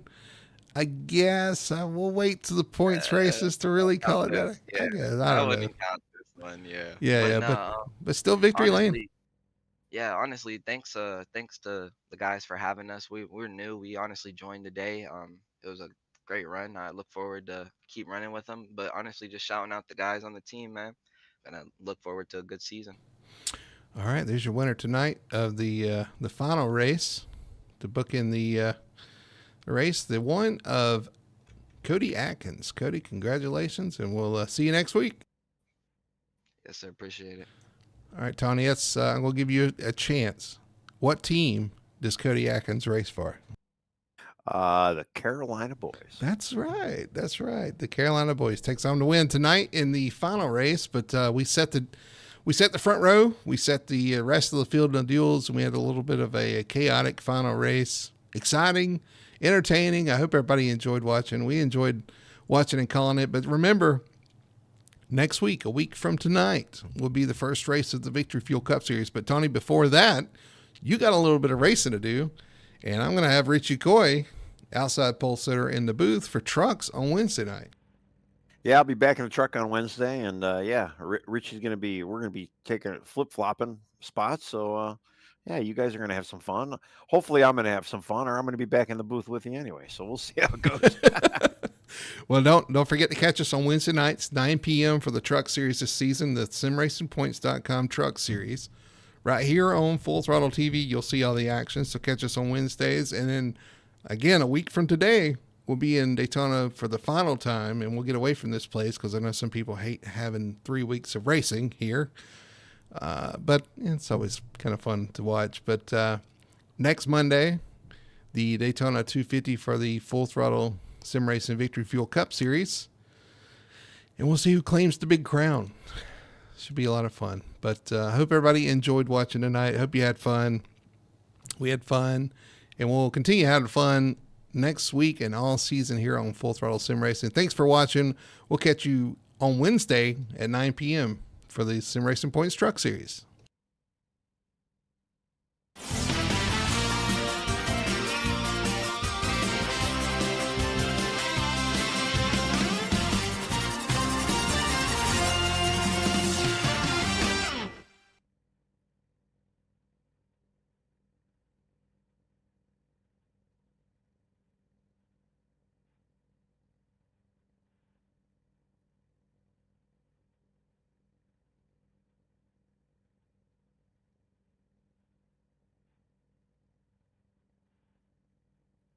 I guess. I will wait to the points races to really call it that. Yeah. I guess. I don't wouldn't know. count this one. Yeah. Yeah. But still victory lane. Yeah, honestly, thanks to the guys for having us. We're new. We honestly joined today. It was a great run. I look forward to keep running with them. But honestly, just shouting out the guys on the team, man. And I look forward to a good season. All right, there's your winner tonight of the final race to book in the race. The one of Cody Atkins. Cody, congratulations, and we'll see you next week. Yes, sir. Appreciate it. All right, Tony, I'm going to give you a chance. What team does Cody Atkins race for? The Carolina Boys. That's right. That's right. The Carolina Boys takes on to win tonight in the final race, but we set the front row. We set the rest of the field in the duels, and we had a little bit of a chaotic final race. Exciting, entertaining. I hope everybody enjoyed watching. We enjoyed watching and calling it. But remember, next week, a week from tonight, will be the first race of the Victory Fuel Cup Series. But, Tony, before that, you got a little bit of racing to do, and I'm going to have Richie Coy, outside pole sitter, in the booth for trucks on Wednesday night. Yeah, I'll be back in the truck on Wednesday, and Richie's we're gonna be taking flip-flopping spots. So yeah, you guys are gonna have some fun. Hopefully, I'm gonna have some fun, or I'm gonna be back in the booth with you anyway. So we'll see how it goes. Well, don't forget to catch us on Wednesday nights, 9 p.m. for the Truck Series this season, the SimRacingPoints.com Truck Series. Right here on Full Throttle TV, you'll see all the action. So catch us on Wednesdays, and then again, a week from today, we'll be in Daytona for the final time, and we'll get away from this place because I know some people hate having 3 weeks of racing here. But it's always kind of fun to watch. But next Monday, the Daytona 250 for the Full Throttle Sim Racing Victory Fuel Cup Series. And we'll see who claims the big crown. Should be a lot of fun. But I hope everybody enjoyed watching tonight. I hope you had fun. We had fun. And we'll continue having fun next week and all season here on Full Throttle Sim Racing. Thanks for watching. We'll catch you on Wednesday at 9 p.m. for the Sim Racing Points Truck Series.